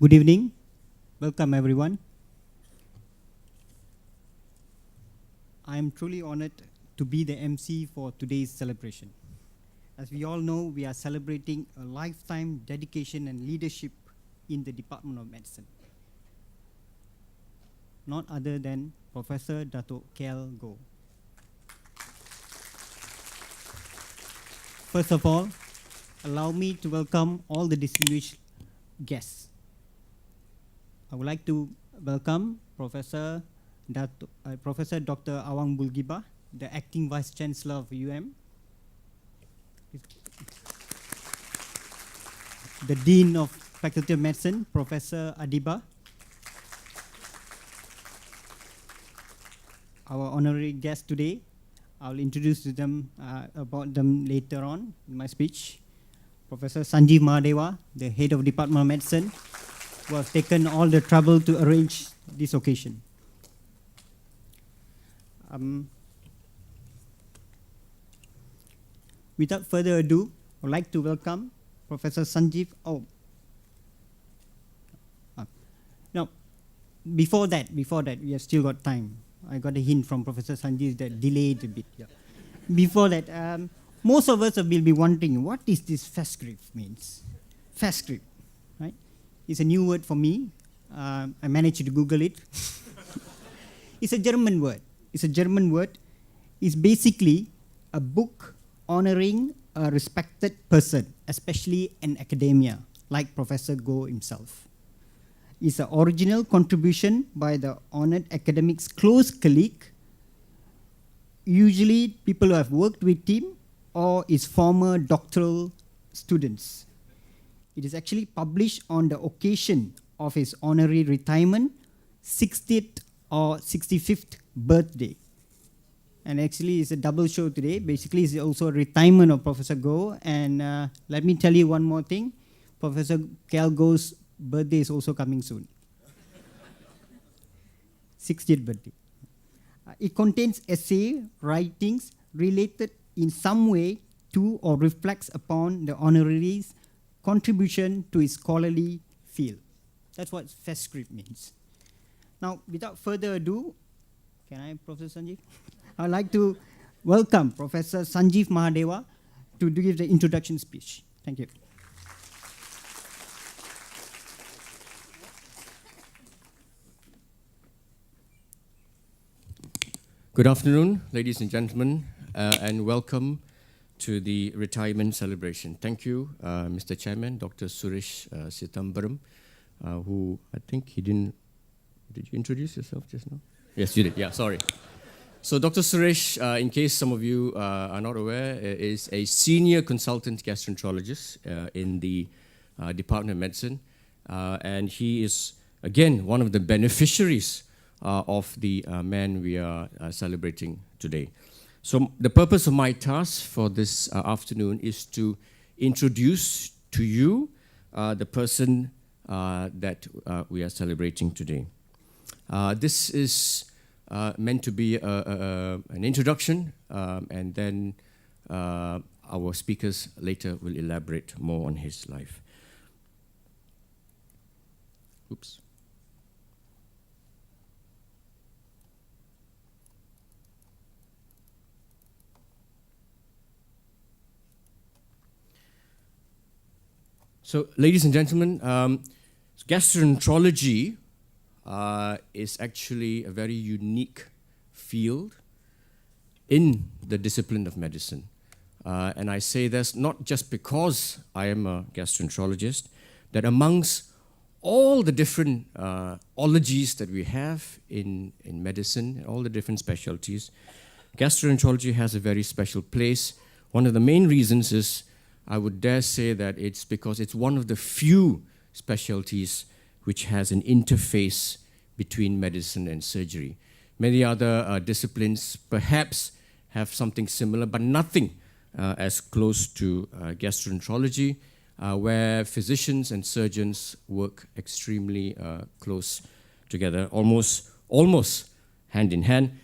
Good evening. Welcome, everyone. I am truly honored to be the MC for today's celebration. As we all know, we are celebrating a lifetime dedication and leadership in the Department of Medicine. Not other than Professor Dato Goh. First of all, allow me to welcome all the distinguished guests. I would like to welcome Professor Dr. Awang Bulgiba, the Acting Vice Chancellor of the Dean of Faculty of Medicine, Professor Adiba, our honorary guest today. I'll introduce them about them later on in my speech. Professor Sanjeev Mahadewa, the Head of Department of Medicine, who have taken all the trouble to arrange this occasion. Without further ado, I would like to welcome Professor Sanjeev. Now, before that, we have still got time. I got a hint from Professor Sanjeev that delayed a bit. Yeah. Before that, most of us will be wondering, what is this Festschrift means? Festschrift, right? It's a new word for me. I managed to Google it. It's a German word. It's basically a book honoring a respected person, especially in academia, like Professor Goh himself. It's an original contribution by the honored academic's close colleague, usually people who have worked with him or his former doctoral students. It is actually published on the occasion of his honorary retirement, 60th or 65th birthday. And actually it's a double show today. Basically it's also a retirement of Professor Goh. And let me tell you one more thing. Professor Goh's birthday is also coming soon. 60th birthday. It contains essay, writings related in some way to or reflects upon the honorary's contribution to his scholarly field. That's what Festschrift means. Now, without further ado, can I, Professor Sanjeev? I'd like to welcome Professor Sanjeev Mahadewa to give the introduction speech. Thank you. Good afternoon, ladies and gentlemen, and welcome to the retirement celebration. Thank you, Mr. Chairman, Dr. Suresh Sitambaram, who I think he didn't. Did you introduce yourself just now? Yes, you did. Yeah, sorry. So Dr. Suresh, in case some of you are not aware, is a senior consultant gastroenterologist in the Department of Medicine, and he is, again, one of the beneficiaries of the man we are celebrating today. So the purpose of my task for this afternoon is to introduce to you the person that we are celebrating today. This is meant to be an introduction, and then our speakers later will elaborate more on his life. Oops. So, ladies and gentlemen, gastroenterology is actually a very unique field in the discipline of medicine. And I say this not just because I am a gastroenterologist, that amongst all the different ologies that we have in medicine, all the different specialties, gastroenterology has a very special place. One of the main reasons is, I would dare say that it's because it's one of the few specialties which has an interface between medicine and surgery. Many other disciplines perhaps have something similar, but nothing as close to gastroenterology, where physicians and surgeons work extremely close together, almost hand in hand.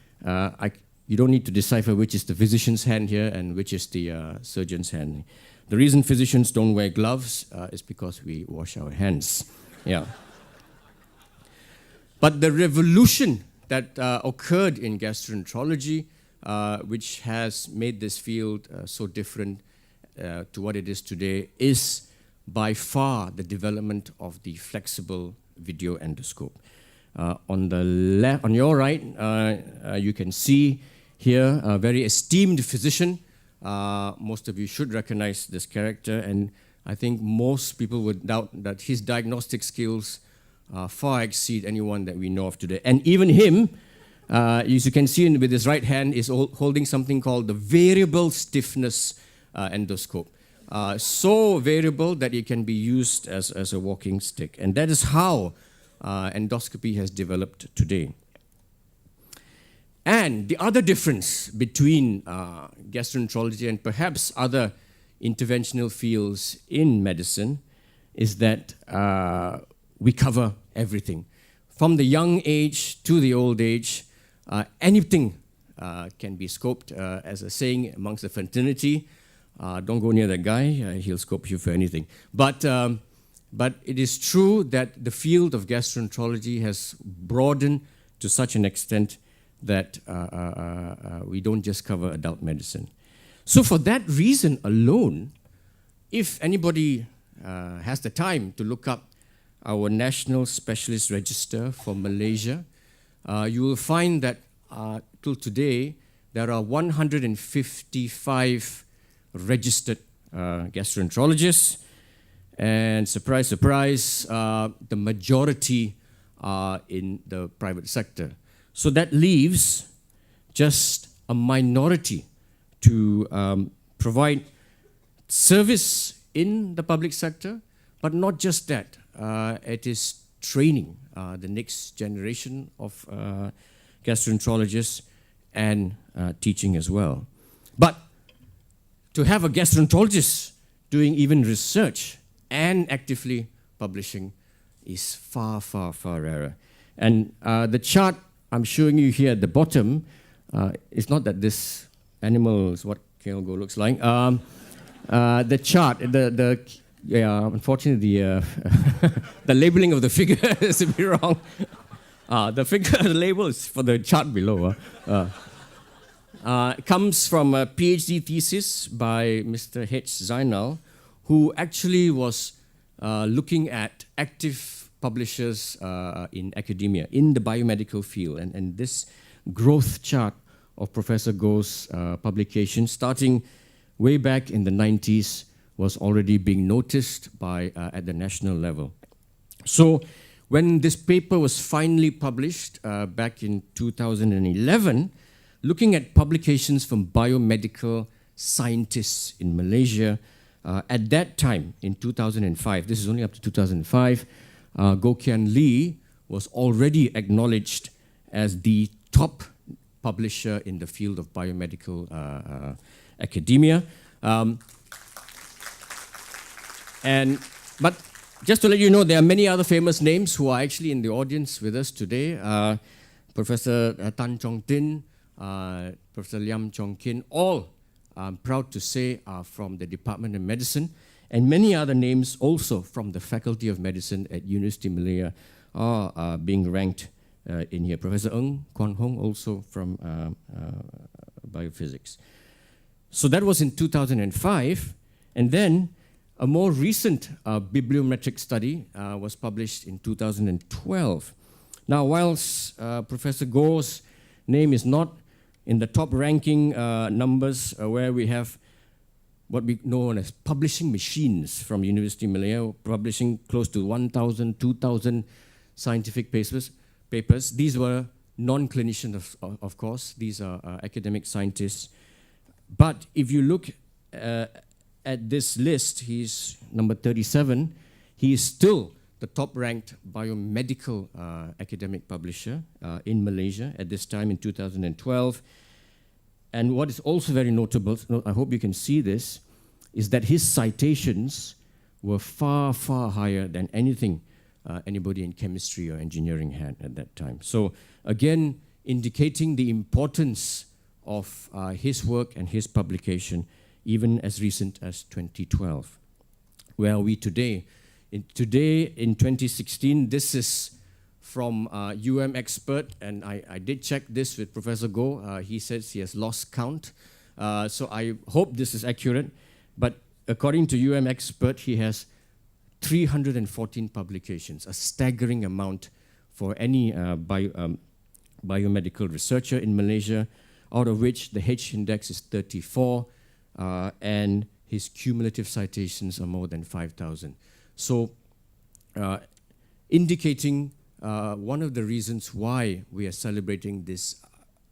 You don't need to decipher which is the physician's hand here and which is the surgeon's hand. The reason physicians don't wear gloves is because we wash our hands. Yeah. But the revolution that occurred in gastroenterology, which has made this field so different to what it is today, is by far the development of the flexible video endoscope. On the left, on your right, you can see here a very esteemed physician. Most of you should recognize this character, and I think most people would doubt that his diagnostic skills far exceed anyone that we know of today. And even him, as you can see with his right hand, is holding something called the variable stiffness endoscope. So variable that it can be used as a walking stick. And that is how endoscopy has developed today. And the other difference between gastroenterology and perhaps other interventional fields in medicine is that we cover everything. From the young age to the old age, anything can be scoped. As a saying amongst the fraternity, don't go near that guy, he'll scope you for anything. But it is true that the field of gastroenterology has broadened to such an extent that we don't just cover adult medicine. So for that reason alone, if anybody has the time to look up our National Specialist Register for Malaysia, you will find that till today, there are 155 registered gastroenterologists, and surprise, surprise, the majority are in the private sector. So that leaves just a minority to provide service in the public sector, but not just that. It is training the next generation of gastroenterologists and teaching as well. But to have a gastroenterologist doing even research and actively publishing is far, far, far rarer. And the chart I'm showing you here at the bottom, it's not that this animal is what Khean Goh looks like. The chart, unfortunately, the labeling of the figure is a bit wrong. The label is for the chart below. It comes from a PhD thesis by Mr. H. Zainal, who actually was looking at active publishers in academia, in the biomedical field. And this growth chart of Professor Goh's publication, starting way back in the 90s, was already being noticed by at the national level. So when this paper was finally published back in 2011, looking at publications from biomedical scientists in Malaysia, at that time, in 2005, this is only up to 2005, Goh Khean Lee was already acknowledged as the top publisher in the field of biomedical academia. But just to let you know, there are many other famous names who are actually in the audience with us today. Professor Tan Chong Tin, Professor Liam Chong Kin, all, I'm proud to say, are from the Department of Medicine, and many other names also from the Faculty of Medicine at University Malaya are being ranked in here. Professor Ng Kwan Hong, also from biophysics. So that was in 2005, and then a more recent bibliometric study was published in 2012. Now, whilst Professor Goh's name is not in the top ranking numbers where we have what we know as publishing machines from University of Malaya, publishing close to 1,000, 2,000 scientific papers. These were non-clinicians, of course. These are academic scientists. But if you look at this list, he's number 37. He is still the top-ranked biomedical academic publisher in Malaysia at this time in 2012. And what is also very notable, I hope you can see this, is that his citations were far, far higher than anything anybody in chemistry or engineering had at that time. So again, indicating the importance of his work and his publication, even as recent as 2012. Where are we today? In 2016, this is from UM expert, and I did check this with Professor Goh. He says he has lost count. So I hope this is accurate. But according to UM expert, he has 314 publications, a staggering amount for any biomedical researcher in Malaysia, out of which the H index is 34, and his cumulative citations are more than 5,000. So indicating one of the reasons why we are celebrating this,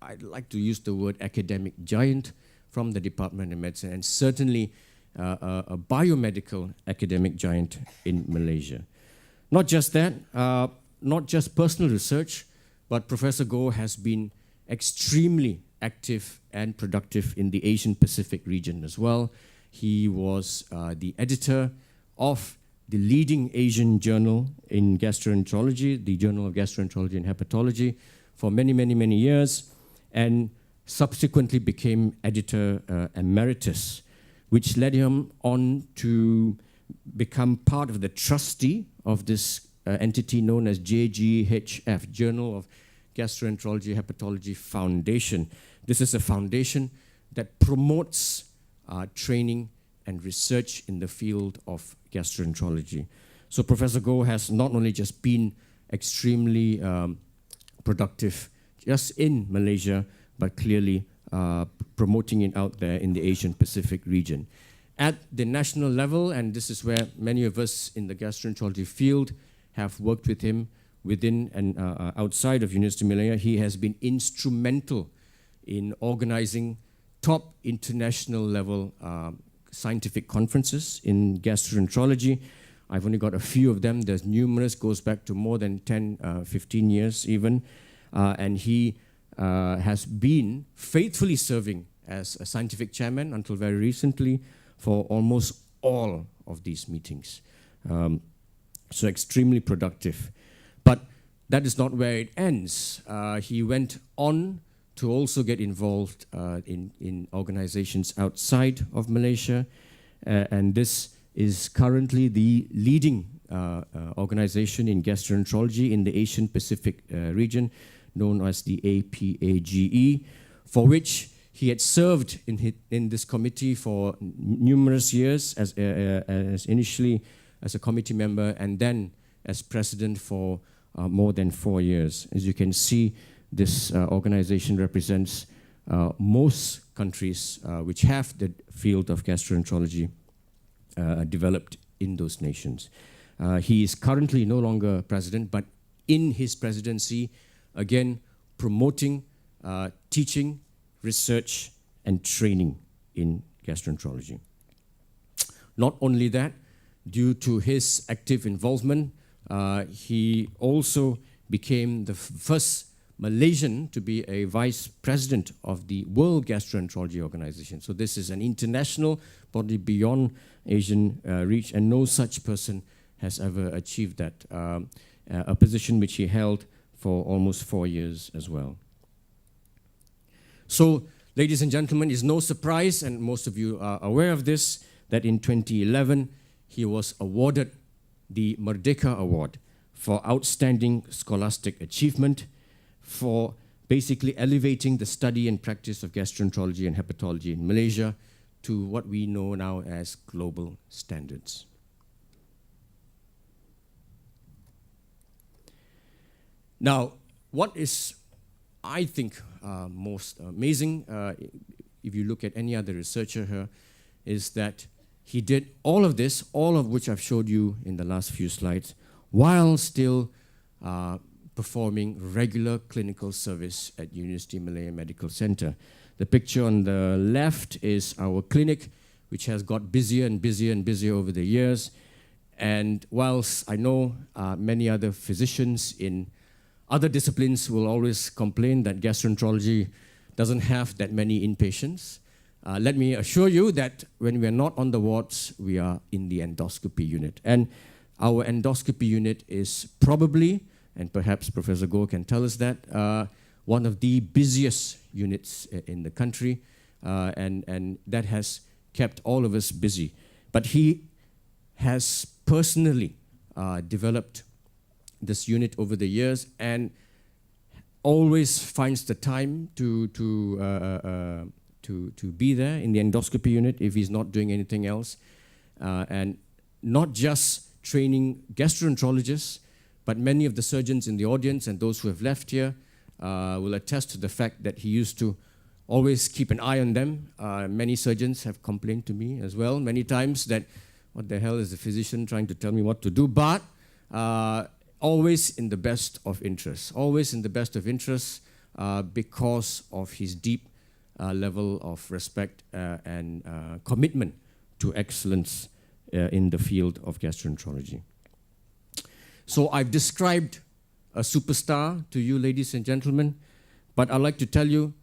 I'd like to use the word academic giant from the Department of Medicine, and certainly a biomedical academic giant in Malaysia. Not just that, not just personal research, but Professor Goh has been extremely active and productive in the Asian Pacific region as well. He was the editor of the leading Asian journal in gastroenterology, the Journal of Gastroenterology and Hepatology, for many, many, many years, and subsequently became editor emeritus, which led him on to become part of the trustee of this entity known as JGHF, Journal of Gastroenterology Hepatology Foundation. This is a foundation that promotes training and research in the field of gastroenterology. So Professor Goh has not only just been extremely productive just in Malaysia, but clearly promoting it out there in the Asian Pacific region. At the national level, and this is where many of us in the gastroenterology field have worked with him within and outside of University of Malaya, he has been instrumental in organizing top international level scientific conferences in gastroenterology. I've only got a few of them. There's numerous, goes back to more than 10, 15 years even. And he has been faithfully serving as a scientific chairman until very recently for almost all of these meetings. So extremely productive. But that is not where it ends. He went on to also get involved in organizations outside of Malaysia. And this is currently the leading organization in gastroenterology in the Asian Pacific region, known as the APAGE, for which he had served in this committee for numerous years, as initially as a committee member and then as president for more than 4 years. As you can see, this organization represents most countries which have the field of gastroenterology developed in those nations. He is currently no longer president, but in his presidency, again, promoting, teaching, research, and training in gastroenterology. Not only that, due to his active involvement, he also became the first Malaysian to be a vice president of the World Gastroenterology Organization. So this is an international body beyond Asian reach, and no such person has ever achieved that, a position which he held for almost 4 years as well. So, ladies and gentlemen, it's no surprise, and most of you are aware of this, that in 2011, he was awarded the Merdeka Award for outstanding scholastic achievement, for basically elevating the study and practice of gastroenterology and hepatology in Malaysia to what we know now as global standards. Now, what is, I think, most amazing, if you look at any other researcher here, is that he did all of this, all of which I've showed you in the last few slides, while still performing regular clinical service at University Malaya Medical Centre. The picture on the left is our clinic, which has got busier and busier and busier over the years. And whilst I know many other physicians in other disciplines will always complain that gastroenterology doesn't have that many inpatients, let me assure you that when we're not on the wards, we are in the endoscopy unit. And our endoscopy unit is probably, and perhaps Professor Goh can tell us that, one of the busiest units in the country, and that has kept all of us busy. But he has personally developed this unit over the years and always finds the time to be there in the endoscopy unit if he's not doing anything else, and not just training gastroenterologists, but many of the surgeons in the audience and those who have left here will attest to the fact that he used to always keep an eye on them. Many surgeons have complained to me as well many times that what the hell is the physician trying to tell me what to do, but always in the best of interest, always in the best of interest because of his deep level of respect and commitment to excellence in the field of gastroenterology. So I've described a superstar to you, ladies and gentlemen, but I'd like to tell you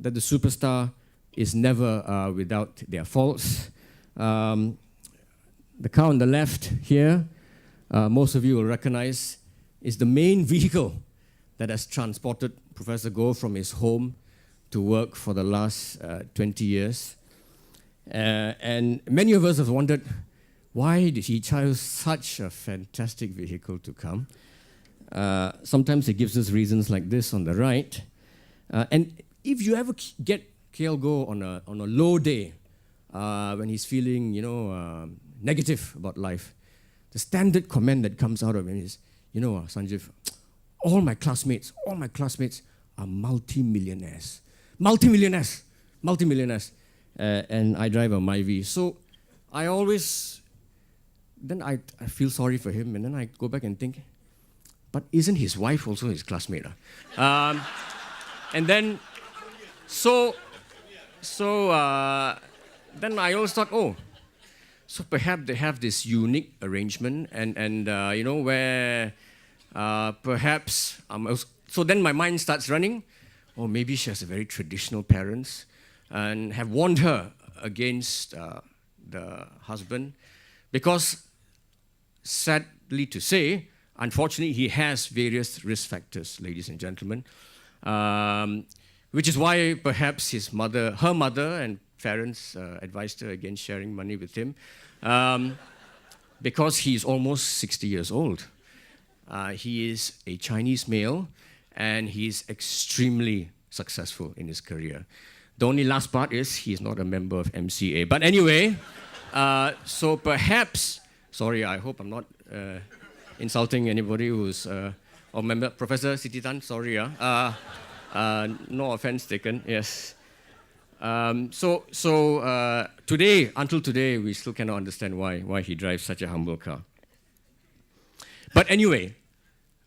that the superstar is never without their faults. The car on the left here, most of you will recognize, is the main vehicle that has transported Professor Goh from his home to work for the last 20 years. And many of us have wondered, why did he choose such a fantastic vehicle to come? Sometimes he gives us reasons like this on the right. And if you ever get KL Goh on a low day, when he's feeling, negative about life, the standard comment that comes out of him is, Sanjeev, all my classmates are multi-millionaires. Multi-millionaires. And I drive a Myvi. So I always, then I feel sorry for him, and then I go back and think, but isn't his wife also his classmate? And then, then I always thought, so perhaps they have this unique arrangement, and where perhaps so then my mind starts running. Maybe she has a very traditional parents and have warned her against the husband, because sadly to say, unfortunately, he has various risk factors, ladies and gentlemen, which is why perhaps her mother and parents advised her against sharing money with him, because he's almost 60 years old. He is a Chinese male, and he's extremely successful in his career. The only last part is he's not a member of MCA. But anyway, so perhaps, sorry, I hope I'm not insulting anybody who's or member, Professor Siti Tan, sorry, no offense taken, yes. Today, until today, we still cannot understand why he drives such a humble car. But anyway,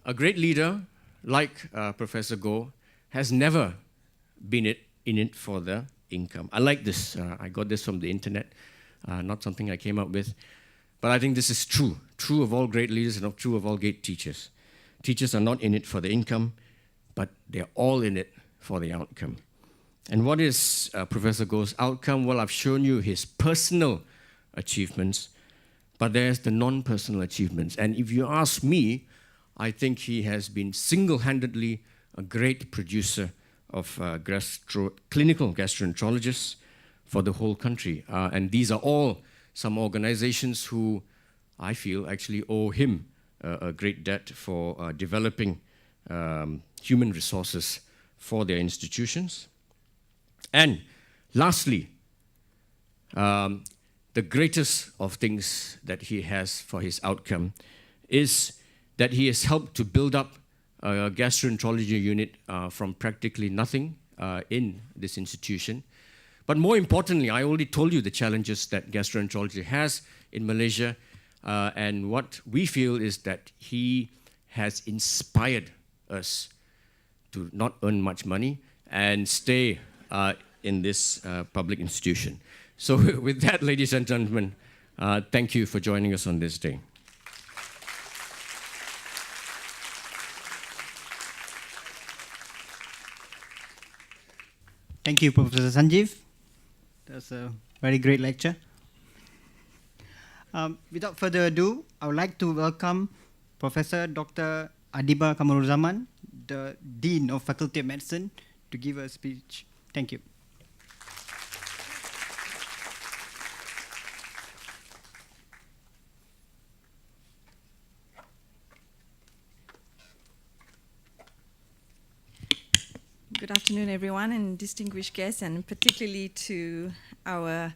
a great leader like Professor Goh has never been in it for the income. I like this. I got this from the internet, not something I came up with. But I think this is true of all great leaders and true of all great teachers. Teachers are not in it for the income, but they're all in it for the outcome. And what is Professor Goh's outcome? Well, I've shown you his personal achievements, but there's the non-personal achievements. And if you ask me, I think he has been single-handedly a great producer of clinical gastroenterologists for the whole country. And these are all some organizations who I feel actually owe him a great debt for developing human resources for their institutions. And lastly, the greatest of things that he has for his outcome is that he has helped to build up a gastroenterology unit from practically nothing in this institution. But more importantly, I already told you the challenges that gastroenterology has in Malaysia, and what we feel is that he has inspired us to not earn much money and stay in this public institution. So with that, ladies and gentlemen, thank you for joining us on this day. Thank you, Professor Sanjeev. That's a very great lecture. Without further ado, I would like to welcome Professor Dr. Adiba Kamaruzzaman, the Dean of Faculty of Medicine, to give a speech. Thank you. Good afternoon, everyone, and distinguished guests, and particularly to our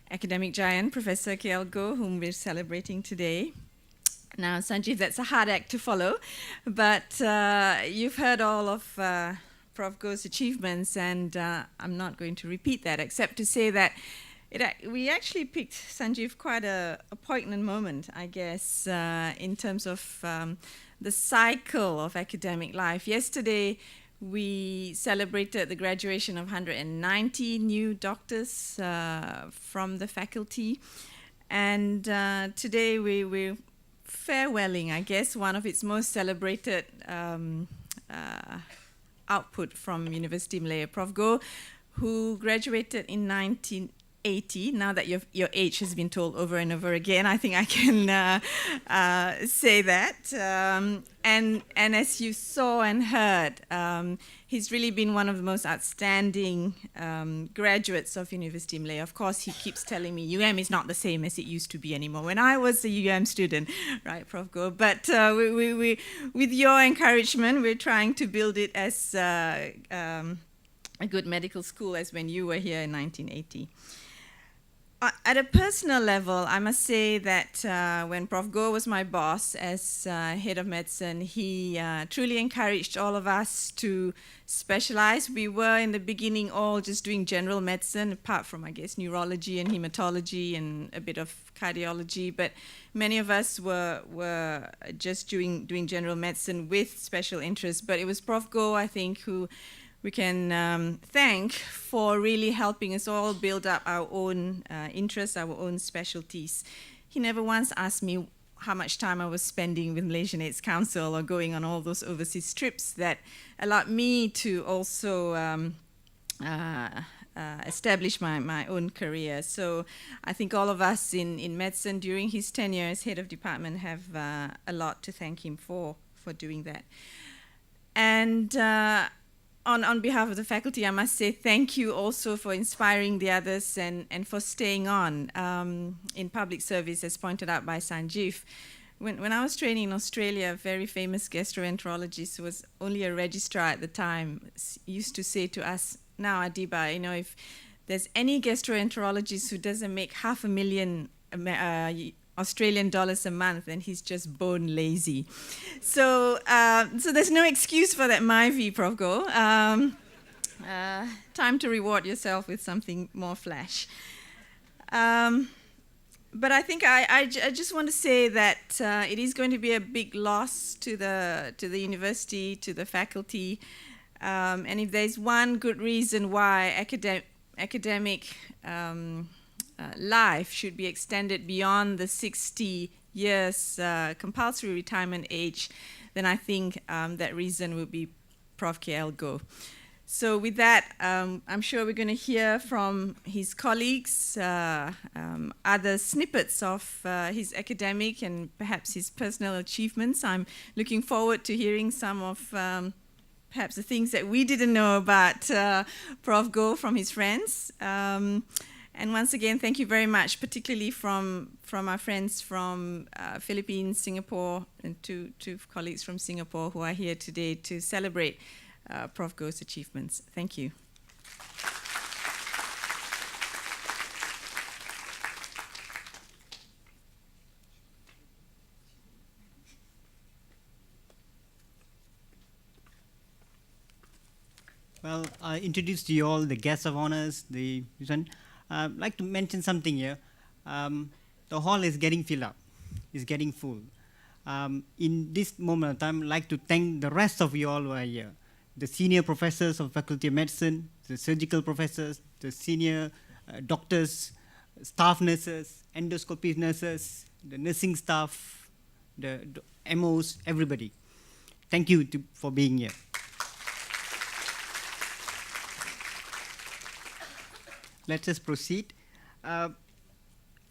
academic giant, Professor K.L. Goh, whom we're celebrating today. Now, Sanjeev, that's a hard act to follow, but you've heard all of Prof. Goh's achievements, and I'm not going to repeat that, except to say that we actually picked, Sanjeev, quite a poignant moment, I guess, in terms of the cycle of academic life. Yesterday, we celebrated the graduation of 190 new doctors from the faculty, and today we're farewelling, I guess, one of its most celebrated output from University Malaya, Prof. Goh, who graduated in 1980. Now that your age has been told over and over again, I think I can say that. And as you saw and heard, he's really been one of the most outstanding graduates of University Malaya. Of course, he keeps telling me UM is not the same as it used to be anymore. When I was a UM student, right, Prof. Goh? But we, with your encouragement, we're trying to build it as a good medical school as when you were here in 1980. At a personal level, I must say that when Prof. Goh was my boss as head of medicine, he truly encouraged all of us to specialize. We were in the beginning all just doing general medicine, apart from, I guess, neurology and hematology and a bit of cardiology. But many of us were just doing general medicine with special interests. But it was Prof. Goh, I think, who we can thank for really helping us all build up our own interests, our own specialties. He never once asked me how much time I was spending with Malaysian AIDS Council or going on all those overseas trips that allowed me to also establish my own career. So I think all of us in medicine during his tenure as head of department have a lot to thank him for doing that. And on behalf of the faculty, I must say thank you also for inspiring the others and for staying on in public service, as pointed out by Sanjeev. When I was training in Australia, a very famous gastroenterologist who was only a registrar at the time used to say to us, now Adiba, you know, if there's any gastroenterologist who doesn't make $500,000 Australian dollars a month, then he's just bone lazy. So there's no excuse for that, my view, Prof. Goh. Time to reward yourself with something more flash. But I think I just want to say that it is going to be a big loss to the university, to the faculty. And if there's one good reason why academic life should be extended beyond the 60 years compulsory retirement age, then I think that reason will be Prof. K.L. Goh. So with that, I'm sure we're going to hear from his colleagues, other snippets of his academic and perhaps his personal achievements. I'm looking forward to hearing some of perhaps the things that we didn't know about Prof. Goh from his friends. And once again, thank you very much, particularly from our friends from Philippines, Singapore, and two colleagues from Singapore who are here today to celebrate Prof. Goh's achievements. Thank you. Well, I introduced to you all the guests of honors. I'd like to mention something here. The hall is getting filled up. It's getting full. In this moment of time, I'd like to thank the rest of you all who are here. The senior professors of Faculty of Medicine, the surgical professors, the senior doctors, staff nurses, endoscopy nurses, the nursing staff, the MOs, everybody. Thank you for being here. Let us proceed. I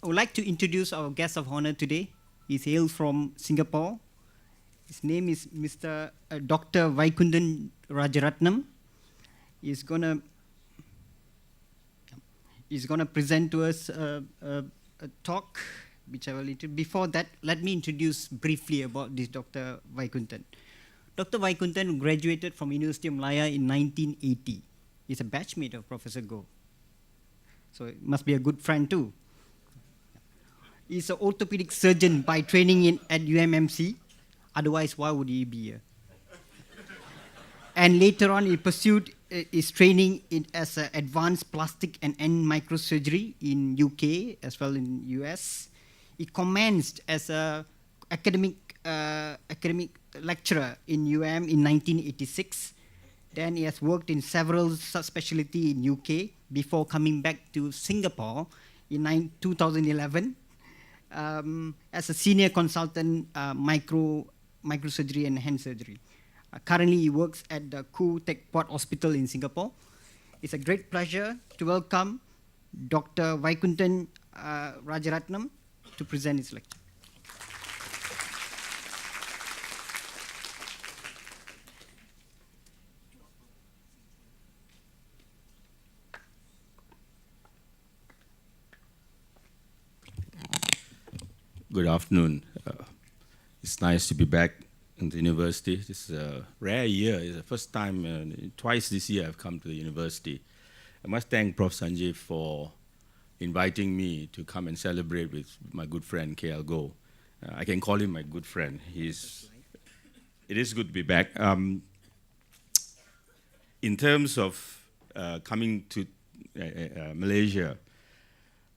would like to introduce our guest of honor today. He hails from Singapore. His name is Mr. Dr. Vaikundan Rajaratnam. He's gonna present to us a talk, which I will. Before that, let me introduce briefly about this Dr. Vaikundan. Dr. Vaikuntan graduated from University of Malaya in 1980. He's a batchmate of Professor Goh. So it must be a good friend too. He's an orthopedic surgeon by training at UMMC. Otherwise, why would he be here? And later on, he pursued his training as an advanced plastic and end microsurgery in UK as well in US. He commenced as an academic lecturer in UM in 1986. Then he has worked in several subspecialty in UK before coming back to Singapore in 2011 as a senior consultant microsurgery and hand surgery. Currently, he works at the Khoo Teck Puat Hospital in Singapore. It's a great pleasure to welcome Dr. Vaikuntan Rajaratnam to present his lecture. Good afternoon. It's nice to be back in the university. This is a rare year. It's the first time, twice this year I've come to the university. I must thank Prof. Sanjeev for inviting me to come and celebrate with my good friend KL Goh. I can call him my good friend. It is good to be back. In terms of coming to Malaysia,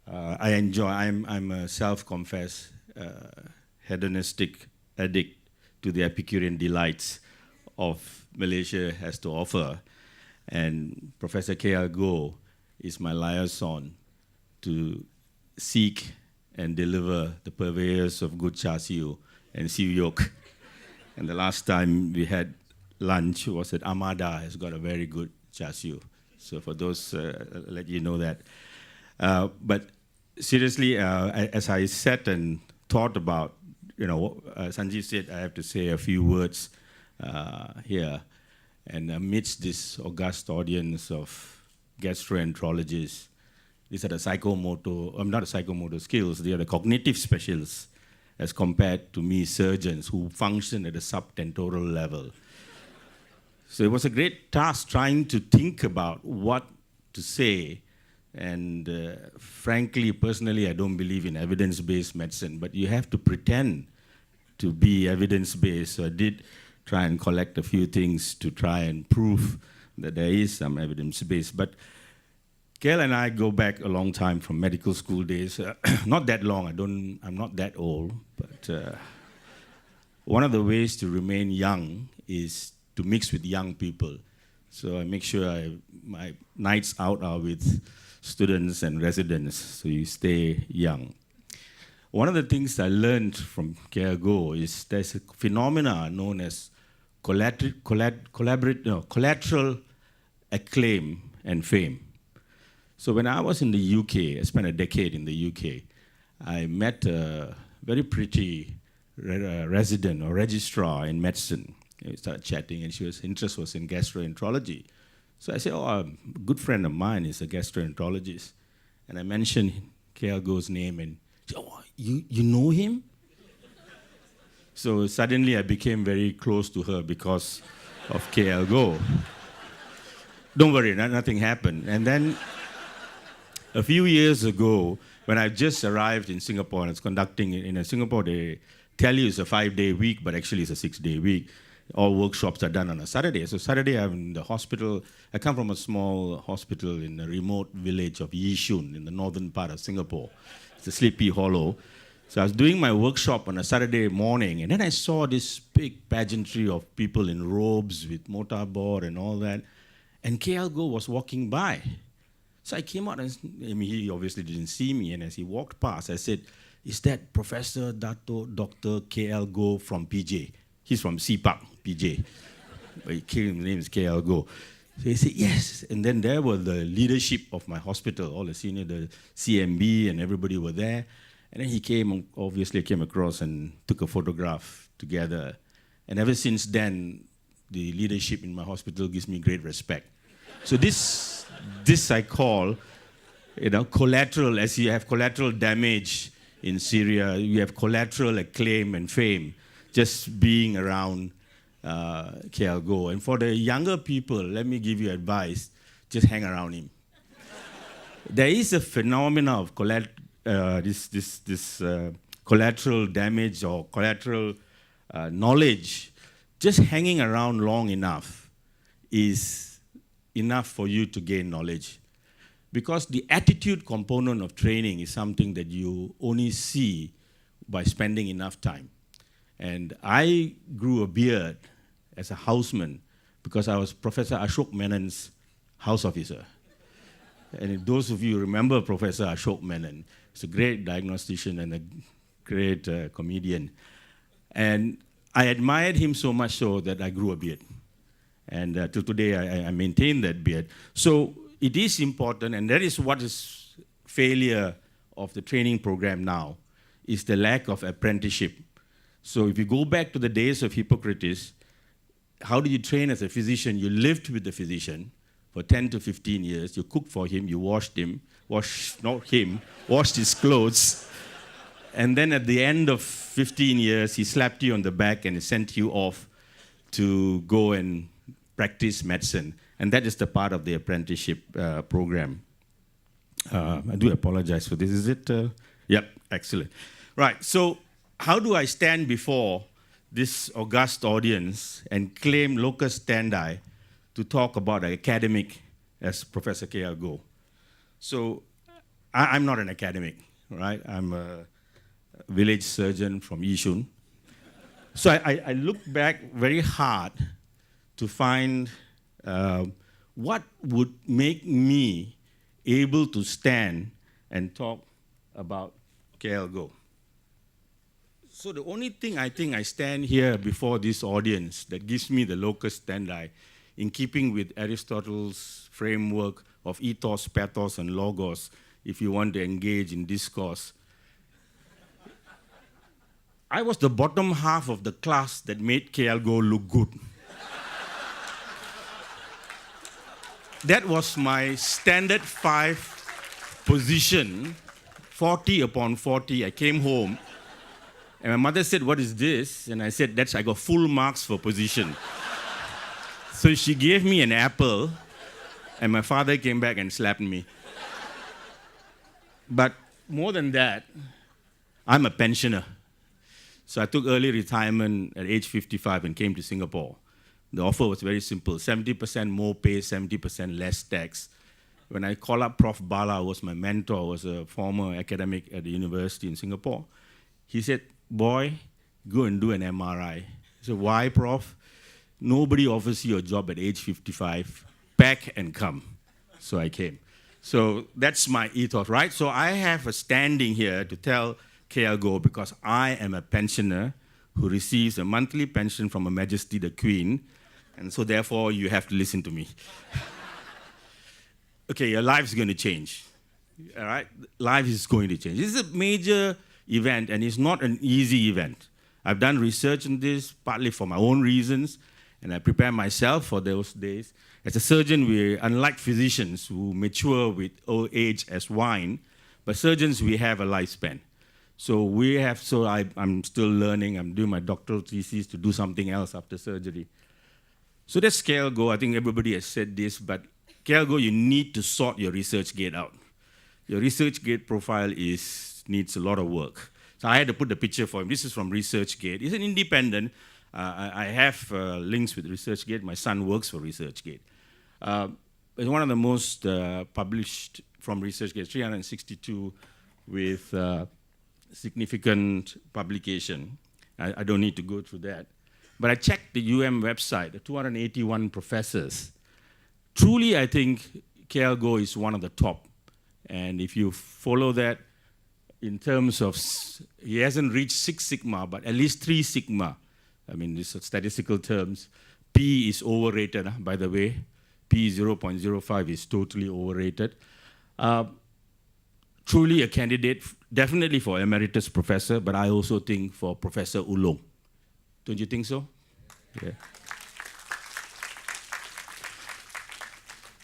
I enjoy, I'm a self-confessed hedonistic addict to the Epicurean delights of Malaysia has to offer. And Professor K.L. Goh is my liaison to seek and deliver the purveyors of good char siu and siu yok. And the last time we had lunch was at Amada, has got a very good char siu. So for those, I'll let you know that. But seriously, as I sat and thought about, Sanjeev said I have to say a few words here. And amidst this august audience of gastroenterologists, these are the psychomotor, not the psychomotor skills, they are the cognitive specialists as compared to me surgeons who function at a subtentoral level. So it was a great task trying to think about what to say. And frankly, personally, I don't believe in evidence-based medicine, but you have to pretend to be evidence-based. So I did try and collect a few things to try and prove that there is some evidence-based. But Gail and I go back a long time from medical school days. Not that long, I'm not that old, but one of the ways to remain young is to mix with young people. So I make sure my nights out are with students and residents, so you stay young. One of the things I learned from K.L. Goh is there's a phenomena known as collateral acclaim and fame. So when I was in the UK, I spent a decade in the UK, I met a very pretty resident or registrar in medicine. We started chatting, and interest was in gastroenterology. So I said, a good friend of mine is a gastroenterologist. And I mentioned K.L. Goh's name, and she said, you know him? So suddenly I became very close to her because of K.L. Goh. Don't worry, nothing happened. And then a few years ago, when I just arrived in Singapore and I was conducting, in Singapore, they tell you it's a 5-day week, but actually it's a 6-day week. All workshops are done on a Saturday. So Saturday I'm in the hospital. I come from a small hospital in a remote village of Yishun in the northern part of Singapore. It's a Sleepy Hollow. So I was doing my workshop on a Saturday morning, and then I saw this big pageantry of people in robes with mortarboard and all that. And K.L. Goh was walking by. So I came out, and he obviously didn't see me, and as he walked past, I said, "Is that Professor Dato Dr. K.L. Goh from PJ?" He's from CPAC, PJ. But his name is K.L. Goh. So he said, yes. And then there were the leadership of my hospital, all the senior, the CMB, and everybody were there. And then he obviously came across and took a photograph together. And ever since then, the leadership in my hospital gives me great respect. So this I call, collateral, as you have collateral damage in Syria, you have collateral acclaim and fame, just being around KL Goh. And for the younger people, let me give you advice, just hang around him. There is a phenomena of collateral damage or collateral knowledge. Just hanging around long enough is enough for you to gain knowledge. Because the attitude component of training is something that you only see by spending enough time. And I grew a beard as a houseman because I was Professor Ashok Menon's house officer. And if those of you remember Professor Ashok Menon, he's a great diagnostician and a great comedian. And I admired him so much so that I grew a beard. And till today, I maintain that beard. So it is important, and that is what is failure of the training program now, is the lack of apprenticeship. So if you go back to the days of Hippocrates, how do you train as a physician? You lived with the physician for 10 to 15 years. You cooked for him, you washed his clothes. And then at the end of 15 years, he slapped you on the back and sent you off to go and practice medicine. And that is the part of the apprenticeship program. I do apologize for this. Is it? Yep, excellent. Right, so how do I stand before this august audience and claim locus standi to talk about an academic as Professor KL Goh? So I'm not an academic, right? I'm a village surgeon from Yishun. So I looked back very hard to find what would make me able to stand and talk about KL Goh. So the only thing I think I stand here before this audience that gives me the locus standi in keeping with Aristotle's framework of ethos, pathos, and logos, if you want to engage in discourse. I was the bottom half of the class that made KL Goh look good. That was my standard 5 position, 40 upon 40. I came home, and my mother said, "What is this?" And I said, I got full marks for position. So she gave me an apple, and my father came back and slapped me. But more than that, I'm a pensioner. So I took early retirement at age 55 and came to Singapore. The offer was very simple, 70% more pay, 70% less tax. When I called up Prof. Bala, who was my mentor, was a former academic at the university in Singapore, he said, "Boy, go and do an MRI." I said, "Why, Prof?" "Nobody offers you a job at age 55. Pack and come." So I came. So that's my ethos, right? So I have a standing here to tell KL Goh because I am a pensioner who receives a monthly pension from Her Majesty the Queen, and so therefore you have to listen to me. Okay, your life's going to change, all right? Life is going to change. This is a major event, and it's not an easy event. I've done research on this, partly for my own reasons, and I prepare myself for those days. As a surgeon, unlike physicians who mature with old age as wine, but surgeons, we have a lifespan. So I'm still learning. I'm doing my doctoral thesis to do something else after surgery. So that's KL Goh. I think everybody has said this, but KL Goh, you need to sort your ResearchGate out. Your ResearchGate profile needs a lot of work. So I had to put the picture for him. This is from ResearchGate. It's an independent. I have links with ResearchGate. My son works for ResearchGate. It's one of the most published from ResearchGate, 362 with significant publication. I don't need to go through that. But I checked the website, the 281 professors. Truly, I think KL Goh is one of the top. And if you follow that in terms of, he hasn't reached 6 sigma, but at least 3 sigma. I mean, these are statistical terms. P is overrated, by the way. P 0.05 is totally overrated. Truly a candidate, definitely for emeritus professor, but I also think for Professor Ulong. Don't you think so? Yeah.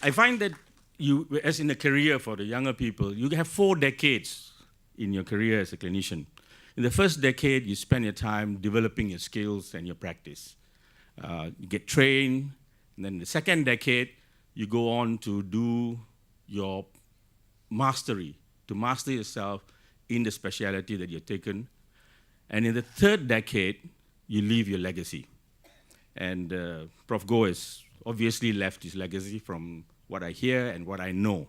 I find that you, as in a career for the younger people, you have 4 decades in your career as a clinician. In the first decade, you spend your time developing your skills and your practice. you get trained, and then the second decade, you go on to do your mastery, to master yourself in the specialty that you've taken. And in the third decade, you leave your legacy. And Prof. Goh has obviously left his legacy from what I hear and what I know.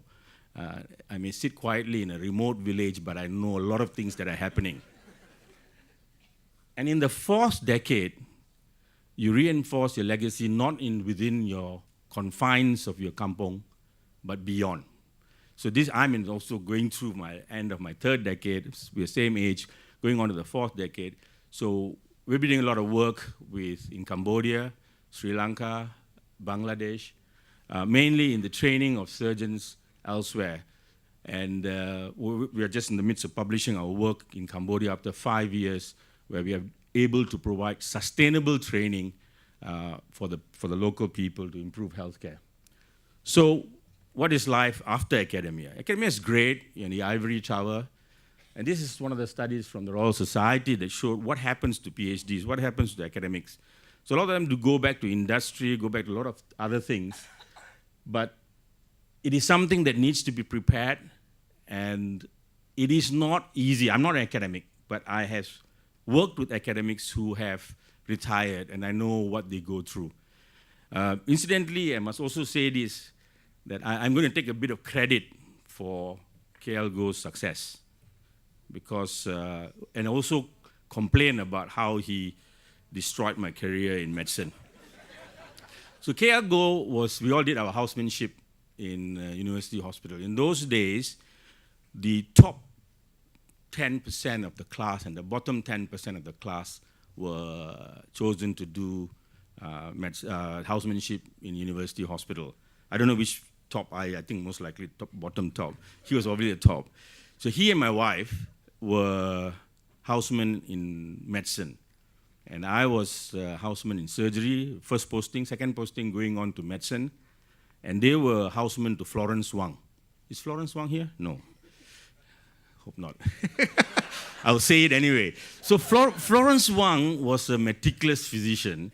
I may sit quietly in a remote village, but I know a lot of things that are happening. And in the fourth decade, you reinforce your legacy not within your confines of your kampong, but beyond. So I'm also going through my end of my third decade. We're the same age, going on to the fourth decade. So we've been doing a lot of work in Cambodia, Sri Lanka, Bangladesh, mainly in the training of surgeons elsewhere. And we are just in the midst of publishing our work in Cambodia after 5 years, where we are able to provide sustainable training for the local people to improve healthcare. So what is life after academia? Academia is great in the ivory tower. And this is one of the studies from the Royal Society that showed what happens to PhDs, what happens to academics. So a lot of them do go back to industry, go back to a lot of other things. But it is something that needs to be prepared, and it is not easy. I'm not an academic, but I have worked with academics who have retired, and I know what they go through. Incidentally, I must also say this, that I'm going to take a bit of credit for KL Goh's success, because, and also complain about how he destroyed my career in medicine. So KL Goh we all did our housemanship in University Hospital. In those days, the top 10% of the class and the bottom 10% of the class were chosen to do housemanship in University Hospital. I don't know which top, I think most likely bottom top. He was already the top. So he and my wife were housemen in medicine. And I was houseman in surgery, first posting, second posting, going on to medicine. And they were housemen to Florence Wang. Is Florence Wang here? No. Hope not. I'll say it anyway. So Florence Wang was a meticulous physician,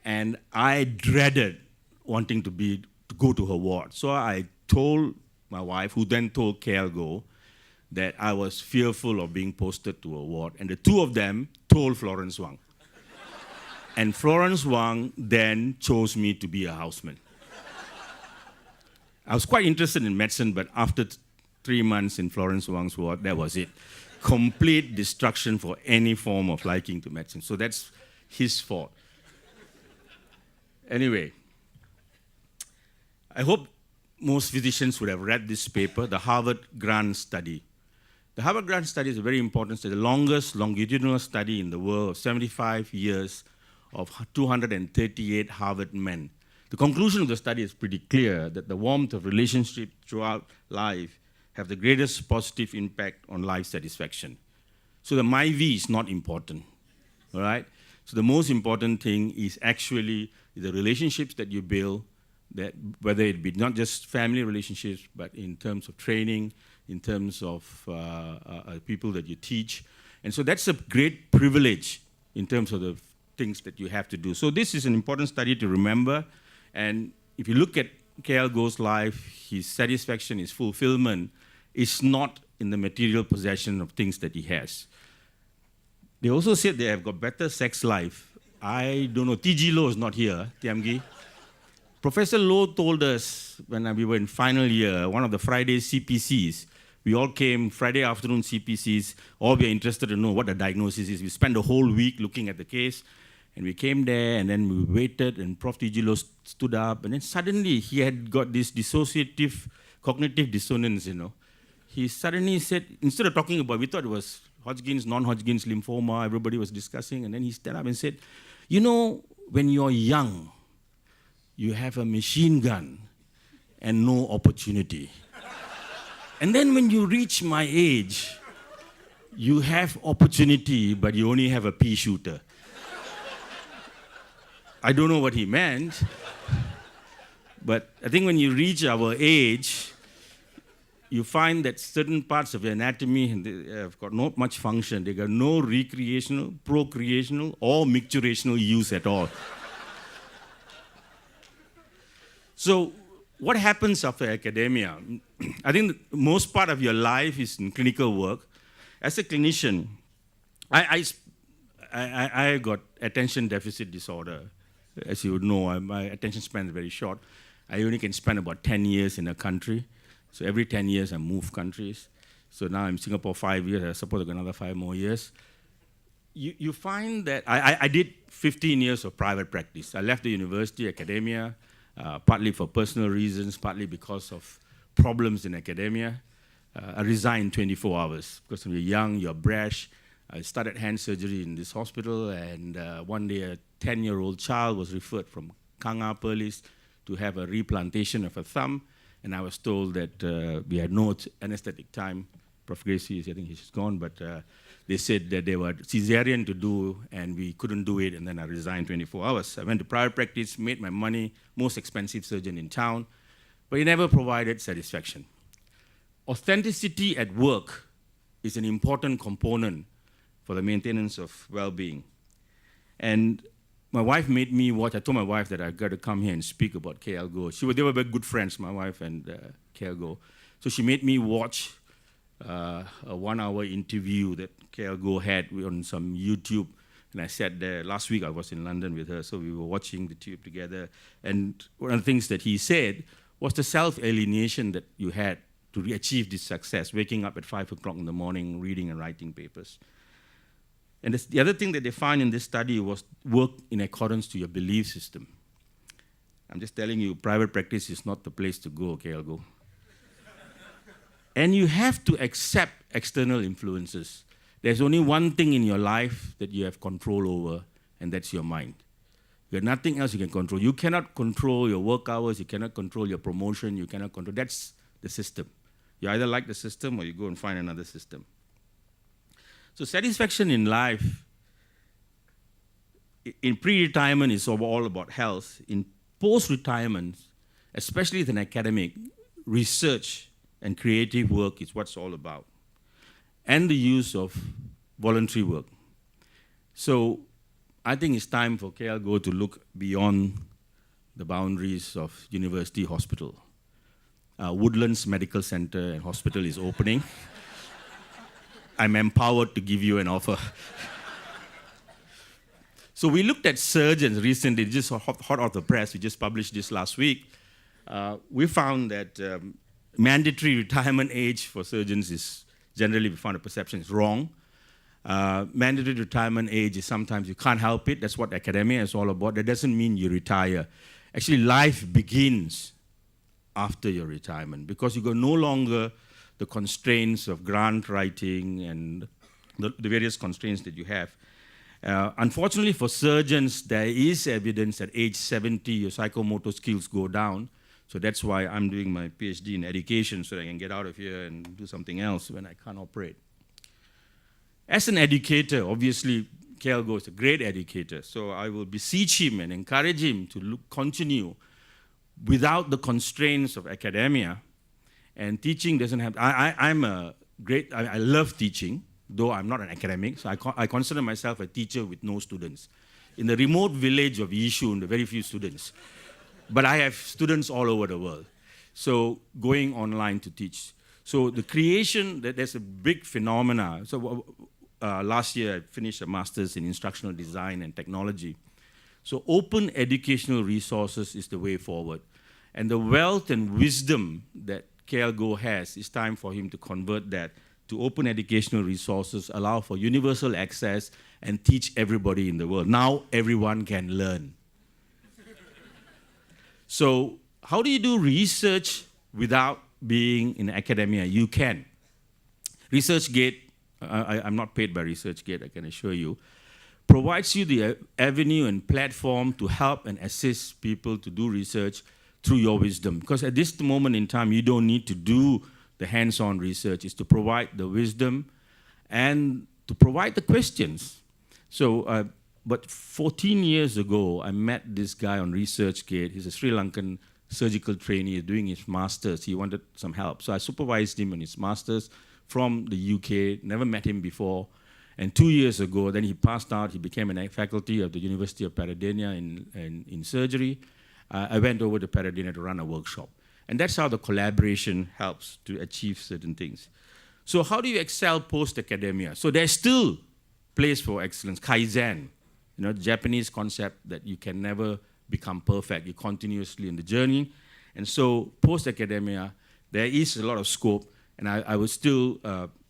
and I dreaded wanting to go to her ward. So I told my wife, who then told KL Goh, that I was fearful of being posted to a ward. And the two of them told Florence Wang. And Florence Wang then chose me to be a houseman. I was quite interested in medicine, but after 3 months in Florence Wang's ward, that was it. Complete destruction for any form of liking to medicine. So that's his fault. Anyway, I hope most physicians would have read this paper, the Harvard Grant Study. The Harvard Grant Study is a very important study, the longest longitudinal study in the world, 75 years of 238 Harvard men. The conclusion of the study is pretty clear, that the warmth of relationship throughout life have the greatest positive impact on life satisfaction. So the my V is not important, all right? So the most important thing is actually the relationships that you build, that whether it be not just family relationships, but in terms of training, in terms of people that you teach. And so that's a great privilege in terms of the things that you have to do. So this is an important study to remember. And if you look at KL Goh's life, his satisfaction, his fulfillment is not in the material possession of things that he has. They also said they have got better sex life. I don't know, TG Loh is not here, Tiamgi. Professor Loh told us when we were in final year, one of the Friday CPCs, we all came, Friday afternoon CPCs, all we are interested to know what the diagnosis is. We spent the whole week looking at the case, and we came there, and then we waited, and Prof. TG Loh stood up, and then suddenly he had got this dissociative cognitive dissonance, you know. He suddenly said, instead of talking about, we thought it was Hodgkin's, non-Hodgkin's lymphoma, everybody was discussing, and then he stood up and said, you know, when you're young, you have a machine gun and no opportunity. And then when you reach my age, you have opportunity, but you only have a pea shooter. I don't know what he meant, but I think when you reach our age, you find that certain parts of your anatomy have got not much function. They got no recreational, procreational, or micturational use at all. So what happens after academia? I think the most part of your life is in clinical work. As a clinician, I got attention deficit disorder. As you would know, my attention span is very short. I only can spend about 10 years in a country. So every 10 years I move countries. So now I'm in Singapore 5 years, I suppose I got another 5 more years. You find that I did 15 years of private practice. I left the university, academia, partly for personal reasons, partly because of problems in academia. I resigned in 24 hours because when you're young, you're brash. I started hand surgery in this hospital, and one day a 10-year-old child was referred from Kanga Perlis to have a replantation of a thumb, and I was told that we had no anesthetic time. Prof. Gracie, I think she's gone, but they said that they were cesarean to do, and we couldn't do it, and then I resigned 24 hours. I went to private practice, made my money, most expensive surgeon in town, but it never provided satisfaction. Authenticity at work is an important component for the maintenance of well-being. And my wife made me watch. I told my wife that I got to come here and speak about KL Goh. They were very good friends, my wife and KL Goh. So she made me watch a 1-hour interview that KL Goh had on some YouTube. And I sat there. Last week I was in London with her, so we were watching the tube together. And one of the things that he said was the self-alienation that you had to achieve this success, waking up at 5 o'clock in the morning, reading and writing papers. And the other thing that they found in this study was work in accordance to your belief system. I'm just telling you, private practice is not the place to go, KL Goh. And you have to accept external influences. There's only one thing in your life that you have control over, and that's your mind. There's nothing else you can control. You cannot control your work hours, you cannot control your promotion, you cannot control, that's the system. You either like the system or you go and find another system. So satisfaction in life, in pre-retirement is all about health. In post-retirement, especially as an academic, research and creative work is what's all about. And the use of voluntary work. So I think it's time for KL Goh to look beyond the boundaries of university hospital. Woodlands Medical Centre and Hospital is opening. I'm empowered to give you an offer. So we looked at surgeons recently, just hot off the press, we just published this last week. We found that mandatory retirement age for surgeons is generally, we found the perception is wrong. Mandatory retirement age is sometimes you can't help it. That's what academia is all about. That doesn't mean you retire. Actually, life begins after your retirement because you got no longer the constraints of grant writing and the various constraints that you have. Unfortunately for surgeons, there is evidence at age 70 your psychomotor skills go down. So that's why I'm doing my PhD in education so that I can get out of here and do something else when I can't operate. As an educator, obviously, KL Goh is a great educator, so I will beseech him and encourage him to continue without the constraints of academia. And teaching doesn't have, I love teaching, though I'm not an academic, so I consider myself a teacher with no students. In the remote village of Yishun, very few students. But I have students all over the world. So going online to teach. So the creation, there's a big phenomena. So last year I finished a master's in instructional design and technology. So open educational resources is the way forward. And the wealth and wisdom that KL Goh has, it's time for him to convert that to open educational resources, allow for universal access, and teach everybody in the world. Now everyone can learn. So how do you do research without being in academia? You can. ResearchGate, I'm not paid by ResearchGate, I can assure you, provides you the avenue and platform to help and assist people to do research through your wisdom. Because at this moment in time, you don't need to do the hands-on research. It's to provide the wisdom and to provide the questions. So, but 14 years ago, I met this guy on ResearchGate. He's a Sri Lankan surgical trainee doing his master's. He wanted some help. So I supervised him on his master's from the UK, never met him before. And 2 years ago, then he passed out. He became a faculty of the University of Paradena in surgery. I went over to Paradena to run a workshop. And that's how the collaboration helps to achieve certain things. So how do you excel post-academia? So there's still place for excellence, Kaizen, the Japanese concept that you can never become perfect. You're continuously in the journey. And so post-academia, there is a lot of scope, and I would still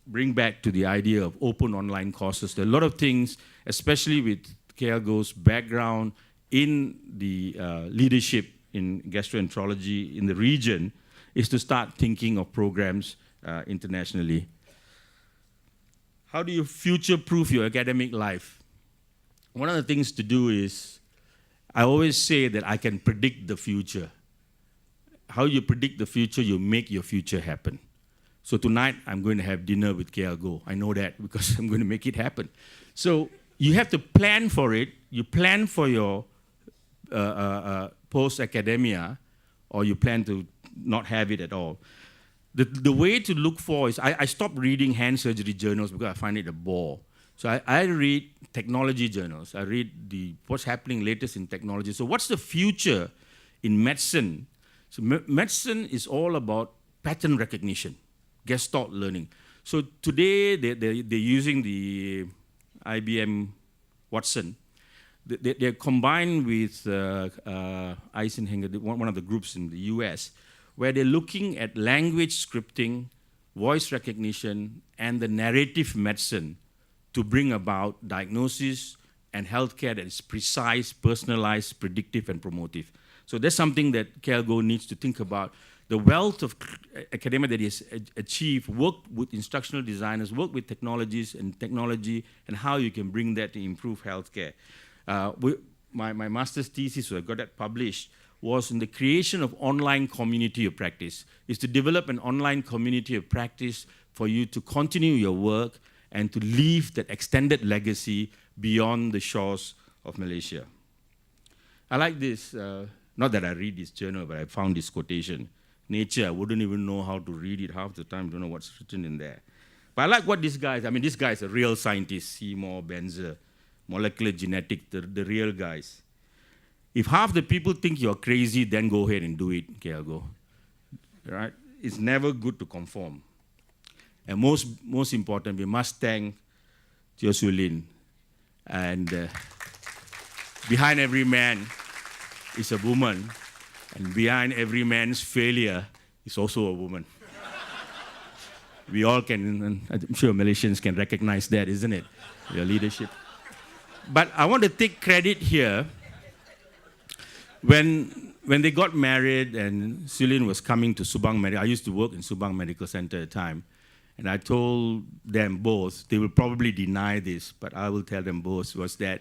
bring back to the idea of open online courses. There are a lot of things, especially with KL Goh's background in the leadership in gastroenterology in the region, is to start thinking of programs internationally. How do you future-proof your academic life? One of the things to do is, I always say that I can predict the future. How you predict the future, you make your future happen. So tonight, I'm going to have dinner with KL Goh. I know that because I'm going to make it happen. So you have to plan for it. You plan for your post-academia, or you plan to not have it at all. The way to look for is, I stopped reading hand surgery journals because I find it a bore. So I read technology journals. I read what's happening latest in technology. So what's the future in medicine? So medicine is all about pattern recognition, Gestalt learning. So today they're using the IBM Watson. They're combined with Eisenhower, one of the groups in the US, where they're looking at language scripting, voice recognition, and the narrative medicine to bring about diagnosis and healthcare that is precise, personalized, predictive, and promotive. So that's something that KL Goh needs to think about. The wealth of academia that he has achieved, work with instructional designers, work with technologies and technology, and how you can bring that to improve healthcare. My master's thesis, so I got that published, was in the creation of online community of practice. Is to develop an online community of practice for you to continue your work and to leave that extended legacy beyond the shores of Malaysia. I like this, not that I read this journal, but I found this quotation. Nature, I wouldn't even know how to read it half the time, don't know what's written in there. But I like what this guy, this guy is a real scientist, Seymour Benzer, molecular genetic, the real guys. If half the people think you're crazy, then go ahead and do it, KL Goh. Right? It's never good to conform. And most important, we must thank Teo Su Lin. And behind every man is a woman, and behind every man's failure is also a woman. We all can, and I'm sure Malaysians can recognize that, isn't it? Your leadership. But I want to take credit here. When they got married and Su Lin was coming to Subang Medical, I used to work in Subang Medical Centre at the time, and I told them both, they will probably deny this, but I will tell them both, was that,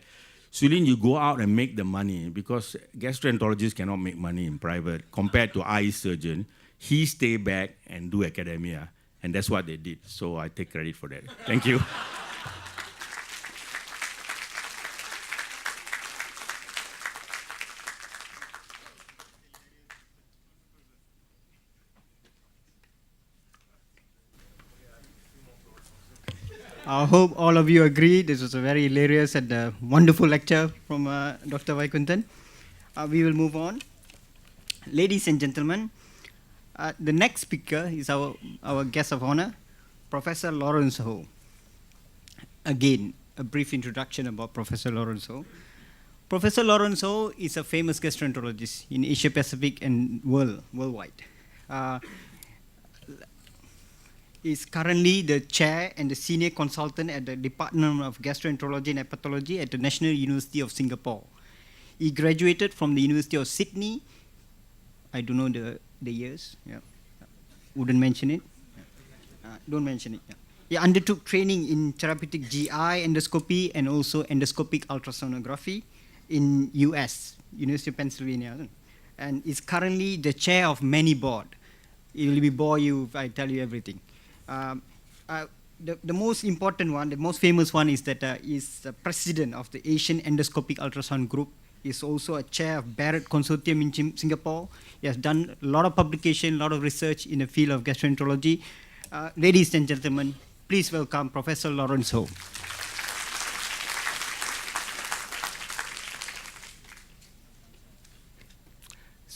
Su Lin, you go out and make the money, because gastroenterologists cannot make money in private compared to eye surgeon. He stay back and do academia, and that's what they did. So I take credit for that. Thank you. I hope all of you agree. This was a very hilarious and wonderful lecture from Dr. Vaikuntan. We will move on. Ladies and gentlemen, the next speaker is our guest of honor, Professor Lawrence Ho. Again, a brief introduction about Professor Lawrence Ho. Professor Lawrence Ho is a famous gastroenterologist in Asia Pacific and worldwide. Is currently the chair and the senior consultant at the Department of Gastroenterology and Hepatology at the National University of Singapore. He graduated from the University of Sydney. I don't know the years. Yeah. Wouldn't mention it. Don't mention it. Yeah. He undertook training in therapeutic GI endoscopy and also endoscopic ultrasonography in US, University of Pennsylvania, and is currently the chair of many board. It will bore you if I tell you everything. The most important one, the most famous one is that is the president of the Asian Endoscopic Ultrasound Group. Is also a chair of Barrett Consortium in Singapore. He has done a lot of publication, a lot of research in the field of gastroenterology. Ladies and gentlemen, please welcome Professor Lawrence Ho.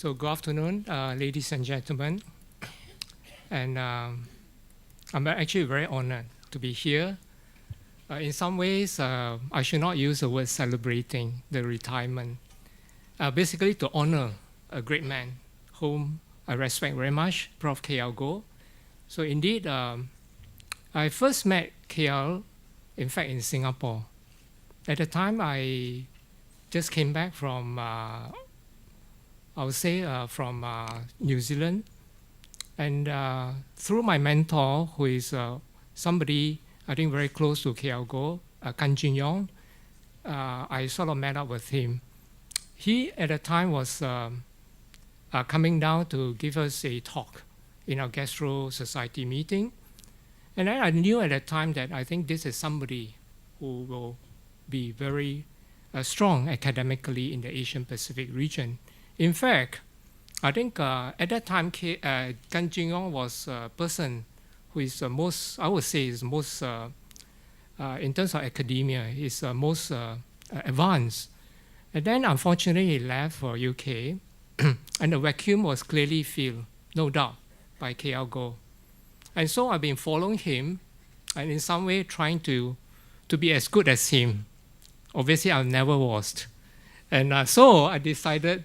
So good afternoon, ladies and gentlemen. And I'm actually very honored to be here. In some ways, I should not use the word celebrating the retirement. Basically to honor a great man whom I respect very much, Prof. KL Goh. So indeed, I first met KL, in fact, in Singapore. At the time, I just came back from, I would say, from New Zealand. And through my mentor, who is somebody I think very close to KL Goh, Kan Jin Yong, I sort of met up with him. He, at the time, was coming down to give us a talk in our Gastro Society meeting. And then I knew at that time that I think this is somebody who will be very strong academically in the Asian Pacific region. In fact, I think at that time, Kan Jin Yong was a person who is the most, I would say, is most, in terms of academia, is most advanced. And then, unfortunately, he left for UK, and the vacuum was clearly filled, no doubt, by KL Goh. And so I've been following him, and in some way trying to be as good as him. Obviously, I never was. And so I decided,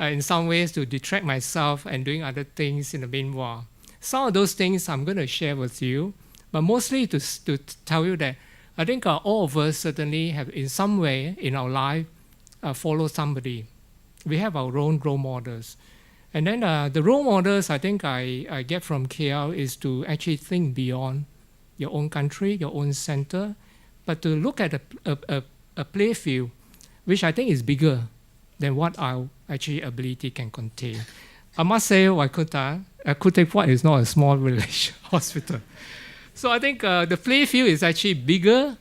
in some ways, to detract myself and doing other things in the meanwhile. Some of those things I'm going to share with you, but mostly to tell you that I think all of us certainly have, in some way in our life, follow somebody. We have our own role models. And then the role models I think I get from KL is to actually think beyond your own country, your own center, but to look at a play field, which I think is bigger than what our actually ability can contain. I must say, Khoo Teck is not a small village hospital. So I think the play field is actually bigger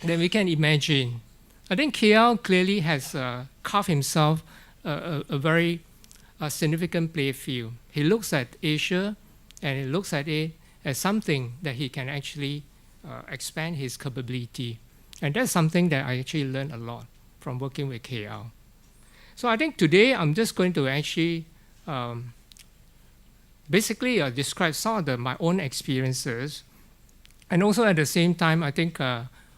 than we can imagine. I think KL clearly has carved himself a very significant play field. He looks at Asia and he looks at it as something that he can actually expand his capability. And that's something that I actually learned a lot from working with KL. So I think today I'm just going to actually basically describe some of my own experiences. And also at the same time, I think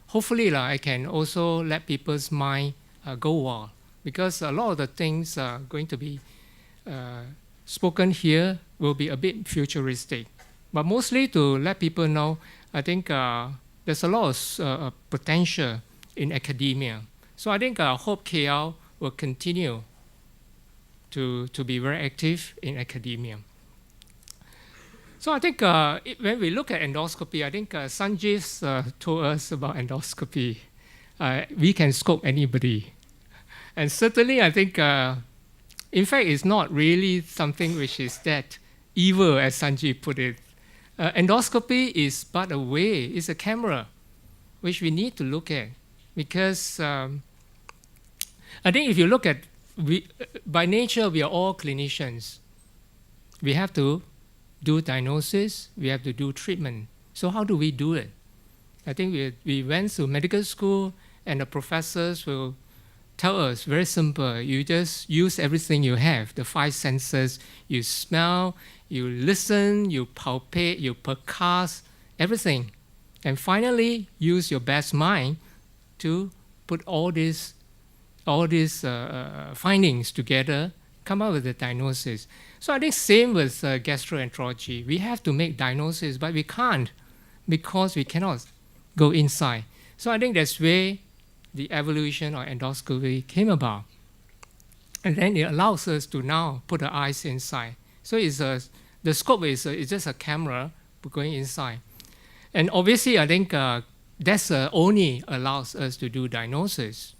hopefully I can also let people's mind go wild, because a lot of the things going to be spoken here will be a bit futuristic. But mostly to let people know, I think there's a lot of potential in academia. So I think I hope KL will continue to be very active in academia. So I think when we look at endoscopy, I think Sanjeev told us about endoscopy. We can scope anybody. And certainly I think, in fact, it's not really something which is that evil, as Sanjeev put it. Endoscopy is but a way, it's a camera, which we need to look at. Because I think if you look at, by nature, we are all clinicians. We have to do diagnosis, we have to do treatment. So how do we do it? I think we went to medical school and the professors will tell us, very simple, you just use everything you have, the 5 senses, you smell, you listen, you palpate, you percuss, everything. And finally, use your best mind to put all these findings together, come up with a diagnosis. So I think same with gastroenterology. We have to make diagnosis, but we can't because we cannot go inside. So I think that's where the evolution of endoscopy came about. And then it allows us to now put the eyes inside. So the scope is just a camera going inside. And obviously, I think that's only allows us to do diagnosis.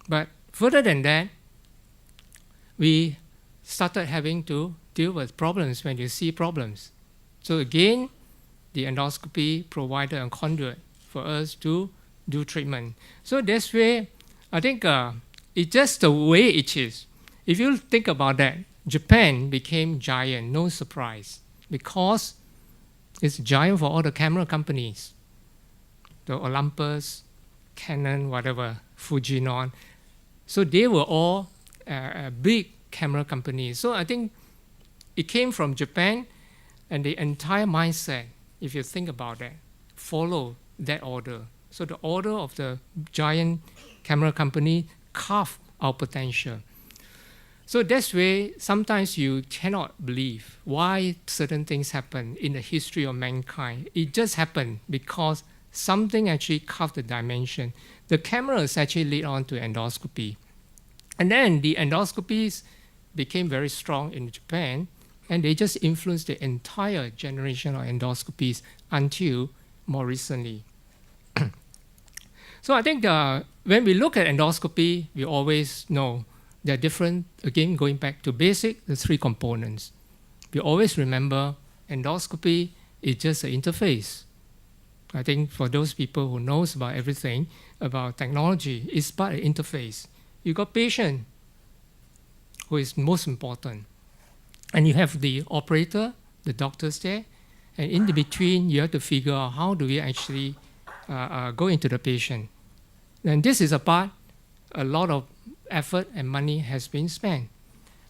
But further than that, we started having to deal with problems when you see problems. So again, the endoscopy provided a conduit for us to do treatment. So this way, I think it's just the way it is. If you think about that, Japan became giant, no surprise, because it's giant for all the camera companies. The Olympus, Canon, whatever, Fujinon. So they were all big camera companies. So I think it came from Japan, and the entire mindset, if you think about it, follow that order. So the order of the giant camera company carved our potential. So that's why sometimes you cannot believe why certain things happen in the history of mankind. It just happened because something actually carved the dimension. The cameras actually lead on to endoscopy. And then the endoscopies became very strong in Japan, and they just influenced the entire generation of endoscopies until more recently. So I think when we look at endoscopy, we always know they're different. Again, going back to basic, the three components. We always remember endoscopy is just an interface. I think for those people who knows about everything about technology, it's but an interface. You got patient, who is most important. And you have the operator, the doctors there, and in the between, you have to figure out how do we actually go into the patient. And this is a part, a lot of effort and money has been spent.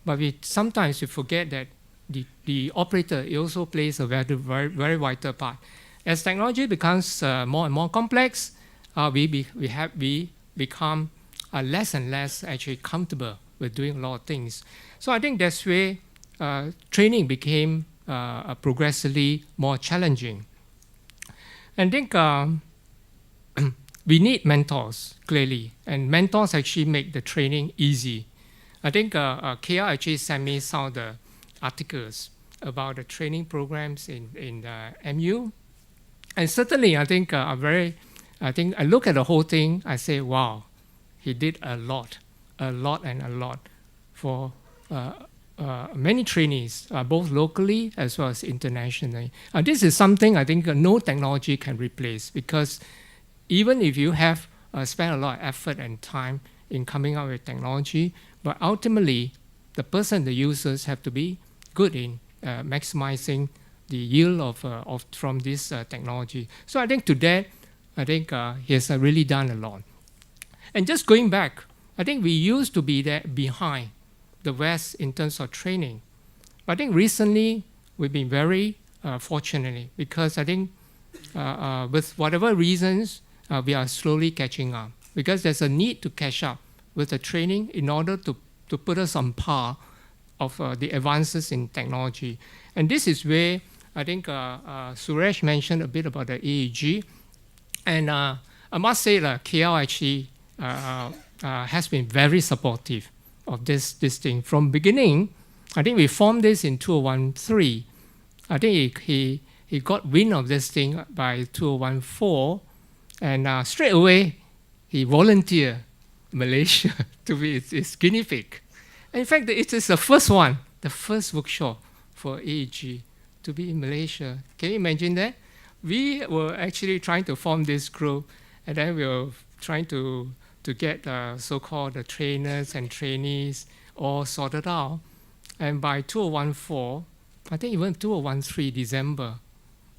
But sometimes we forget that the operator also plays a very vital part. As technology becomes more and more complex, we become less and less actually comfortable with doing a lot of things. So I think that's where training became progressively more challenging. And I think we need mentors, clearly, and mentors actually make the training easy. I think KL actually sent me some of the articles about the training programs in the MU. And certainly, I think I look at the whole thing, I say, wow, he did a lot for many trainees, both locally as well as internationally. This is something I think no technology can replace, because even if you have spent a lot of effort and time in coming up with technology, but ultimately the person, the users, have to be good in maximizing the yield from this technology. So I think to that, I think he has really done a lot. And just going back, I think we used to be there behind the West in terms of training. But I think recently we've been very fortunate, because I think with whatever reasons, we are slowly catching up, because there's a need to catch up with the training in order to put us on par of the advances in technology. And this is where I think Suresh mentioned a bit about the AAG. And I must say that KL actually has been very supportive of this thing. From beginning, I think we formed this in 2013. I think he got wind of this thing by 2014. And straight away, he volunteered Malaysia to be his guinea pig. And in fact, it is the first one, the first workshop for AAG to be in Malaysia. Can you imagine that? We were actually trying to form this group, and then we were trying to get so-called the trainers and trainees all sorted out. And by 2014, I think even 2013 December,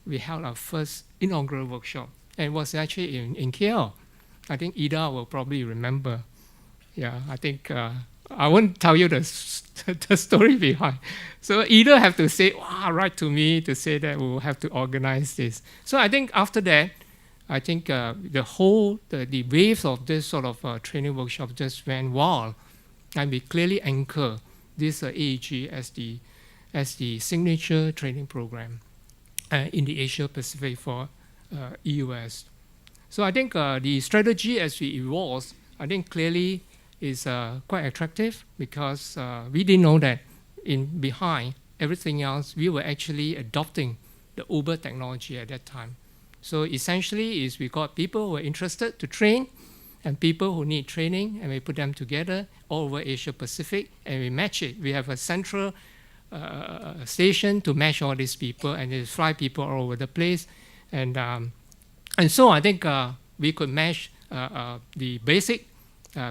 we held our first inaugural workshop. And it was actually in KL. I think Ida will probably remember. Yeah, I think I won't tell you the story behind. So Ida have to say, write to me to say that we'll have to organize this. So I think after that, I think the waves of this sort of training workshop just went wild. And we clearly anchor this AAG as the signature training program in the Asia Pacific for EUS. So I think the strategy as we evolve, I think clearly is quite attractive, because we didn't know that behind everything else, we were actually adopting the Uber technology at that time. So essentially is we got people who are interested to train and people who need training, and we put them together all over Asia Pacific, and we match it. We have a central station to match all these people, and they fly people all over the place. And so I think we could match the basic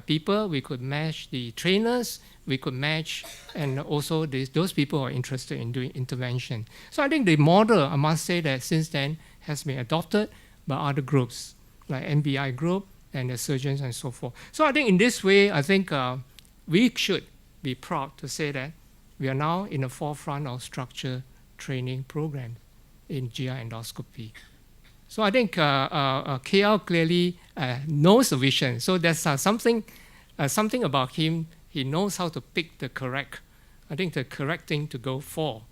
people, we could match the trainers, we could match, and also those people who are interested in doing intervention. So I think the model, I must say that since then, has been adopted by other groups, like MBI group and the surgeons and so forth. So I think in this way, I think we should be proud to say that we are now in the forefront of structured training program in GI endoscopy. So I think KL clearly knows the vision. So there's something about him. He knows how to pick the correct thing to go for.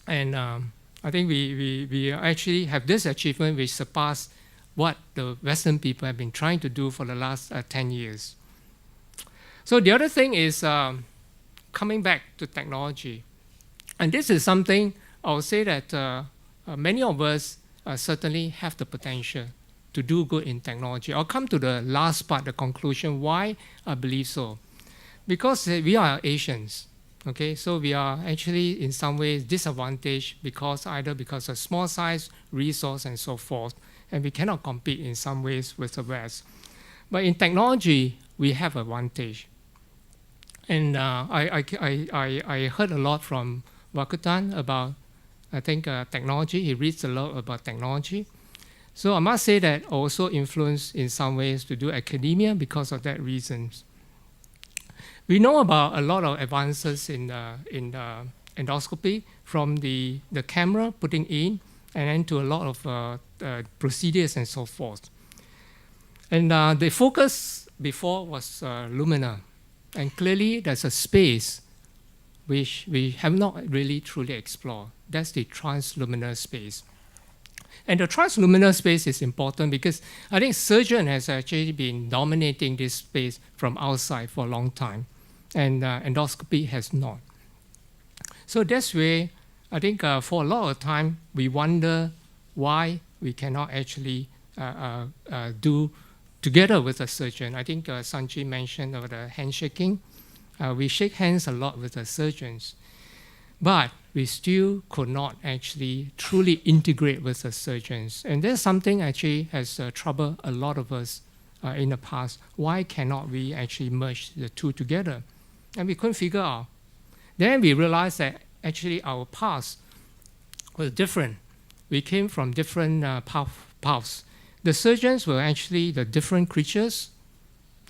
And I think we actually have this achievement which surpassed what the Western people have been trying to do for the last 10 years. So the other thing is coming back to technology. And this is something I would say that many of us certainly have the potential to do good in technology. I'll come to the last part, the conclusion, why I believe so. Because we are Asians, okay? So we are actually in some ways disadvantaged either because of small size, resource, and so forth, and we cannot compete in some ways with the West. But in technology, we have advantage. And I heard a lot from Wakutan about, I think, technology. He reads a lot about technology. So I must say that also influenced in some ways to do academia because of that reasons. We know about a lot of advances in endoscopy, from the camera putting in, and then to a lot of procedures and so forth. And the focus before was lumina. And clearly there's a space which we have not really truly explored. That's the transluminal space. And the transluminal space is important because I think surgeon has actually been dominating this space from outside for a long time, and endoscopy has not. So that's where I think for a lot of time we wonder why we cannot actually do together with a surgeon. I think Sanji mentioned about the handshaking. We shake hands a lot with the surgeons, but we still could not actually truly integrate with the surgeons. And that's something actually has troubled a lot of us in the past. Why cannot we actually merge the two together? And we couldn't figure out. Then we realized that actually our paths were different. We came from different paths. The surgeons were actually the different creatures.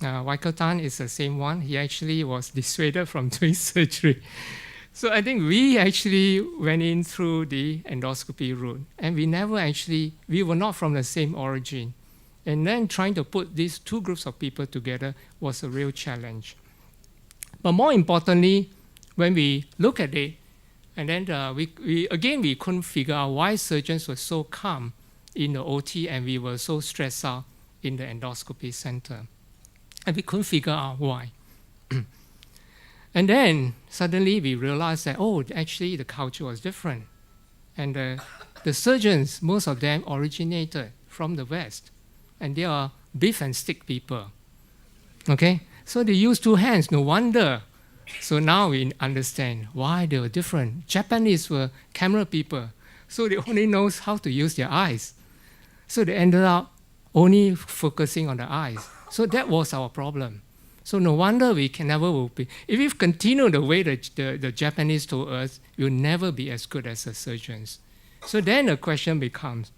Waikotan is the same one. He actually was dissuaded from doing surgery. So I think we actually went in through the endoscopy route, and we were not from the same origin. And then trying to put these two groups of people together was a real challenge. But more importantly, when we look at it, and then we couldn't figure out why surgeons were so calm in the OT and we were so stressed out in the endoscopy center. And we couldn't figure out why. And then suddenly we realized that, actually the culture was different. And the surgeons, most of them originated from the West. And they are beef and stick people. Okay? So they use two hands, no wonder. So now we understand why they were different. Japanese were camera people. So they only know how to use their eyes. So they ended up only focusing on the eyes. So that was our problem. So no wonder we can never will be. If we continue the way the Japanese told us, we'll never be as good as the surgeons. So then the question becomes,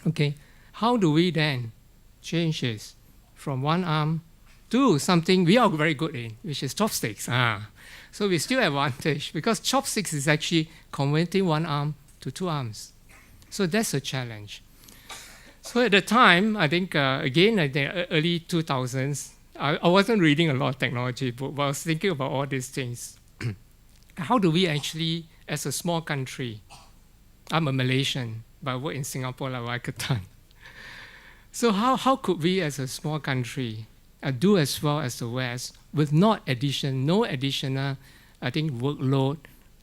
okay, how do we then change this from one arm to something we are very good in, which is chopsticks? So we still have advantage because chopsticks is actually converting one arm to two arms. So that's a challenge. So at the time, I think, again, in the early 2000s, I wasn't reading a lot of technology books, but I was thinking about all these things. How do we actually, as a small country, I'm a Malaysian, but I work in Singapore like Waikatan. So how could we, as a small country, do as well as the West with no additional, I think, workload,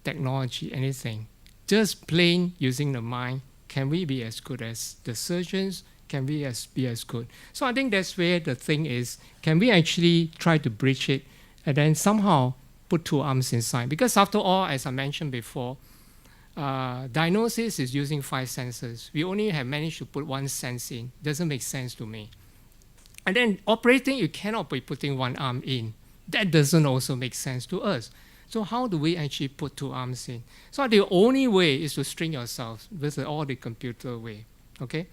technology, anything? Just plain using the mind. Can we be as good as the surgeons? Can we be as good? So I think that's where the thing is, can we actually try to bridge it and then somehow put two arms inside? Because after all, as I mentioned before, diagnosis is using 5 senses. We only have managed to put 1 sense in. Doesn't make sense to me. And then operating, you cannot be putting 1 arm in. That doesn't also make sense to us. So how do we actually put 2 arms in? So the only way is to string yourself with all the computer way, okay?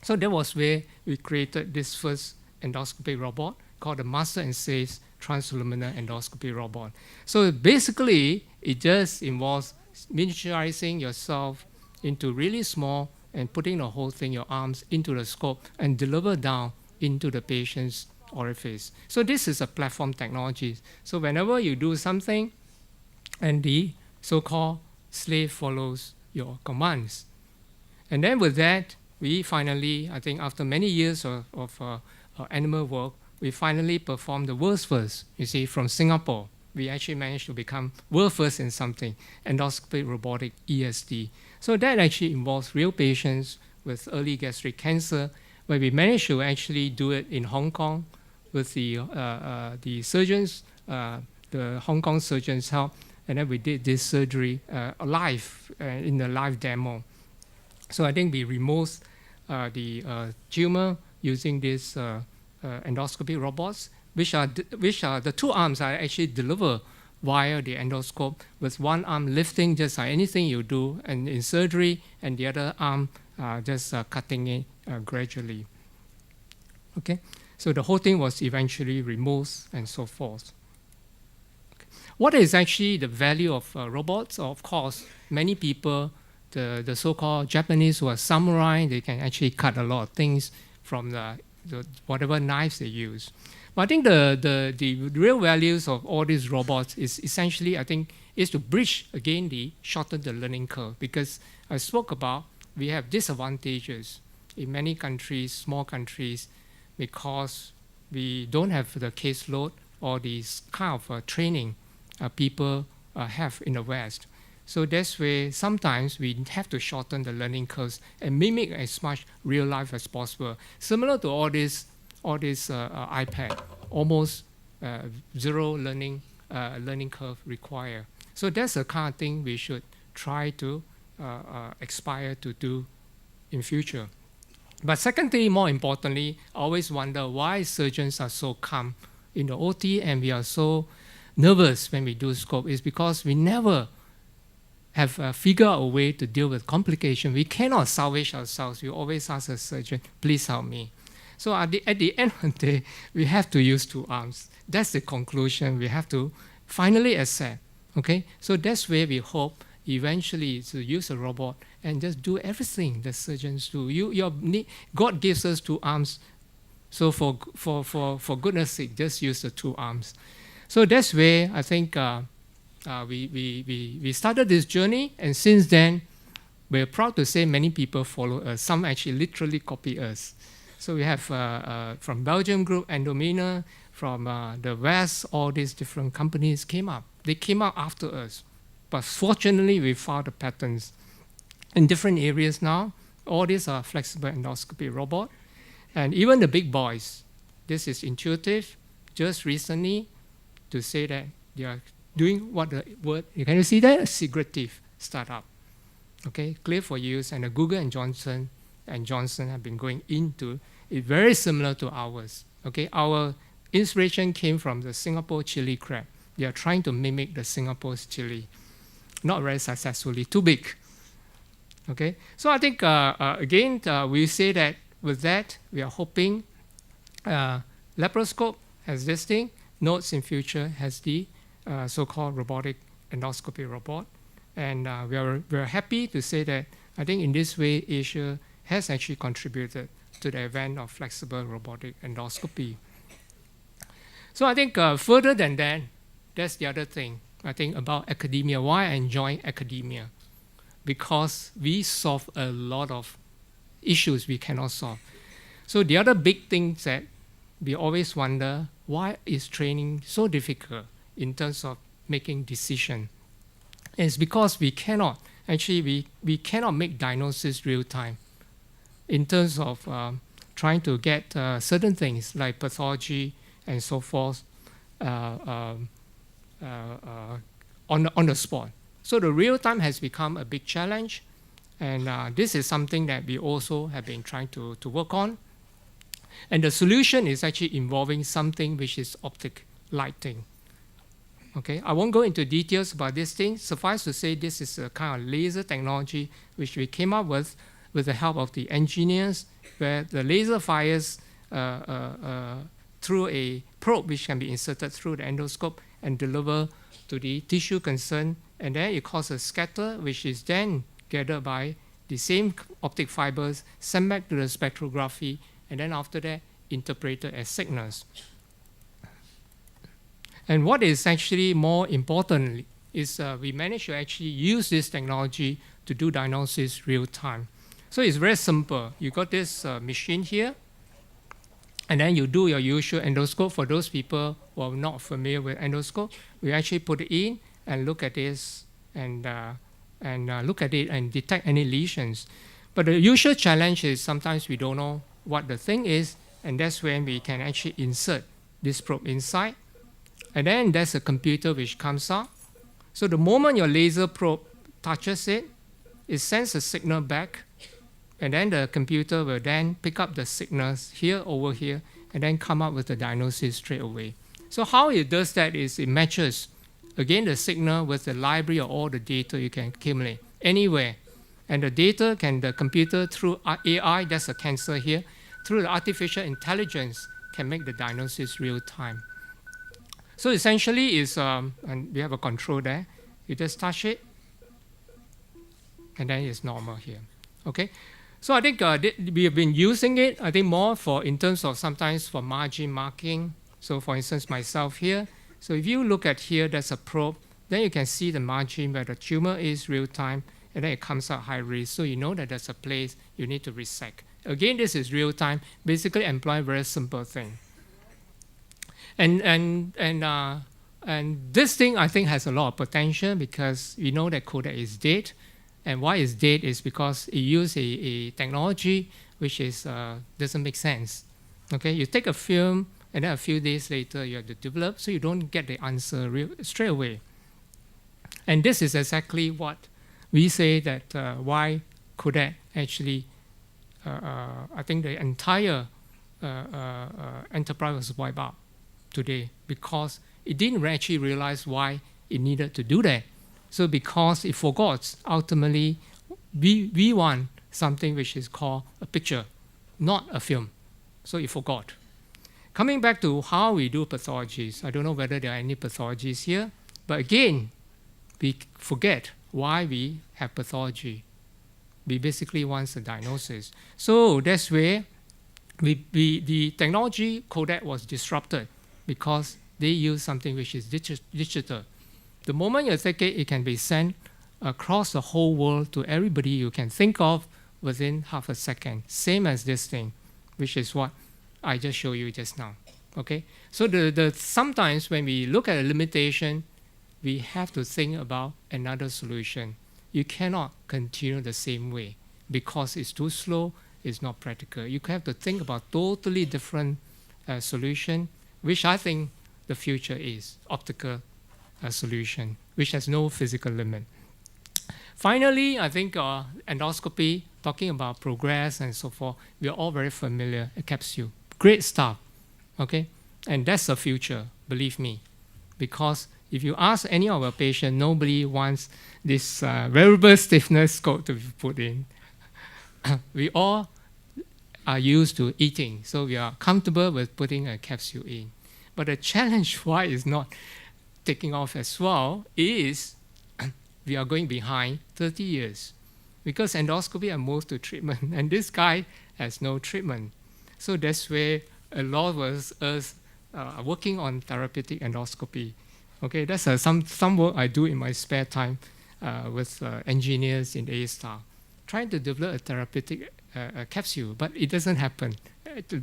So that was where we created this first endoscopy robot called the Master and Safe transluminal endoscopy robot. So basically, it just involves miniaturizing yourself into really small and putting the whole thing, your arms, into the scope and deliver down into the patient's orifice. So this is a platform technology. So whenever you do something and the so-called slave follows your commands. And then with that, we finally, I think after many years of animal work, we finally performed the world's first. You see, from Singapore, we actually managed to become world first in something, endoscopic robotic ESD. So that actually involves real patients with early gastric cancer, where we managed to actually do it in Hong Kong with the surgeons, the Hong Kong surgeons' help, and then we did this surgery live in the live demo. So I think we removed the tumor using this endoscopy robots, which are the two arms are actually delivered via the endoscope, with one arm lifting just like anything you do and in surgery, and the other arm just cutting it gradually. Okay, so the whole thing was eventually removed and so forth. Okay. What is actually the value of robots? Of course, many people, the so-called Japanese who are samurai, they can actually cut a lot of things from the whatever knives they use. But I think the real values of all these robots is essentially, I think, is to bridge again shorten the learning curve, because I spoke about we have disadvantages in many countries, small countries, because we don't have the caseload or the kind of training people have in the West. So that's where sometimes we have to shorten the learning curves and mimic as much real life as possible. Similar to all this iPad, almost zero learning curve required. So that's the kind of thing we should try to aspire to do in future. But secondly, more importantly, I always wonder why surgeons are so calm in the OT and we are so nervous when we do scope. Is because we never have figured out a way to deal with complication. We cannot salvage ourselves. We always ask the surgeon, please help me. So at the end of the day, we have to use two arms. That's the conclusion we have to finally accept. Okay, so that's where we hope eventually to use a robot and just do everything the surgeons do. God gives us two arms, so for goodness sake, just use the two arms. So that's where I think we started this journey, and since then, we're proud to say many people follow us. Some actually literally copy us. So we have from Belgium group, Endomina, from the West, all these different companies came up. They came out after us. But fortunately, we found the patterns in different areas now. All these are flexible endoscopy robot. And even the big boys, this is intuitive. Just recently, to say that they are doing what the word, can you see that? A secretive startup. Okay, clear for use. And the Google and Johnson have been going into it, very similar to ours. Okay, our inspiration came from the Singapore chili crab. They are trying to mimic the Singapore's chili. Not very successfully, too big. Okay, so I think again we say that with that we are hoping laparoscope has this thing, Notes in future has the so-called robotic endoscopy robot, and we're happy to say that I think in this way Asia has actually contributed to the event of flexible robotic endoscopy. So I think further than that, that's the other thing. I think about academia, why I enjoy academia. Because we solve a lot of issues we cannot solve. So the other big thing that we always wonder, why is training so difficult in terms of making decision? It's because we cannot, actually we cannot make diagnosis real time in terms of trying to get certain things like pathology and so forth on the spot. So the real time has become a big challenge, and this is something that we also have been trying to work on. And the solution is actually involving something which is optic lighting. Okay, I won't go into details about this thing. Suffice to say, this is a kind of laser technology which we came up with the help of the engineers, where the laser fires through a probe which can be inserted through the endoscope and deliver to the tissue concerned, and then it causes a scatter, which is then gathered by the same optic fibers, sent back to the spectrography, and then after that interpreted as signals. And what is actually more important is we managed to actually use this technology to do diagnosis real time. So it's very simple. You got this machine here, and then you do your usual endoscope. For those people who are not familiar with endoscope, we actually put it in and look at this and look at it and detect any lesions. But the usual challenge is sometimes we don't know what the thing is, and that's when we can actually insert this probe inside. And then there's a computer which comes up. So the moment your laser probe touches it, it sends a signal back, and then the computer will then pick up the signals here, over here, and then come up with the diagnosis straight away. So how it does that is it matches, again, the signal with the library of all the data you can accumulate anywhere. And the data the computer through AI, that's a cancer here, through the artificial intelligence can make the diagnosis real time. So essentially is, and we have a control there. You just touch it, and then it's normal here, okay? So I think we have been using it, I think more in terms of sometimes for margin marking. So for instance, myself here. So if you look at here, there's a probe, then you can see the margin where the tumor is real time, and then it comes out high risk. So you know that there's a place you need to resect. Again, this is real time, basically employ a very simple thing. And this thing I think has a lot of potential because we know that Kodak is dead. And why it's dead is because it used a technology which is doesn't make sense. Okay, you take a film and then a few days later you have to develop, so you don't get the answer straight away. And this is exactly what we say that why Kodak actually, I think the entire enterprise was wiped out today because it didn't actually realize why it needed to do that. So because it forgot, ultimately, we want something which is called a picture, not a film. So it forgot. Coming back to how we do pathologies, I don't know whether there are any pathologies here, but again, we forget why we have pathology. We basically want a diagnosis. So that's where the technology Kodak was disrupted because they use something which is digital. The moment you take it, it can be sent across the whole world to everybody you can think of within half a second. Same as this thing, which is what I just showed you just now. Okay? So sometimes when we look at a limitation, we have to think about another solution. You cannot continue the same way because it's too slow, it's not practical. You have to think about totally different solution, which I think the future is optical solution, which has no physical limit. Finally, I think endoscopy, talking about progress and so forth, we are all very familiar, a capsule. Great stuff, okay? And that's the future, believe me. Because if you ask any of our patients, nobody wants this variable stiffness scope to be put in. We all are used to eating, so we are comfortable with putting a capsule in. But the challenge why is not taking off as well is we are going behind 30 years because endoscopy are moved to treatment and this guy has no treatment. So that's where a lot of us are working on therapeutic endoscopy. Okay, that's some work I do in my spare time with engineers in A-Star, trying to develop a therapeutic capsule, but it doesn't happen.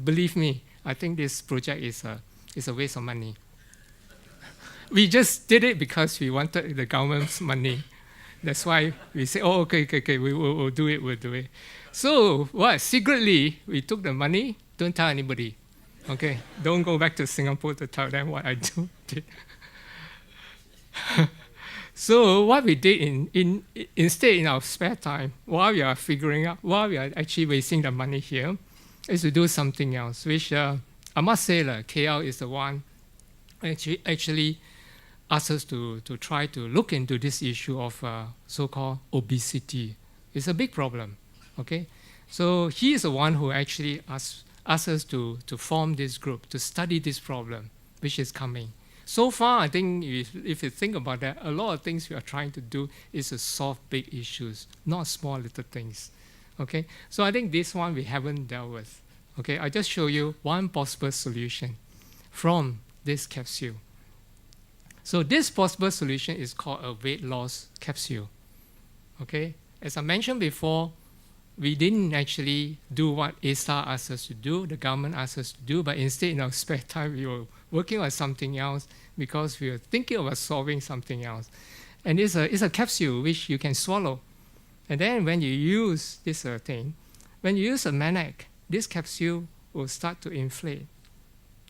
Believe me, I think this project is a waste of money. We just did it because we wanted the government's money. That's why we say, oh, okay, we'll do it. So, secretly, we took the money, don't tell anybody. Okay, don't go back to Singapore to tell them what I did. So what we did instead in our spare time, while we are figuring out, while we are actually wasting the money here, is to do something else, which I must say KL is the one actually asked us to try to look into this issue of so-called obesity. It's a big problem, okay? So he is the one who actually asked asked us to form this group, to study this problem, which is coming. So far, I think if you think about that, a lot of things we are trying to do is to solve big issues, not small little things. Okay, so I think this one we haven't dealt with. Okay, I just show you one possible solution from this capsule. So this possible solution is called a weight loss capsule. Okay, as I mentioned before, we didn't actually do what ASTAR asked us to do, the government asked us to do, but instead in our spare time we were working on something else because we were thinking about solving something else. And it's a capsule which you can swallow. And then when you use this thing, when you use a Manac, this capsule will start to inflate.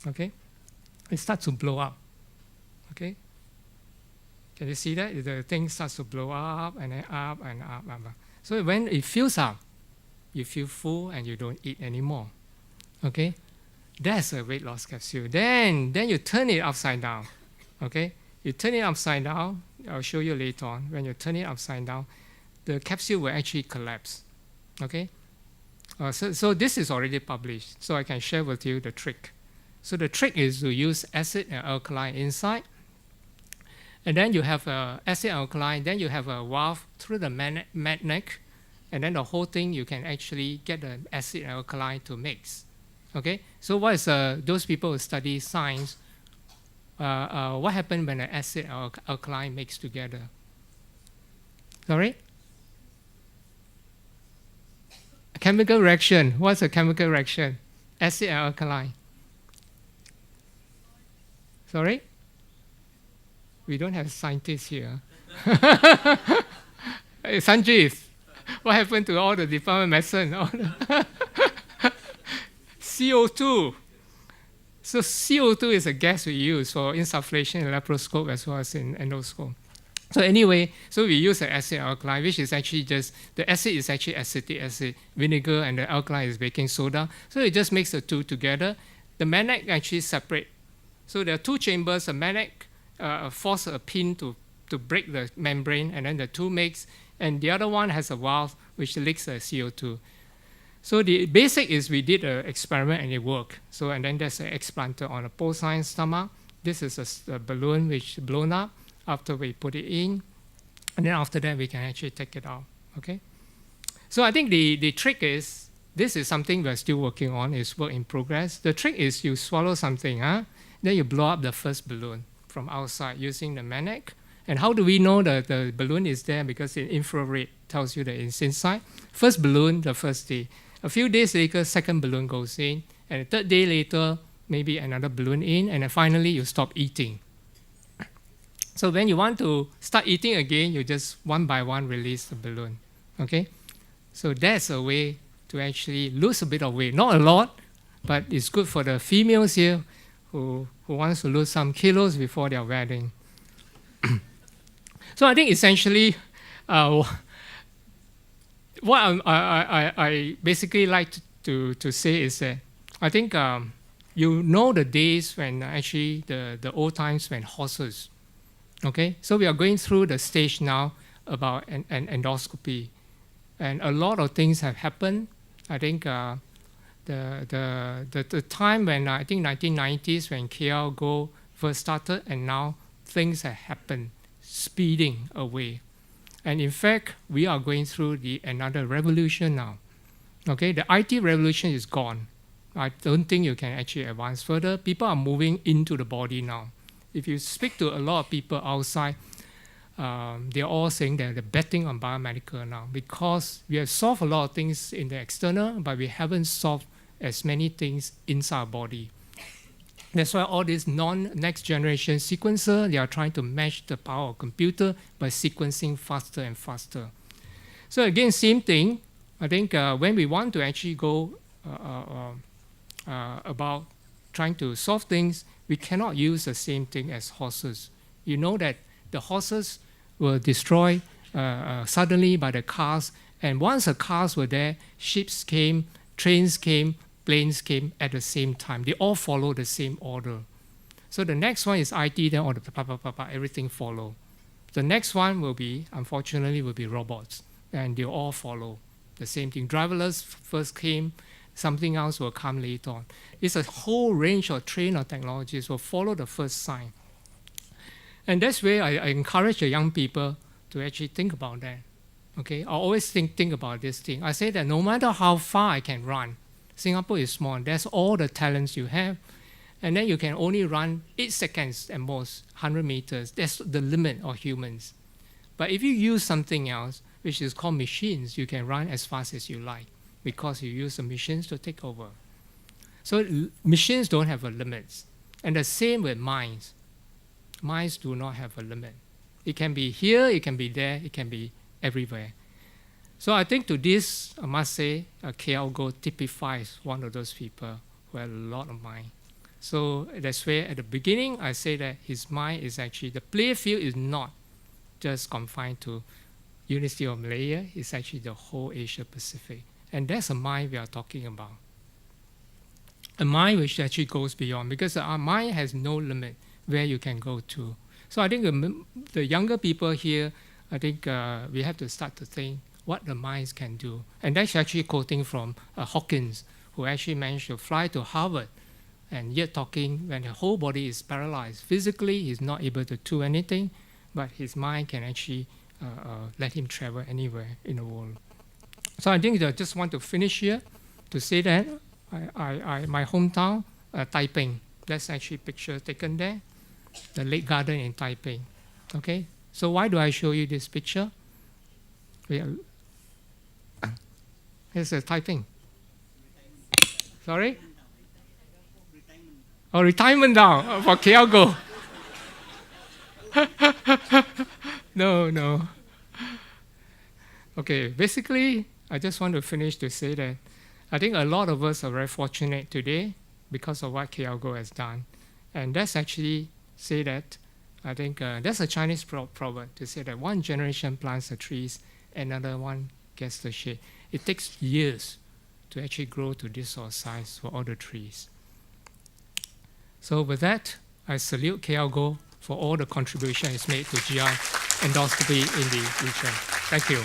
Okay? It starts to blow up. Okay? Can you see that? The thing starts to blow up and then up and up and up. So when it fills up, you feel full and you don't eat anymore. Okay? That's a weight loss capsule. Then you turn it upside down. Okay? You turn it upside down. I'll show you later on. When you turn it upside down, the capsule will actually collapse. Okay? So this is already published. So I can share with you the trick. So the trick is to use acid and alkaline inside. And then you have acid and alkaline. Then you have a valve through the Manac. And then the whole thing, you can actually get the acid and alkaline to mix. Okay? So what is those people who study science, what happened when the acid and alkaline mix together? Sorry? A chemical reaction. What's a chemical reaction? Acid and alkaline. Sorry? We don't have scientists here. Hey, Sanjeev, what happened to all the Department of Medicine? CO2. So CO2 is a gas we use for insufflation in laparoscope as well as in endoscope. So anyway, so we use the acid and alkaline, which is actually just, the acid is actually acetic acid, vinegar, and the alkaline is baking soda. So it just makes the two together. The Manac actually separate. So there are two chambers. The Manac force a pin to break the membrane, and then the two mix, and the other one has a valve which leaks the CO2. So the basic is we did an experiment and it worked. So and then there's an explanter on a porcine stomach. This is a balloon which blown up after we put it in, and then after that we can actually take it out. Okay. So I think the trick is, this is something we're still working on. It's work in progress. The trick is you swallow something, then you blow up the first balloon from outside using the Manac. And how do we know that the balloon is there? Because the infrared tells you that it's inside. First balloon, the first day. A few days later, second balloon goes in. And the third day later, maybe another balloon in. And then finally, you stop eating. So when you want to start eating again, you just one by one release the balloon. Okay? So that's a way to actually lose a bit of weight. Not a lot, but it's good for the females here who wants to lose some kilos before their wedding. So I think essentially what I basically like to say is that I think you know the days when actually the old times when horses, okay? So we are going through the stage now about an endoscopy, and a lot of things have happened. I think the time when I think 1990s when KL Goh first started, and now things have happened, speeding away. And in fact, we are going through another revolution now. Okay, the IT revolution is gone. I don't think you can actually advance further. People are moving into the body now. If you speak to a lot of people outside, they're all saying that they're betting on biomedical now because we have solved a lot of things in the external, but we haven't solved as many things inside our body. That's why all these next generation sequencer, they are trying to match the power of computer by sequencing faster and faster. So again, same thing. I think when we want to actually go about trying to solve things, we cannot use the same thing as horses. You know that the horses were destroyed suddenly by the cars, and once the cars were there, ships came, trains came, planes came at the same time. They all follow the same order. So the next one is IT, then all everything follow. The next one will be, unfortunately, will be robots, and they all follow the same thing. Driverless first came, Something else will come later on. It's a whole range of train of technologies will follow the first sign. And that's where I encourage the young people to actually think about that. Okay, I always think about this thing. I say that no matter how far I can run, Singapore is small, that's all the talents you have. And then you can only run 8 seconds at most, 100 meters. That's the limit of humans. But if you use something else, which is called machines, you can run as fast as you like because you use the machines to take over. So machines don't have a limit. And the same with minds. Minds do not have a limit. It can be here, it can be there, it can be everywhere. So I think to this, I must say, KL Goh typifies one of those people who had a lot of mind. So that's where at the beginning I say that his mind is actually, the play field is not just confined to University of Malaya, it's actually the whole Asia Pacific. And that's a mind we are talking about. A mind which actually goes beyond, because our mind has no limit where you can go to. So I think the younger people here, I think we have to start to think what the minds can do. And that's actually quoting from Hawkins, who actually managed to fly to Harvard, and yet talking when the whole body is paralyzed. Physically, he's not able to do anything, but his mind can actually let him travel anywhere in the world. So I think I just want to finish here to say that my hometown, Taiping, that's actually a picture taken there, the Lake Garden in Taiping. Okay, so why do I show you this picture? Here's a Taiping. Sorry? Oh, retirement now for KL Goh. No. Okay, basically, I just want to finish to say that I think a lot of us are very fortunate today because of what KL Goh has done. And that's actually say that, I think that's a Chinese proverb to say that one generation plants the trees, another one gets the shade. It takes years to actually grow to this sort of size for all the trees. So with that, I salute KL Goh for all the contribution it's made to GI endoscopy in the region. Thank you.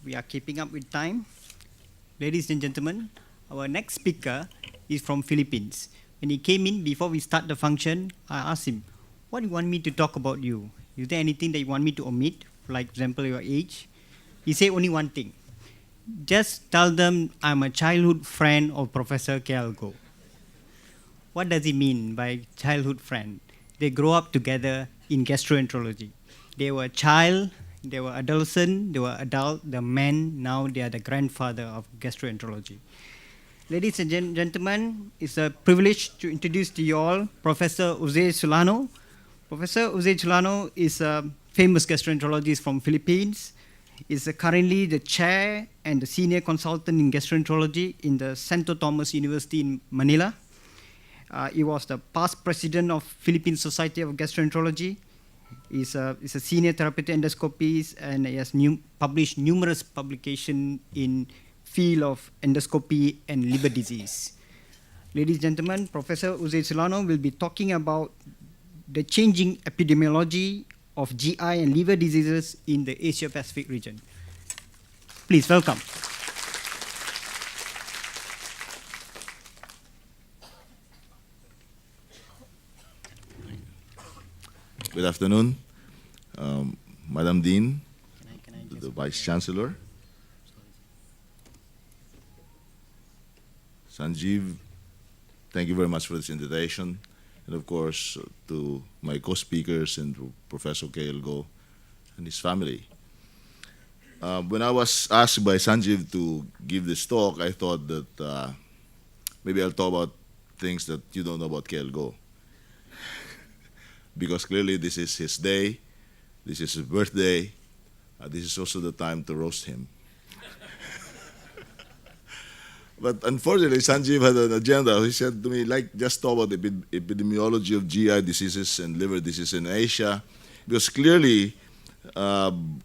We are keeping up with time. Ladies and gentlemen, our next speaker is from Philippines. When he came in, before we start the function, I asked him, what do you want me to talk about you? Is there anything that you want me to omit? Like, for example, your age? He said only one thing. Just tell them I'm a childhood friend of Professor KL Goh. What does he mean by childhood friend? They grow up together in gastroenterology. They were a child, they were adolescent, they were adult, the men, now they are the grandfather of gastroenterology. Ladies and gentlemen, it's a privilege to introduce to you all Professor Jose Solano. Professor Jose Solano is a famous gastroenterologist from Philippines. Is currently the chair and the senior consultant in gastroenterology in the Santo Tomas University in Manila. He was the past president of Philippine Society of Gastroenterology. He's a senior therapeutic endoscopist, and he has published numerous publications in field of endoscopy and liver disease. Ladies and gentlemen, Professor Jose Solano will be talking about the changing epidemiology of GI and liver diseases in the Asia-Pacific region. Please welcome. Good afternoon, Madam Dean, the Vice Chancellor, Sanjeev, thank you very much for this invitation, and of course to my co-speakers and to Professor KL Goh and his family. When I was asked by Sanjeev to give this talk, I thought that maybe I'll talk about things that you don't know about KL Goh. Because clearly this is his day, this is his birthday, this is also the time to roast him. But unfortunately, Sanjeev had an agenda. He said to me, just talk about the epidemiology of GI diseases and liver disease in Asia. Because clearly,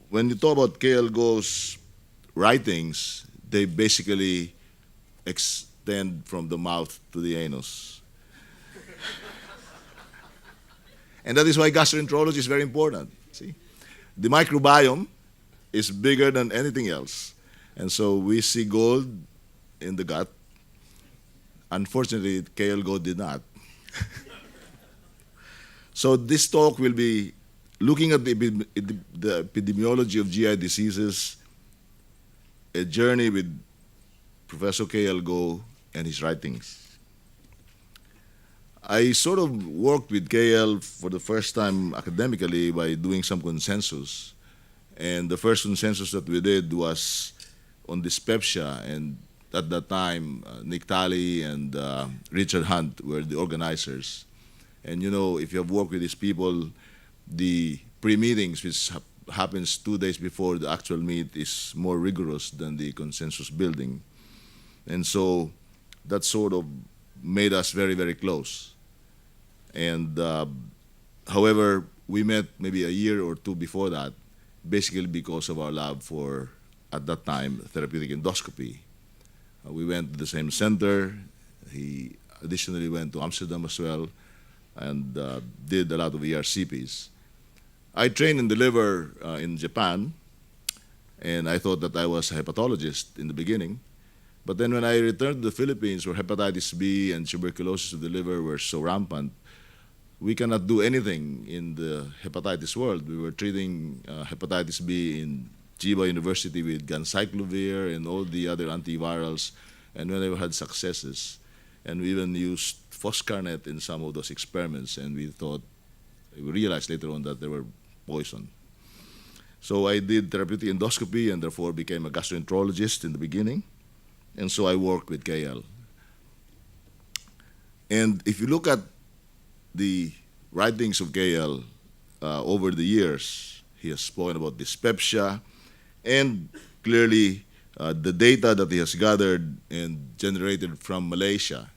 when you talk about KL Goh's writings, they basically extend from the mouth to the anus. And that is why gastroenterology is very important. See? The microbiome is bigger than anything else. And so we see gold in the gut. Unfortunately, KL Goh did not. So this talk will be looking at the epidemiology of GI diseases, a journey with Professor KL Goh and his writings. I sort of worked with KL for the first time academically by doing some consensus. And the first consensus that we did was on dyspepsia, and at that time, Nick Talley and Richard Hunt were the organizers. And you know, if you have worked with these people, the pre-meetings, which happens 2 days before the actual meet, is more rigorous than the consensus building. And so that sort of made us very, very close. And however, we met maybe a year or two before that, basically because of our love for, at that time, therapeutic endoscopy. We went to the same center. He additionally went to Amsterdam as well, and did a lot of ERCPs. I trained in the liver in Japan, and I thought that I was a hepatologist in the beginning. But then when I returned to the Philippines, where hepatitis B and tuberculosis of the liver were so rampant, we cannot do anything in the hepatitis world. We were treating hepatitis B in Chiba University with ganciclovir and all the other antivirals, and we never had successes. And we even used foscarnet in some of those experiments, and we realized later on that they were poison. So I did therapeutic endoscopy and therefore became a gastroenterologist in the beginning. And so I worked with KL. And if you look at the writings of KL over the years, he has spoken about dyspepsia, and clearly the data that he has gathered and generated from Malaysia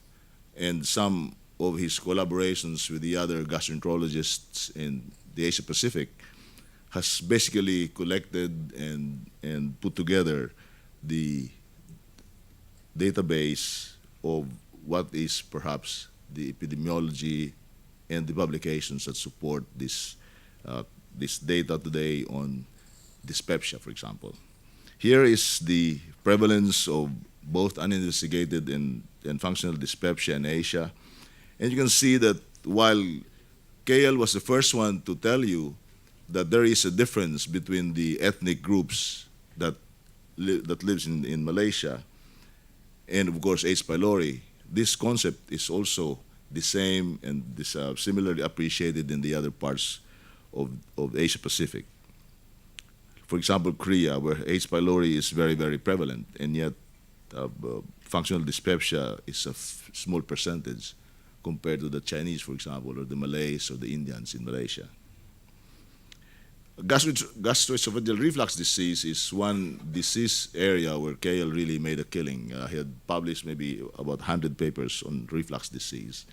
and some of his collaborations with the other gastroenterologists in the Asia Pacific has basically collected and put together the database of what is perhaps the epidemiology and the publications that support this data today on dyspepsia, for example. Here is the prevalence of both uninvestigated and functional dyspepsia in Asia. And you can see that while KL was the first one to tell you that there is a difference between the ethnic groups that lives in Malaysia, and of course H. pylori, this concept is also the same and similarly appreciated in the other parts of Asia Pacific. For example, Korea, where H. pylori is very, very prevalent, and yet functional dyspepsia is a small percentage compared to the Chinese, for example, or the Malays or the Indians in Malaysia. Gastroesophageal reflux disease is one disease area where KL really made a killing. He had published maybe about 100 papers on reflux disease.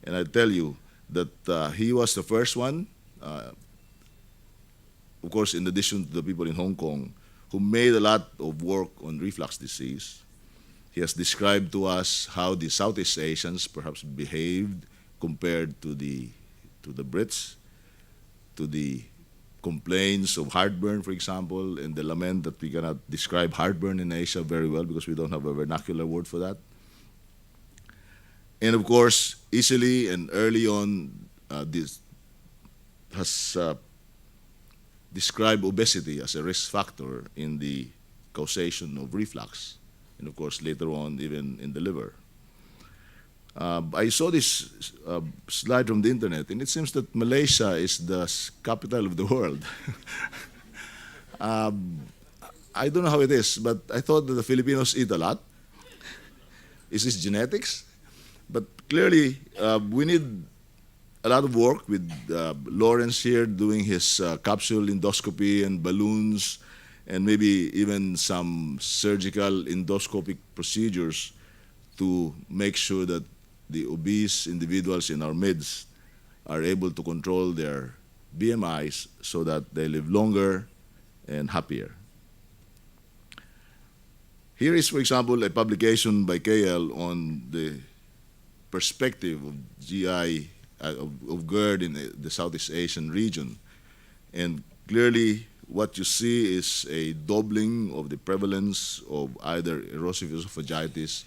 And I tell you that he was the first one, of course, in addition to the people in Hong Kong, who made a lot of work on reflux disease. He has described to us how the Southeast Asians perhaps behaved compared to the Brits, to the complaints of heartburn, for example, and the lament that we cannot describe heartburn in Asia very well because we don't have a vernacular word for that. And of course, easily and early on, this has described obesity as a risk factor in the causation of reflux, and of course, later on, even in the liver. I saw this slide from the internet, and it seems that Malaysia is the capital of the world. I don't know how it is, but I thought that the Filipinos eat a lot. Is this genetics? But clearly, we need a lot of work with Lawrence here doing his capsule endoscopy and balloons, and maybe even some surgical endoscopic procedures to make sure that the obese individuals in our midst are able to control their BMIs so that they live longer and happier. Here is, for example, a publication by KL on the perspective of GI of GERD in the Southeast Asian region. And clearly, what you see is a doubling of the prevalence of either erosive esophagitis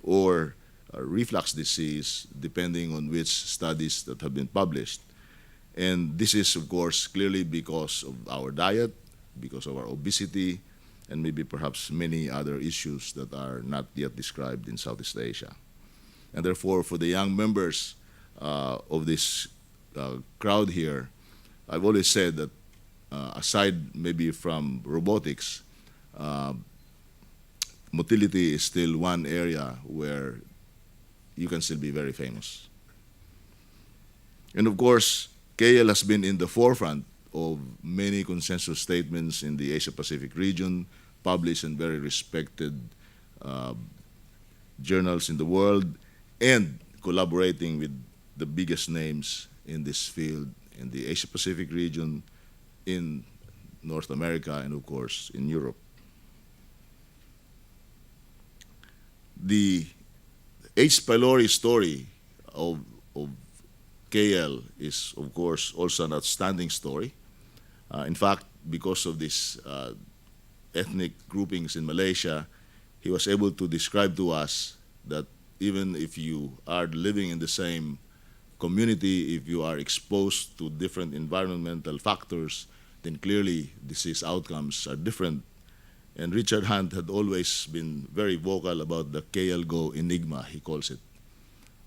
or reflux disease, depending on which studies that have been published. And this is, of course, clearly because of our diet, because of our obesity, and maybe perhaps many other issues that are not yet described in Southeast Asia. And therefore, for the young members of this crowd here, I've always said that aside maybe from robotics, motility is still one area where you can still be very famous. And of course, KL has been in the forefront of many consensus statements in the Asia-Pacific region, published in very respected journals in the world, and collaborating with the biggest names in this field in the Asia-Pacific region, in North America, and of course in Europe. The H. pylori story of KL is, of course, also an outstanding story. In fact, because of these ethnic groupings in Malaysia, he was able to describe to us that even if you are living in the same community, if you are exposed to different environmental factors, then clearly disease outcomes are different. And Richard Hunt had always been very vocal about the KL Go enigma, he calls it,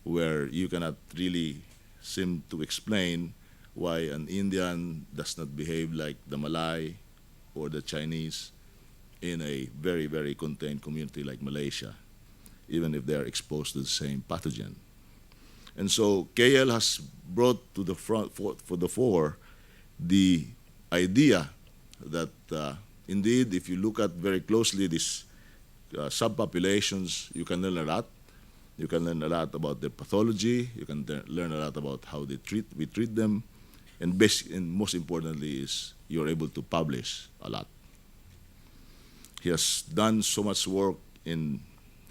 where you cannot really seem to explain why an Indian does not behave like the Malay or the Chinese in a very, very contained community like Malaysia, even if they are exposed to the same pathogen. And so KL has brought to the front, for the fore, the idea that indeed, if you look at very closely these subpopulations, you can learn a lot. You can learn a lot about their pathology. You can learn a lot about how we treat them. And most importantly is you're able to publish a lot. He has done so much work in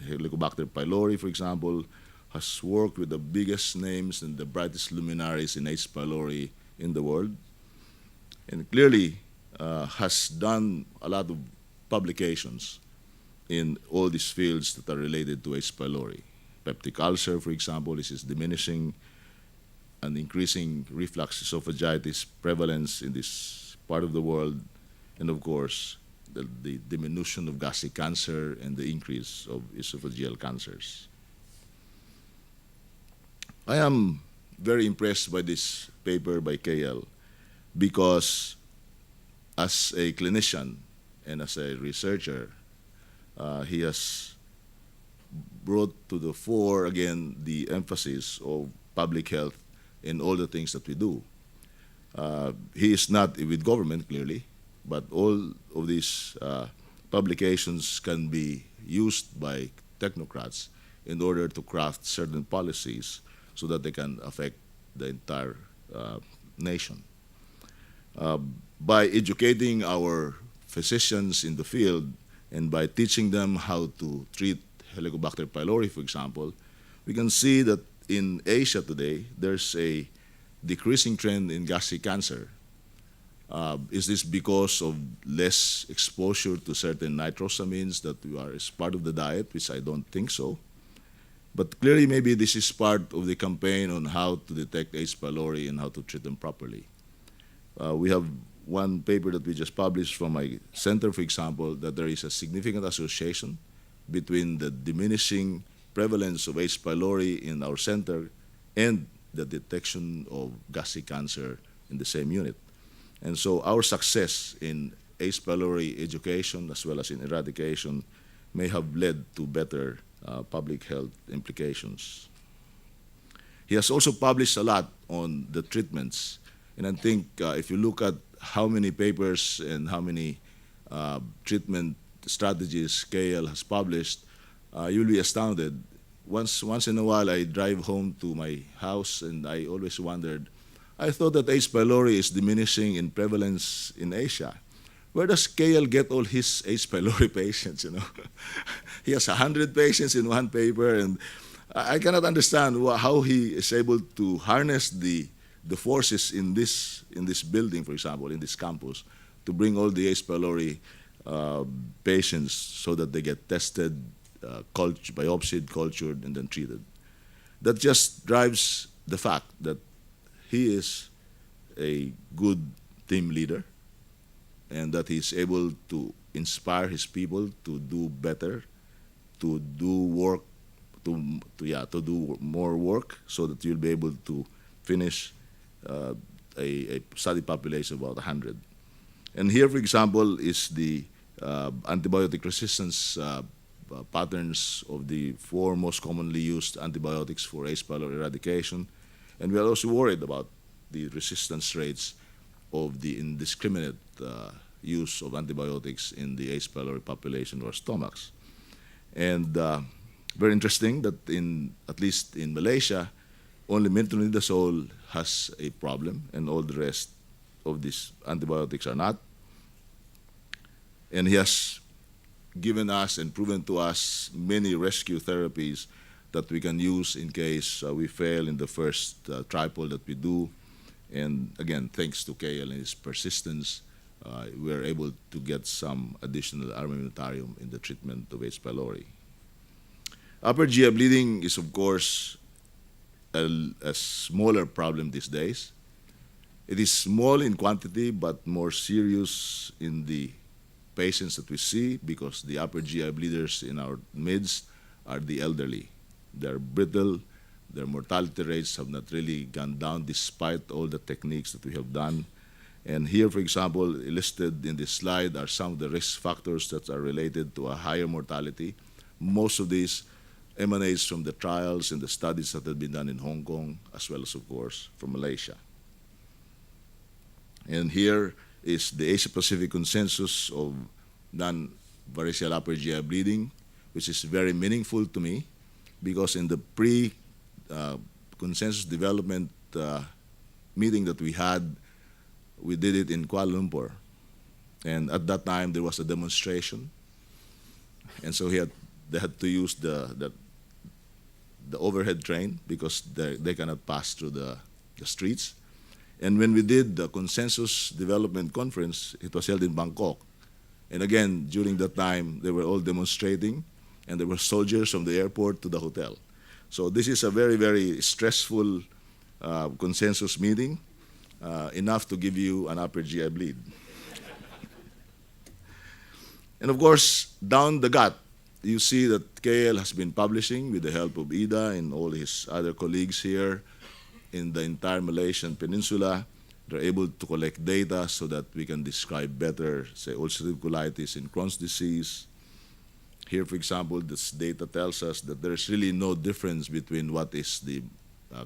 Helicobacter pylori, for example, has worked with the biggest names and the brightest luminaries in H. pylori in the world, and clearly has done a lot of publications in all these fields that are related to H. pylori. Peptic ulcer, for example, is diminishing and increasing reflux esophagitis prevalence in this part of the world, and of course, the diminution of gastric cancer and the increase of esophageal cancers. I am very impressed by this paper by KL because as a clinician and as a researcher, he has brought to the fore again the emphasis of public health in all the things that we do. He is not with government, clearly, but all of these publications can be used by technocrats in order to craft certain policies so that they can affect the entire nation. By educating our physicians in the field and by teaching them how to treat Helicobacter pylori, for example, we can see that in Asia today, there's a decreasing trend in gastric cancer. Is this because of less exposure to certain nitrosamines that are as part of the diet, which I don't think so. But clearly maybe this is part of the campaign on how to detect H. pylori and how to treat them properly. We have one paper that we just published from my center, for example, that there is a significant association between the diminishing prevalence of H. pylori in our center and the detection of gastric cancer in the same unit. And so our success in H. pylori education as well as in eradication may have led to better public health implications. He has also published a lot on the treatments. And I think if you look at how many papers and how many treatment strategies KL has published, you'll be astounded. Once in a while, I drive home to my house, and I always wondered, I thought that H. pylori is diminishing in prevalence in Asia. Where does KL get all his H. pylori patients, you know? He has 100 patients in one paper, and I cannot understand how he is able to harness the forces in this building, for example, in this campus, to bring all the H. pylori patients so that they get tested, biopsied, cultured, and then treated. That just drives the fact that he is a good team leader and that he's able to inspire his people to do better, to do work, to do more work, so that you'll be able to finish a study population of about 100. And here, for example, is the antibiotic resistance patterns of the 4 most commonly used antibiotics for H. pylori eradication. And we are also worried about the resistance rates of the indiscriminate use of antibiotics in the H. pylori population or stomachs. And very interesting that at least in Malaysia, only metronidazole has a problem and all the rest of these antibiotics are not. And he has given us and proven to us many rescue therapies that we can use in case we fail in the first trial that we do. And again, thanks to KL and his persistence, we are able to get some additional armamentarium in the treatment of H. pylori. Upper GI bleeding is, of course, a smaller problem these days. It is small in quantity, but more serious in the patients that we see, because the upper GI bleeders in our midst are the elderly. They're brittle, their mortality rates have not really gone down despite all the techniques that we have done. And here, for example, listed in this slide are some of the risk factors that are related to a higher mortality. Most of these emanates from the trials and the studies that have been done in Hong Kong, as well as, of course, from Malaysia. And here is the Asia-Pacific consensus of non-variceal upper GI bleeding, which is very meaningful to me, because in the pre-consensus development meeting that we had, we did it in Kuala Lumpur. And at that time, there was a demonstration. And so they had to use the overhead train because they cannot pass through the streets. And when we did the consensus development conference, it was held in Bangkok. And again, during that time, they were all demonstrating, and there were soldiers from the airport to the hotel. So this is a very, very stressful consensus meeting, enough to give you an upper GI bleed. And of course, down the gut, you see that KL has been publishing with the help of Ida and all his other colleagues here in the entire Malaysian peninsula. They're able to collect data so that we can describe better, say, ulcerative colitis and Crohn's disease. Here, for example, this data tells us that there's really no difference between what is the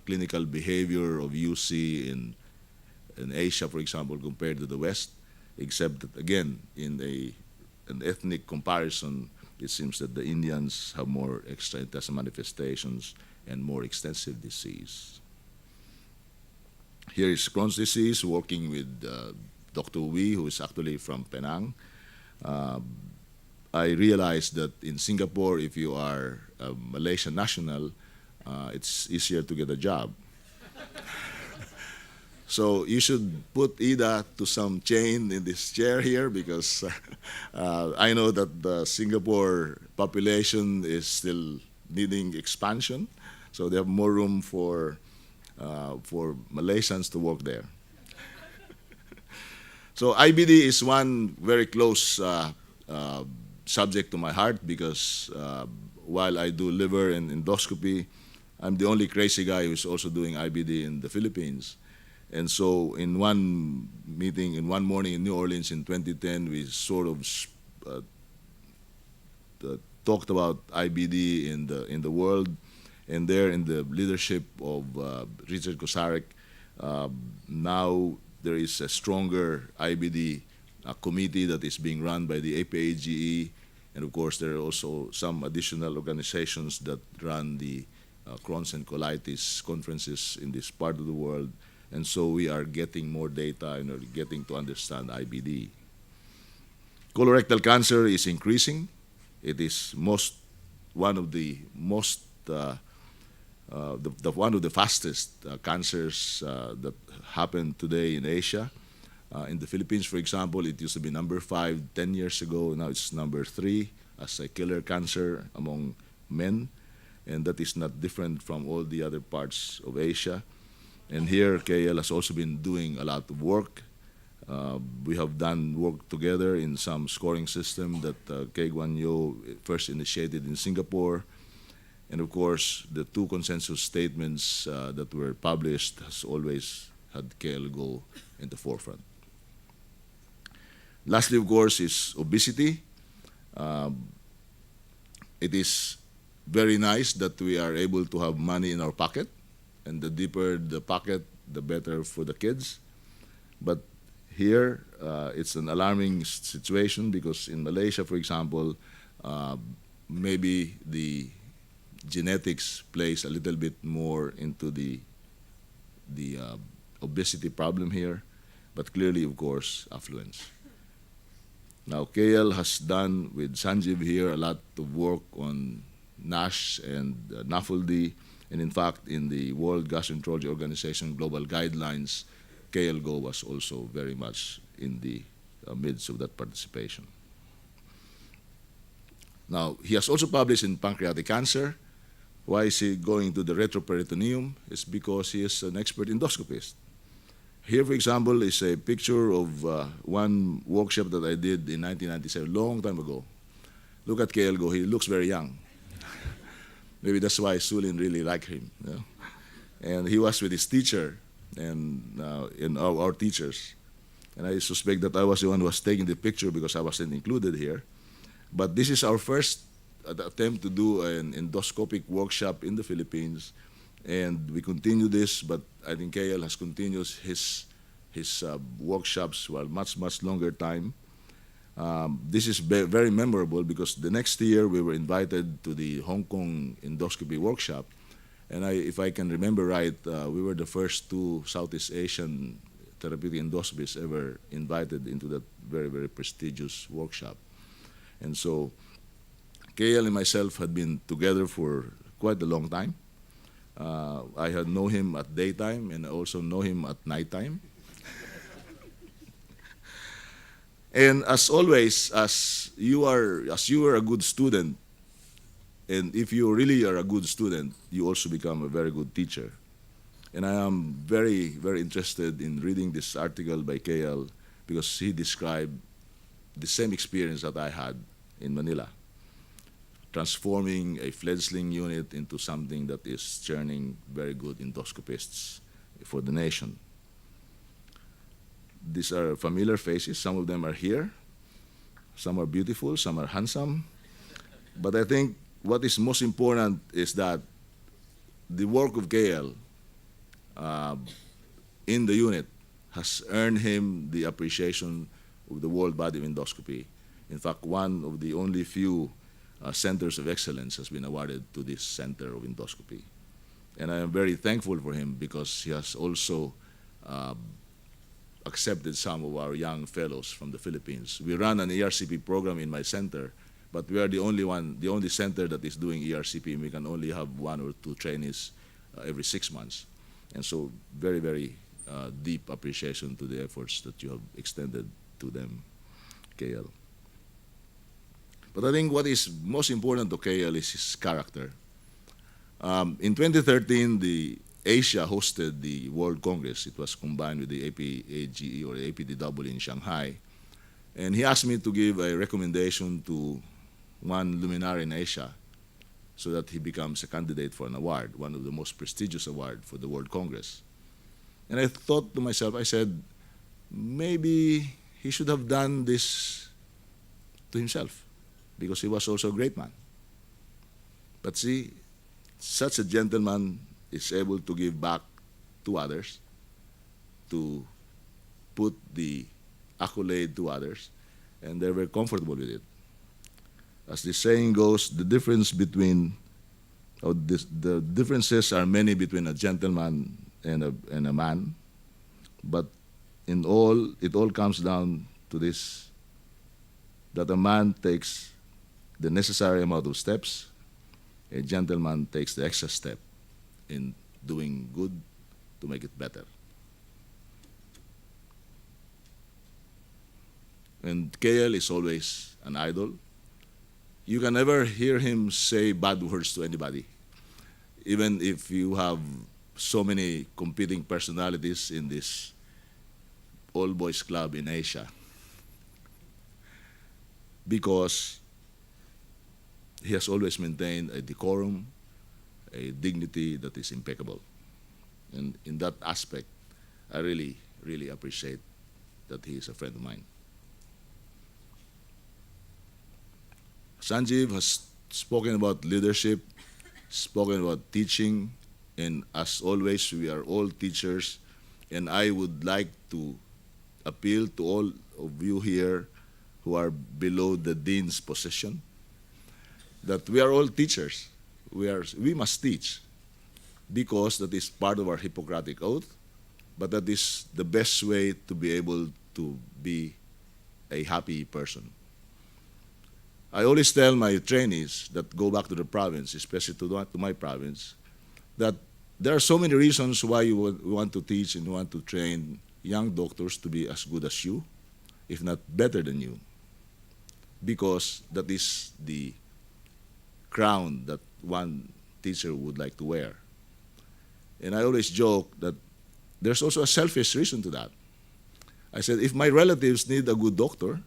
clinical behavior of UC in Asia, for example, compared to the West, except that, again, in an ethnic comparison, it seems that the Indians have more extraintestinal manifestations and more extensive disease. Here is Crohn's disease, working with Dr. Wee, who is actually from Penang. I realized that in Singapore, if you are a Malaysian national, it's easier to get a job. So you should put Ida to some chain in this chair here, because I know that the Singapore population is still needing expansion, so they have more room for Malaysians to work there. So IBD is one very close subject to my heart, because while I do liver and endoscopy, I'm the only crazy guy who's also doing IBD in the Philippines. And so in one meeting, in one morning in New Orleans in 2010, we sort of talked about IBD in the world. And there, in the leadership of Richard Kosarek, now there is a stronger IBD committee that is being run by the APAGE. And of course, there are also some additional organizations that run the Crohn's and colitis conferences in this part of the world. And so we are getting more data and are getting to understand IBD. Colorectal cancer is increasing. It is one of the most one of the fastest cancers that happen today in Asia. In the Philippines, for example, it used to be number 5 10 years ago. Now it's number 3 as a killer cancer among men. And that is not different from all the other parts of Asia. And here, KL has also been doing a lot of work. We have done work together in some scoring system that Kay Guan Yo first initiated in Singapore. And of course, the 2 consensus statements that were published has always had KL go in the forefront. Lastly, of course, is obesity. It is very nice that we are able to have money in our pocket, and the deeper the pocket, the better for the kids. But here, it's an alarming situation because in Malaysia, for example, maybe the genetics plays a little bit more into the obesity problem here, but clearly, of course, affluence. Now, KL has done with Sanjeev here a lot of work on NASH and NAFLD, and in fact, in the World Gastroenterology Organization global guidelines, KL Go was also very much in the midst of that participation. Now, he has also published in pancreatic cancer. Why is he going to the retroperitoneum? It's because he is an expert endoscopist. Here, for example, is a picture of one workshop that I did in 1997, long time ago. Look at KL Go, he looks very young. Maybe that's why Sulin really liked him. You know? And he was with his teacher and our teachers. And I suspect that I was the one who was taking the picture because I wasn't included here. But this is our first attempt to do an endoscopic workshop in the Philippines. And we continue this, but I think KL has continued his workshops for much longer time. This is very memorable because the next year we were invited to the Hong Kong endoscopy workshop. And if I can remember right, we were the first 2 Southeast Asian therapeutic endoscopists ever invited into that very prestigious workshop. And so KL and myself had been together for quite a long time. I had known him at daytime and I also know him at nighttime. And as always, as you are a good student, and if you really are a good student, you also become a very good teacher. And I am very interested in reading this article by KL because he described the same experience that I had in Manila, transforming a fledgling unit into something that is churning very good endoscopists for the nation. These are familiar faces. Some of them are here. Some are beautiful, some are handsome. But I think what is most important is that the work of KL in the unit has earned him the appreciation of the world body of endoscopy. In fact, one of the only few centers of excellence has been awarded to this center of endoscopy. And I am very thankful for him because he has also accepted some of our young fellows from the Philippines. We run an ERCP program in my center, but we are the only center that is doing ERCP. We can only have 1 or 2 trainees every 6 months. And so very deep appreciation to the efforts that you have extended to them, KL. But I think what is most important to KL is his character. In 2013, the Asia hosted the World Congress. It was combined with the APAGE or the APDW in Shanghai. And he asked me to give a recommendation to one luminary in Asia so that he becomes a candidate for an award, one of the most prestigious awards for the World Congress. And I thought to myself, I said, maybe he should have done this to himself because he was also a great man. But see, such a gentleman is able to give back to others, to put the accolade to others, and they're very comfortable with it. As the saying goes, the differences are many between a gentleman and a man, but it all comes down to this, that a man takes the necessary amount of steps, a gentleman takes the extra step in doing good to make it better. And KL is always an idol. You can never hear him say bad words to anybody, even if you have so many competing personalities in this all-boys club in Asia, because he has always maintained a decorum, a dignity that is impeccable. And in that aspect, I really, really appreciate that he is a friend of mine. Sanjeev has spoken about leadership, spoken about teaching, and as always, we are all teachers, and I would like to appeal to all of you here who are below the dean's position, that we are all teachers. We must teach, because that is part of our Hippocratic oath, but that is the best way to be able to be a happy person. I always tell my trainees that go back to the province, especially to my province, that there are so many reasons why you want to teach and want to train young doctors to be as good as you, if not better than you, because that is the crown that one teacher would like to wear. And I always joke that there's also a selfish reason to that. I said, if my relatives need a good doctor,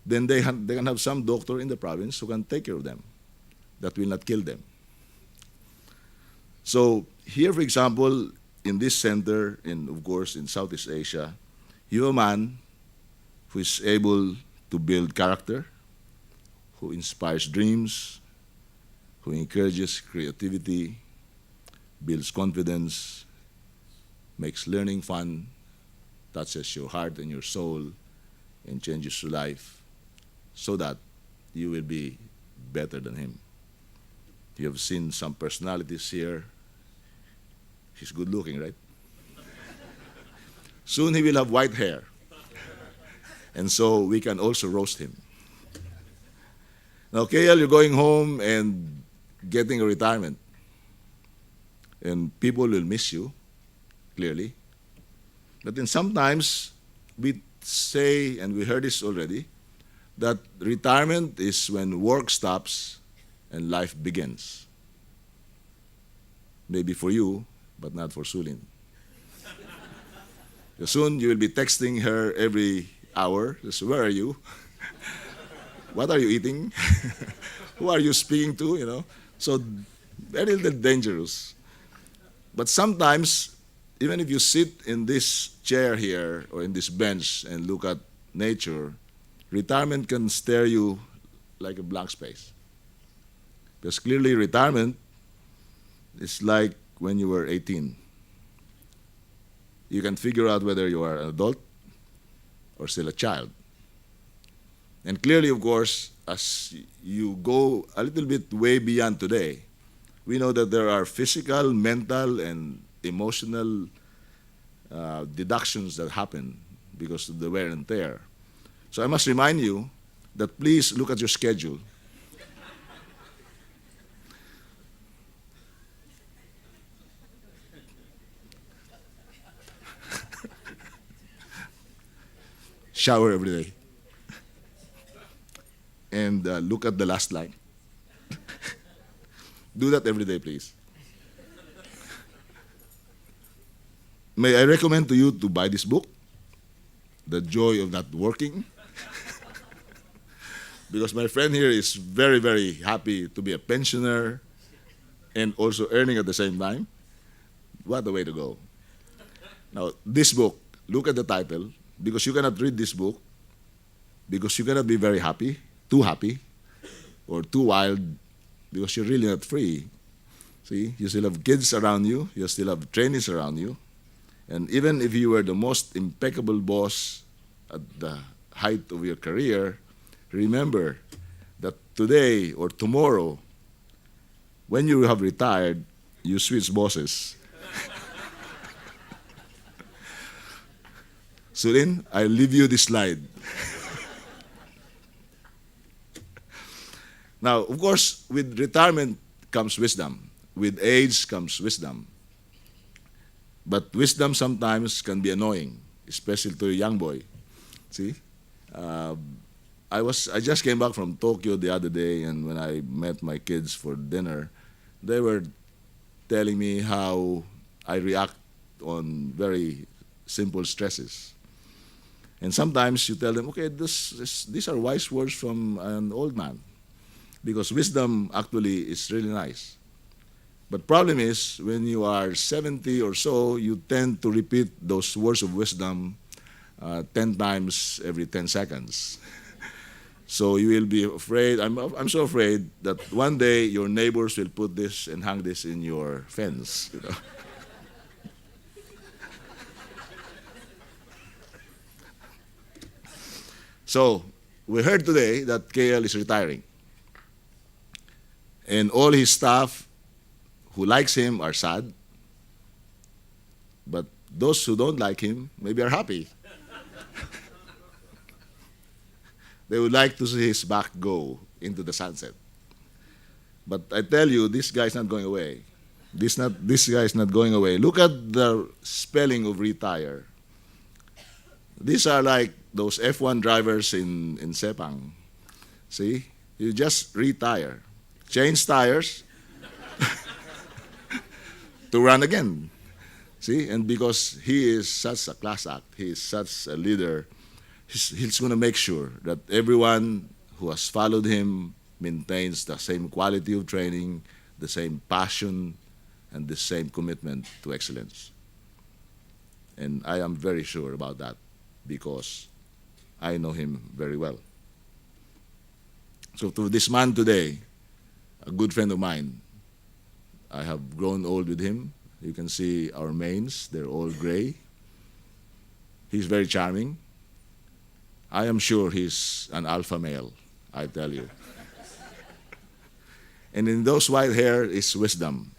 then they can have some doctor in the province who can take care of them, that will not kill them. So here, for example, in this center, and of course in Southeast Asia, you have a man who is able to build character, who inspires dreams, who encourages creativity, builds confidence, makes learning fun, touches your heart and your soul, and changes your life, so that you will be better than him. You have seen some personalities here. He's good looking, right? Soon he will have white hair. And so we can also roast him. Now, KL, you're going home and getting a retirement. And people will miss you, clearly. But then sometimes we say, and we heard this already, that retirement is when work stops and life begins. Maybe for you, but not for Sulin. Soon you will be texting her every hour. Just, where are you? What are you eating? Who are you speaking to? You know, so very little dangerous. But sometimes, even if you sit in this chair here or in this bench and look at nature, retirement can stare you like a blank space. Because clearly retirement is like when you were 18. You can figure out whether you are an adult or still a child. And clearly, of course, as you go a little bit way beyond today, we know that there are physical, mental, and emotional deductions that happen because of the wear and tear. So I must remind you that please look at your schedule. Shower every day. And look at the last line. Do that every day, please. May I recommend to you to buy this book, The Joy of Not Working? Because my friend here is very, very happy to be a pensioner and also earning at the same time. What a way to go. Now, this book, look at the title, because you cannot read this book, because you cannot be very happy, or too wild, because you're really not free. See, you still have kids around you, you still have trainees around you, and even if you were the most impeccable boss at the height of your career, remember that today or tomorrow, when you have retired, you switch bosses. Sulin, I leave you this slide. Now, of course, with retirement comes wisdom. with age comes wisdom. But wisdom sometimes can be annoying, especially to a young boy. See? I just came back from Tokyo the other day, and when I met my kids for dinner, they were telling me how I react on very simple stresses. And sometimes you tell them, okay, these are wise words from an old man, because wisdom actually is really nice. But problem is, when you are 70 or so, you tend to repeat those words of wisdom 10 times every 10 seconds. So you will be afraid, I'm so afraid that one day your neighbors will put this and hang this in your fence. You know? So we heard today that KL is retiring. And all his staff who likes him are sad. But those who don't like him maybe are happy. They would like to see his back go into the sunset. But I tell you, this guy is not going away. This guy is not going away. Look at the spelling of retire. These are like those F1 drivers in Sepang. See? You just retire. Change tires to run again. See? And because he is such a class act, he is such a leader, he's going to make sure that everyone who has followed him maintains the same quality of training, the same passion, and the same commitment to excellence. And I am very sure about that because I know him very well. So to this man today, a good friend of mine, I have grown old with him. You can see our manes, they're all gray. He's very charming. I am sure he's an alpha male, I tell you. And in those white hair is wisdom.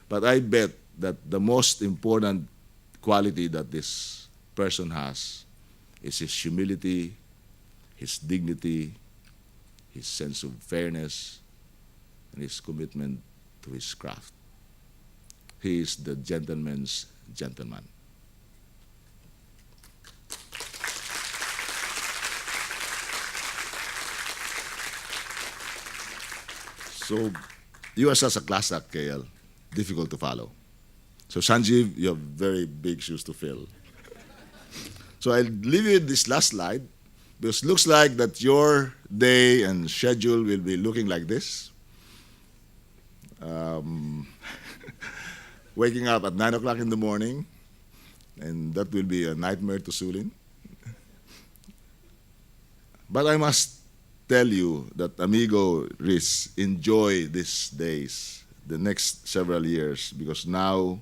But I bet that the most important quality that this person has is his humility, his dignity, his sense of fairness, and his commitment to his craft. He is the gentleman's gentleman. So you are such a class act, KL, difficult to follow. So Sanjeev, you have very big shoes to fill. So I'll leave you with this last slide, because it looks like that your day and schedule will be looking like this. Waking up at 9 o'clock in the morning, and that will be a nightmare to Sulin. But I must tell you that Amigo Riz, enjoy these days, the next several years, because now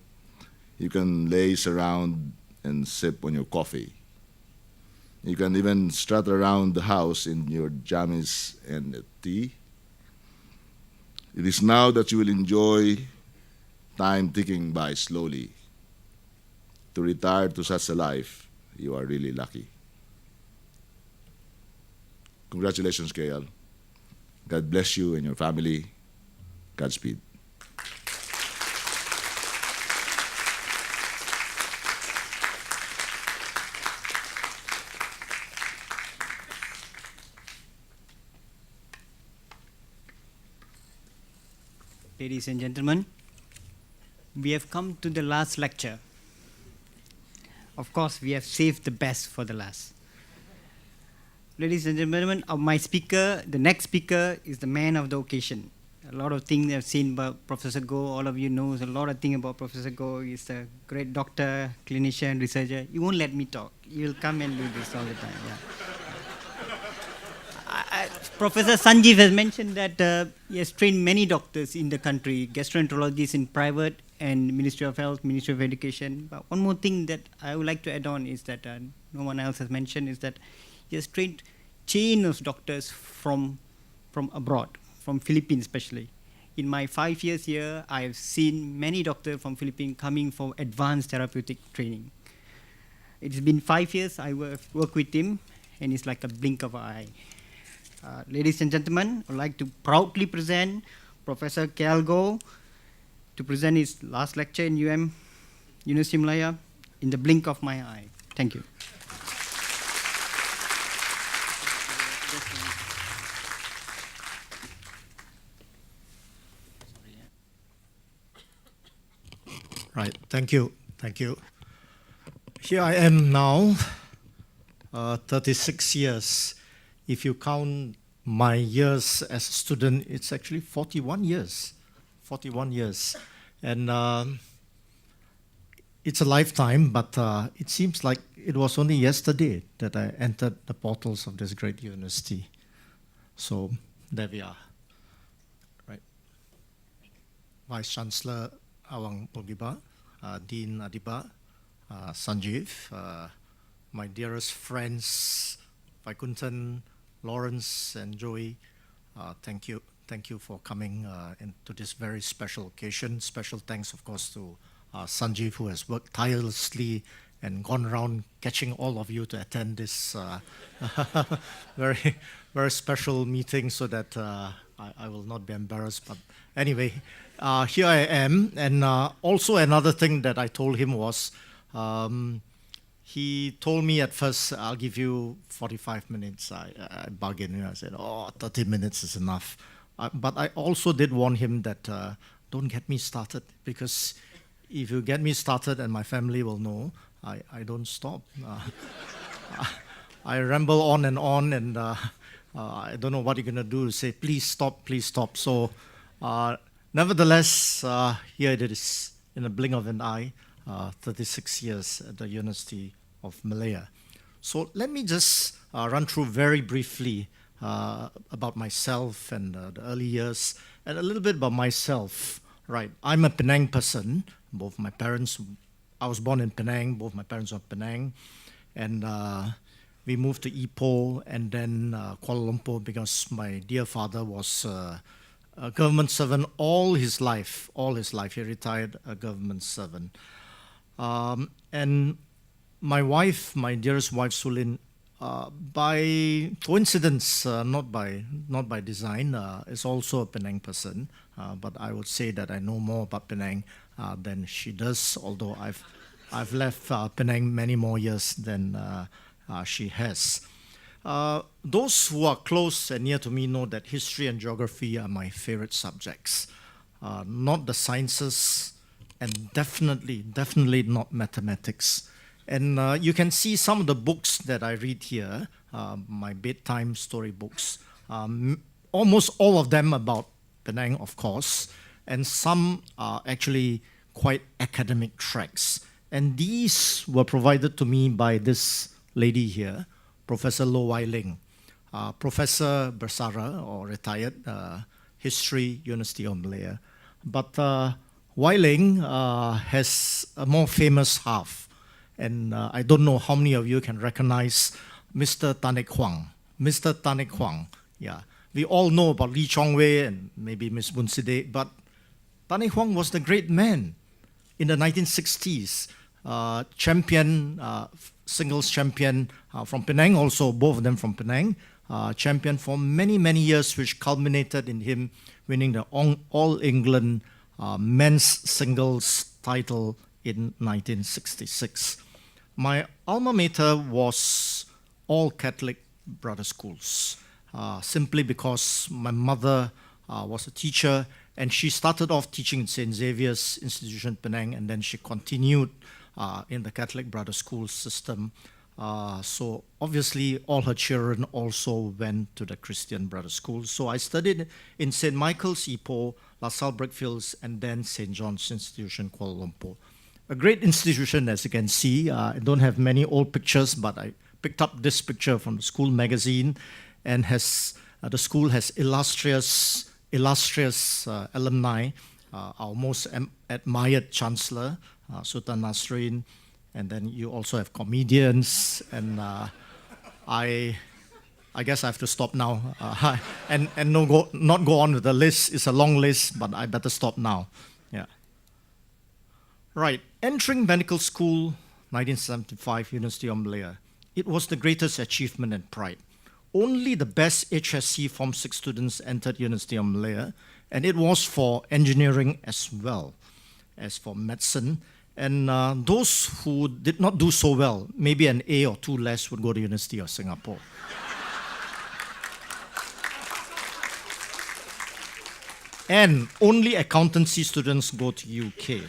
you can laze around and sip on your coffee. You can even strut around the house in your jammies and tea. It is now that you will enjoy time ticking by slowly. To retire to such a life, you are really lucky. Congratulations, KL. God bless you and your family. Godspeed. Ladies and gentlemen, we have come to the last lecture. Of course, we have saved the best for the last. Ladies and gentlemen, my speaker, the next speaker, is the man of the occasion. A lot of things I've seen about Professor Goh. All of you know a lot of things about Professor Goh. He's a great doctor, clinician, researcher. You won't let me talk. You'll come and do this all the time. Yeah. Professor Sanjeev has mentioned that he has trained many doctors in the country, gastroenterologists in private and Ministry of Health, Ministry of Education. But one more thing that I would like to add on is that no one else has mentioned is that he has trained chain of doctors from abroad, from Philippines especially. In my 5 years here, I have seen many doctors from Philippines coming for advanced therapeutic training. It's been 5 years I work with him, and it's like a blink of an eye. Ladies and gentlemen, I would like to proudly present Professor Khean Goh to present his last lecture in University of Malaya in the blink of my eye. Thank you. Right, thank you. Here I am now, 36 years. If you count my years as a student, it's actually 41 years. 41 years. And it's a lifetime, but it seems like it was only yesterday that I entered the portals of this great university. So there we are. Right. Vice Chancellor Awang Bogiba, Dean Adiba, Sanjeev, my dearest friends, Vaikuntan, Lawrence, and Joey, thank you for coming into this very special occasion. Special thanks, of course, to Sanjeev, who has worked tirelessly and gone around catching all of you to attend this very, very special meeting so that I will not be embarrassed. But anyway, here I am. And also another thing that I told him was, he told me at first, I'll give you 45 minutes. I bargained. I said, 30 minutes is enough. But I also did warn him that don't get me started, because if you get me started, and my family will know, I don't stop. I ramble on, and I don't know what you're going to do to say, please stop. So nevertheless, here it is, in a blink of an eye, 36 years at the University of Malaya. So let me just run through very briefly about myself and the early years, and a little bit about myself. Right, I'm a Penang person. Both my parents, I was born in Penang, both my parents are Penang, and we moved to Ipoh and then Kuala Lumpur because my dear father was a government servant all his life. He retired a government servant. And my wife, my dearest wife, Sulin, by coincidence, not by design, is also a Penang person. But I would say that I know more about Penang than she does, although I've left Penang many more years than she has. Those who are close and near to me know that history and geography are my favorite subjects. Not the sciences, and definitely not mathematics. And you can see some of the books that I read here, my bedtime story books, almost all of them about Penang, of course, and some are actually quite academic tracks. And these were provided to me by this lady here, Professor Loh Wai Ling, Professor Bersara, or retired, History, University of Malaya. But Wai Ling has a more famous half, and I don't know how many of you can recognize Mr. Tanek Huang. Mr. Tanek Huang, yeah. We all know about Lee Chong Wei and maybe Ms. Bun Sidek, but Tanek Huang was the great man in the 1960s, champion, singles champion from Penang, also both of them from Penang, champion for many, many years, which culminated in him winning the All England men's singles title in 1966. My alma mater was all Catholic brother schools, simply because my mother was a teacher, and she started off teaching in St. Xavier's Institution, Penang, and then she continued in the Catholic brother school system. So obviously all her children also went to the Christian brother school. So I studied in St. Michael's, Ipoh, La Salle Brickfields, and then St. John's Institution, Kuala Lumpur. A great institution, as you can see. I don't have many old pictures, but I picked up this picture from the school magazine, and the school has illustrious alumni, our most admired chancellor, Sultan Nasrin, and then you also have comedians, and I guess I have to stop now, and not go on with the list. It's a long list, but I better stop now. Yeah. Right, entering medical school, 1975, University of Malaya. It was the greatest achievement and pride. Only the best HSC Form 6 students entered University of Malaya, And it was for engineering as well as for medicine. And those who did not do so well, maybe an A or two less, would go to University of Singapore. And only accountancy students go to UK.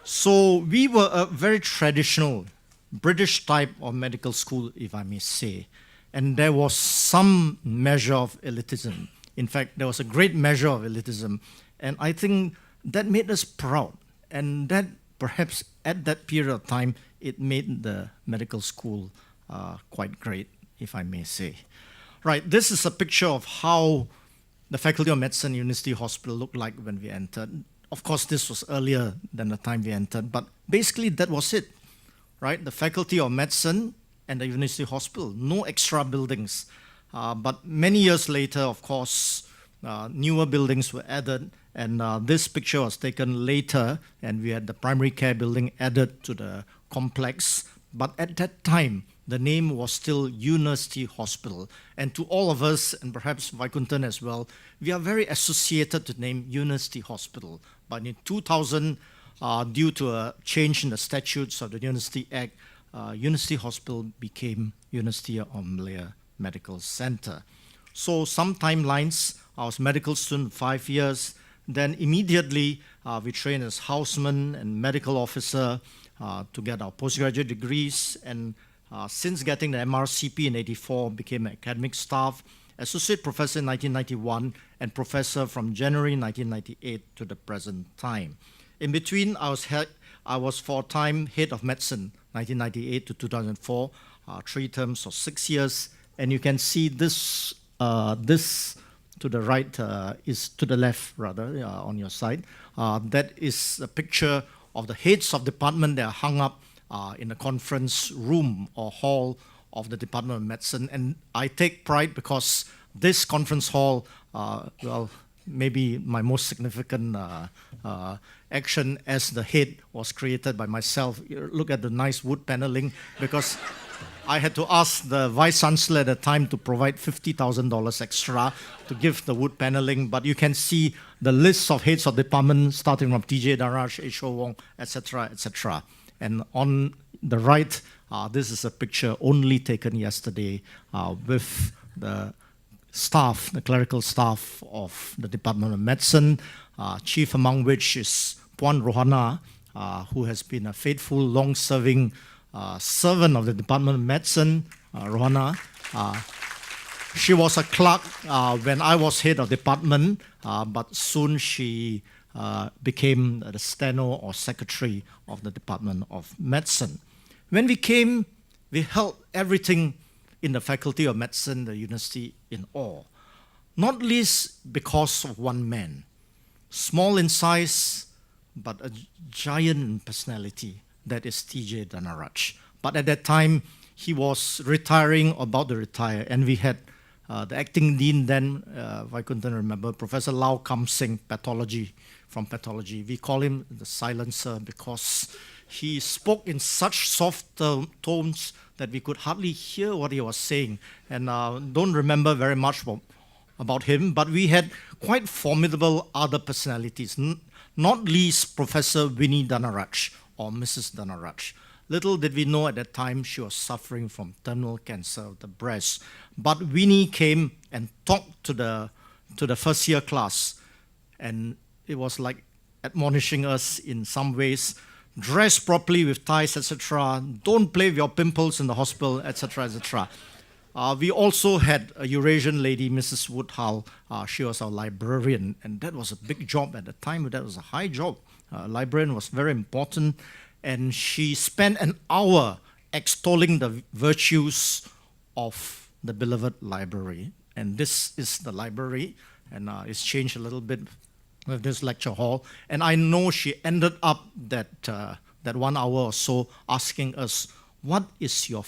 So we were a very traditional British type of medical school, if I may say. And there was some measure of elitism. In fact, there was a great measure of elitism. And I think that made us proud. And that perhaps at that period of time, it made the medical school quite great, if I may say. Right, this is a picture of how the Faculty of Medicine University Hospital looked like when we entered. Of course, this was earlier than the time we entered, but basically that was it, right? The Faculty of Medicine and the University Hospital, no extra buildings. But many years later, of course, newer buildings were added, and this picture was taken later, and we had the primary care building added to the complex. But at that time, the name was still University Hospital. And to all of us, and perhaps Vaikuntan as well, we are very associated to the name University Hospital. But in 2000, due to a change in the statutes of the University Act, University Hospital became University of Malaya Medical Centre. So some timelines, I was medical student 5 years, then immediately we trained as houseman and medical officer to get our postgraduate degrees, and since getting the MRCP in '84, became academic staff, associate professor in 1991, and professor from January 1998 to the present time. In between, I was for a time head of medicine, 1998 to 2004, 3 terms of 6 years, and you can see this this to the right is to the left rather on your side. That is a picture of the heads of department that are hung up in the conference room or hall of the Department of Medicine. And I take pride because this conference hall, well, maybe my most significant action as the head was created by myself. Look at the nice wood paneling, because I had to ask the Vice Chancellor at the time to provide $50,000 extra to give the wood paneling, but you can see the list of heads of department starting from T.J. Daraj, H.O. Wong, etc., etc. And on the right, this is a picture only taken yesterday with the staff, the clerical staff of the Department of Medicine, chief among which is Puan Rohana, who has been a faithful, long-serving servant of the Department of Medicine. Rohana, she was a clerk when I was head of department, but soon she became the steno or secretary of the Department of Medicine. When we came, we held everything in the Faculty of Medicine, the university, in awe, not least because of one man, small in size, but a giant in personality, that is T.J. Danaraj. But at that time, he was retiring, about to retire, and we had the acting dean then, if I couldn't remember, Professor Lau Kam Singh, from pathology. We call him the silencer because he spoke in such soft tones that we could hardly hear what he was saying. And don't remember very much about him, but we had quite formidable other personalities, not least Professor Winnie Danaraj or Mrs. Danaraj. Little did we know at that time she was suffering from terminal cancer of the breast. But Winnie came and talked to the first year class, and it was like admonishing us in some ways. Dress properly with ties, etc. Don't play with your pimples in the hospital, etc., etc. We also had a Eurasian lady, Mrs. Woodhull. She was our librarian, and that was a big job at the time. That was a high job. Librarian was very important, and she spent an hour extolling the virtues of the beloved library. And this is the library, and it's changed a little bit with this lecture hall. And I know she ended up that 1 hour or so asking us, "What is your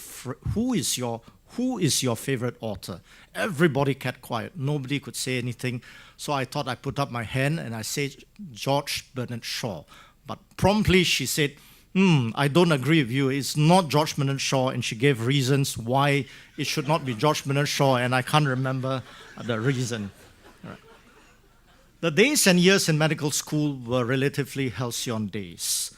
who is your favorite author?" Everybody kept quiet. Nobody could say anything. So I thought I'd put up my hand and I said George Bernard Shaw. But promptly she said, I don't agree with you. It's not George Bernard Shaw. And she gave reasons why it should not be George Bernard Shaw, and I can't remember the reason. The days and years in medical school were relatively halcyon days.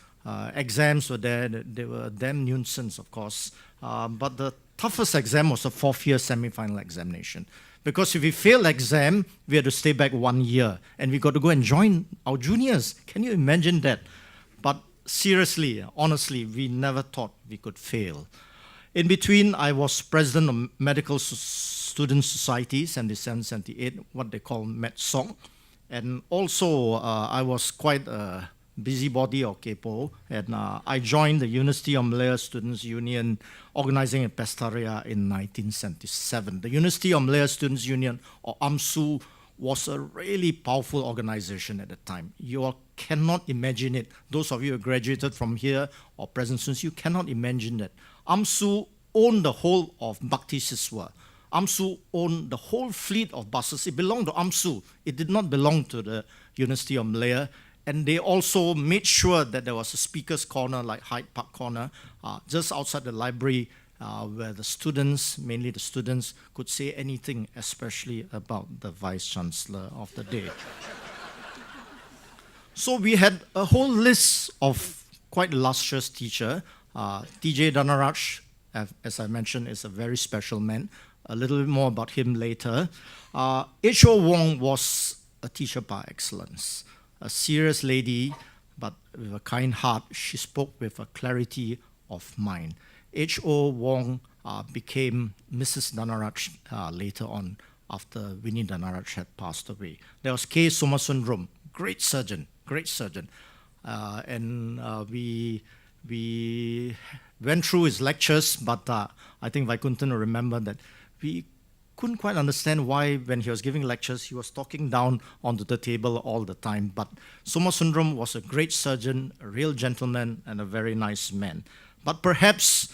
Exams were there, they were a damn nuisance, of course. But the toughest exam was the fourth-year semi-final examination. Because if we failed exam, we had to stay back 1 year, and we got to go and join our juniors. Can you imagine that? But seriously, honestly, we never thought we could fail. In between, I was president of medical student societies in 1978, what they call MedSoc. And also, I was quite a busybody or kepo, and I joined the University of Malaya Students' Union, organizing in Pestaria in 1977. The University of Malaya Students' Union, or UMSU, was a really powerful organization at the time. You all cannot imagine it. Those of you who graduated from here or present students, you cannot imagine that. UMSU owned the whole of Bhakti Siswa. UMSU owned the whole fleet of buses. It belonged to UMSU. It did not belong to the University of Malaya. And they also made sure that there was a speaker's corner, like Hyde Park Corner, just outside the library, where the students, mainly the students, could say anything, especially about the Vice-Chancellor of the day. So we had a whole list of quite illustrious teachers. T.J. Dhanaraj, as I mentioned, is a very special man. A little bit more about him later. H.O. Wong was a teacher par excellence. A serious lady, but with a kind heart. She spoke with a clarity of mind. H.O. Wong became Mrs. Dhanaraj later on, after Winnie Dhanaraj had passed away. There was K. Somasundram, great surgeon. We went through his lectures, but I think Vaikuntan will remember that we couldn't quite understand why, when he was giving lectures, he was talking down onto the table all the time. But Somasundram was a great surgeon, a real gentleman, and a very nice man. But perhaps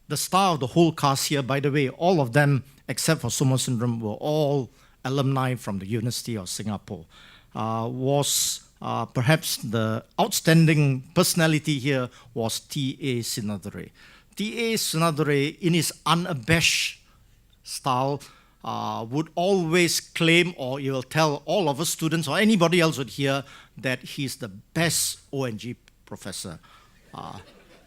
the star of the whole cast here, by the way, all of them, except for Somasundram, were all alumni from the University of Singapore, was perhaps the outstanding personality here was T.A. Sinadure. T.A. Sinadure, in his unabashed style, would always claim, or he will tell all of us students or anybody else would hear, that he's the best ONG professor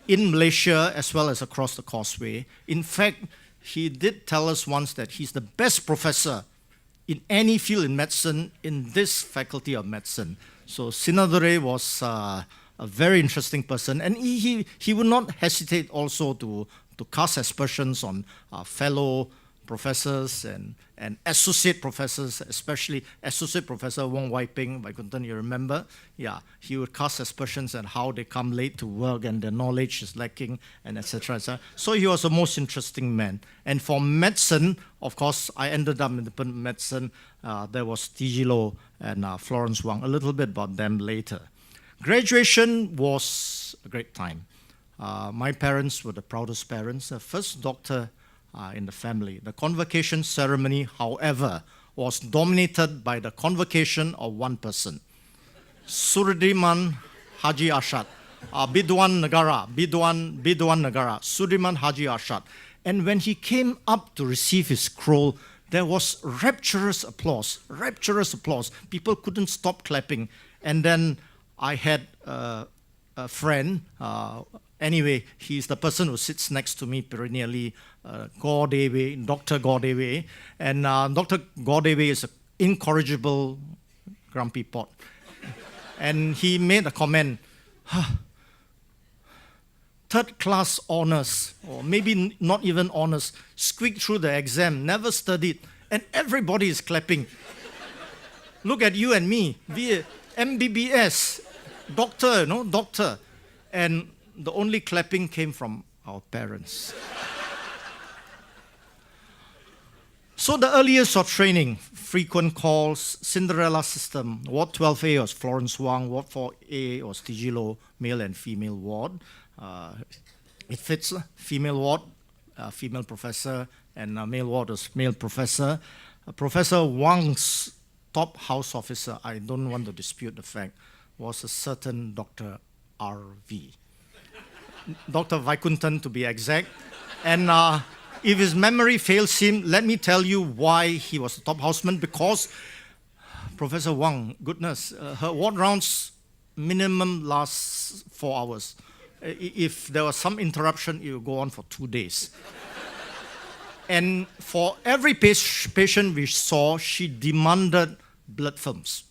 in Malaysia as well as across the causeway. In fact, he did tell us once that he's the best professor in any field in medicine in this faculty of medicine. So Sinadure was a very interesting person, and he would not hesitate also to cast aspersions on fellow professors and associate professors, especially Associate Professor Wong Wai Ping, Vaikuntan, you remember? Yeah, he would cast aspersions on how they come late to work and their knowledge is lacking, and etc. etc. So he was a most interesting man. And for medicine, of course, I ended up in the medicine. There was T.G. Loh and Florence Wang. A little bit about them later. Graduation was a great time. My parents were the proudest parents. First doctor in the family. The convocation ceremony, however, was dominated by the convocation of one person, Sudirman Haji Ashad, Biduan Negara, Sudirman Haji Ashad. And when he came up to receive his scroll, there was rapturous applause. People couldn't stop clapping. And then I had a friend, anyway, he's the person who sits next to me perennially, Goh Dewe, Dr. Goh Dewe. And Dr. Goh Dewe is an incorrigible grumpy pot. And he made a comment, third class honors, or maybe not honors, honors, squeaked through the exam, never studied, and everybody is clapping. Look at you and me, we MBBS, doctor. And the only clapping came from our parents. So the early years of training, frequent calls, Cinderella system. Ward 12A was Florence Wang, Ward 4A was T.G. Loh, male and female ward. It fits, female ward, female professor, and male ward was male professor. Professor Wang's top house officer, I don't want to dispute the fact, was a certain Dr. R.V. Dr. Vaikuntan to be exact. And if his memory fails him, let me tell you why he was the top houseman, because Professor Wang, goodness, her ward rounds minimum lasts 4 hours. If there was some interruption, it would go on for 2 days. And for every patient we saw, she demanded blood films.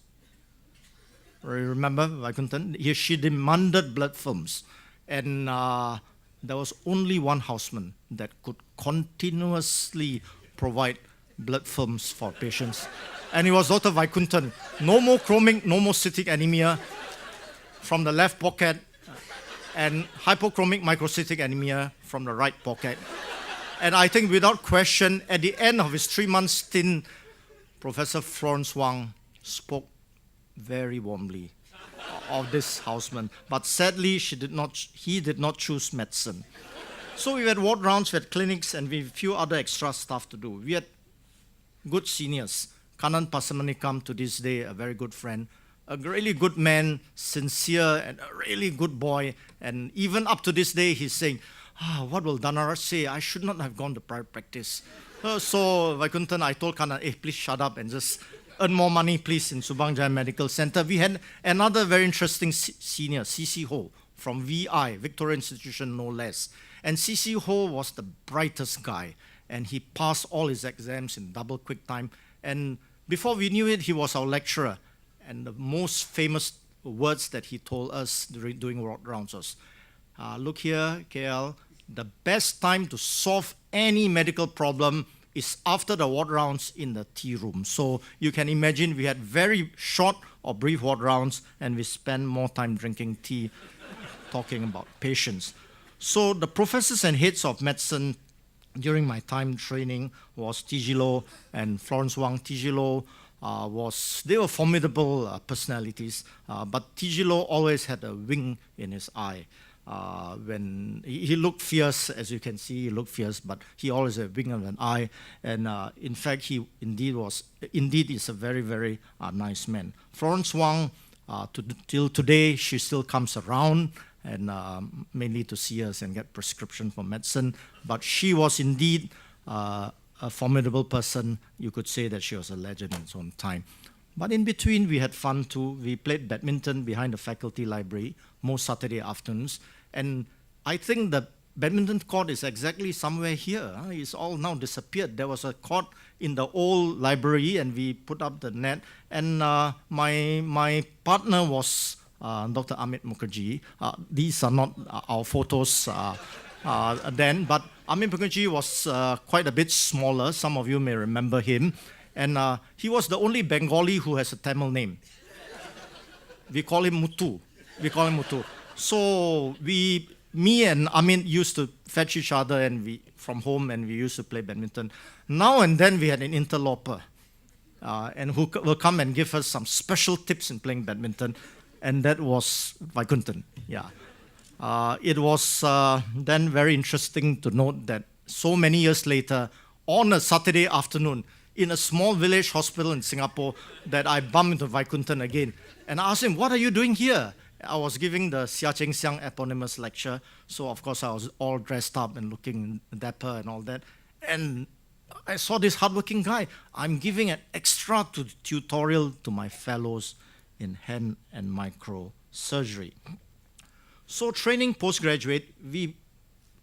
Remember, Vaikuntan? She demanded blood films. And there was only one houseman that could continuously provide blood films for patients. And it was Dr. Vaikuntan. No more chromic, no more cytic anemia from the left pocket, and hypochromic microcytic anemia from the right pocket. And I think without question, at the end of his 3-month stint, Professor Florence Wang spoke very warmly of this houseman. But sadly, he did not choose medicine. So we had ward rounds, we had clinics, and we had a few other extra stuff to do. We had good seniors. Kanan Pasamanikam, to this day, a very good friend, a really good man, sincere, and a really good boy. And even up to this day, he's saying, what will Danaraj say? I should not have gone to private practice. So, Vaikuntan, I told Kanan, please shut up and just earn more money, please, in Subang Jaya Medical Centre. We had another very interesting senior, C.C. Ho, from VI, Victoria Institution, no less. And C.C. Ho was the brightest guy, and he passed all his exams in double quick time. And before we knew it, he was our lecturer. And the most famous words that he told us during ward rounds was, look here, KL, the best time to solve any medical problem is after the ward rounds in the tea room. So you can imagine we had very short or brief ward rounds, and we spent more time drinking tea, talking about patients. So the professors and heads of medicine during my time training was Tijilo and Florence Wang. Tijilo they were formidable personalities, but Tijilo always had a wing in his eye. When he looked fierce, as you can see, he looked fierce, but he always had a wing of an eye. And in fact, he indeed is a very, very nice man. Florence Wang, till today, she still comes around, and mainly to see us and get prescription for medicine. But she was indeed a formidable person. You could say that she was a legend in its own time. But in between, we had fun too. We played badminton behind the faculty library most Saturday afternoons. And I think the badminton court is exactly somewhere here. It's all now disappeared. There was a court in the old library, and we put up the net. And my partner was Dr. Amit Mukherjee. These are not our photos then, but Amit Mukherjee was quite a bit smaller. Some of you may remember him. And he was the only Bengali who has a Tamil name. We call him Muthu. So me and Amit used to fetch each other from home, and we used to play badminton. Now and then we had an interloper, and who will come and give us some special tips in playing badminton, and that was Vaikuntan. Yeah. It was then very interesting to note that so many years later, on a Saturday afternoon, in a small village hospital in Singapore, that I bumped into Vaikuntan again. And I asked him, what are you doing here? I was giving the Sia Cheng Siang eponymous lecture, so of course I was all dressed up and looking dapper and all that. And I saw this hardworking guy. I'm giving an extra tutorial to my fellows in hand and micro surgery. So training postgraduate, we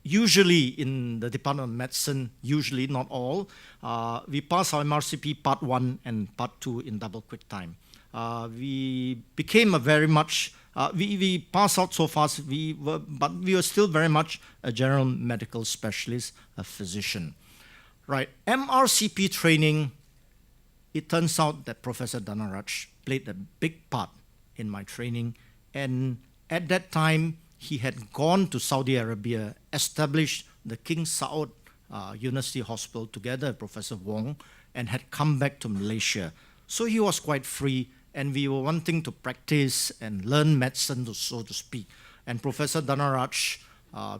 usually in the Department of Medicine, usually not all, we pass our MRCP Part 1 and Part 2 in double quick time. We became a very much, we passed out so fast, but we were still very much a general medical specialist, a physician. Right, MRCP training, it turns out that Professor Danaraj played a big part in my training, and at that time, he had gone to Saudi Arabia, established the King Saud University Hospital together with Professor Wong, and had come back to Malaysia. So he was quite free, and we were wanting to practice and learn medicine, so to speak. And Professor Danaraj,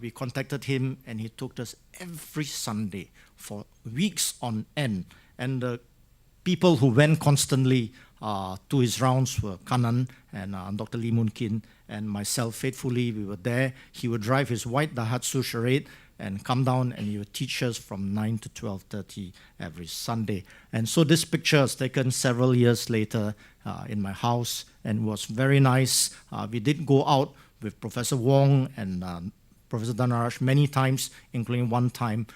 we contacted him, and he took us every Sunday for weeks on end. And the people who went constantly to his rounds were Kanan and Dr. Lee Moon Kin and myself faithfully. We were there. He would drive his white Daihatsu Charade, and come down and he would teach us from 9 to 12:30 every Sunday. And so this picture was taken several years later in my house and was very nice. We did go out with Professor Wong and Professor Danaraj many times, including one time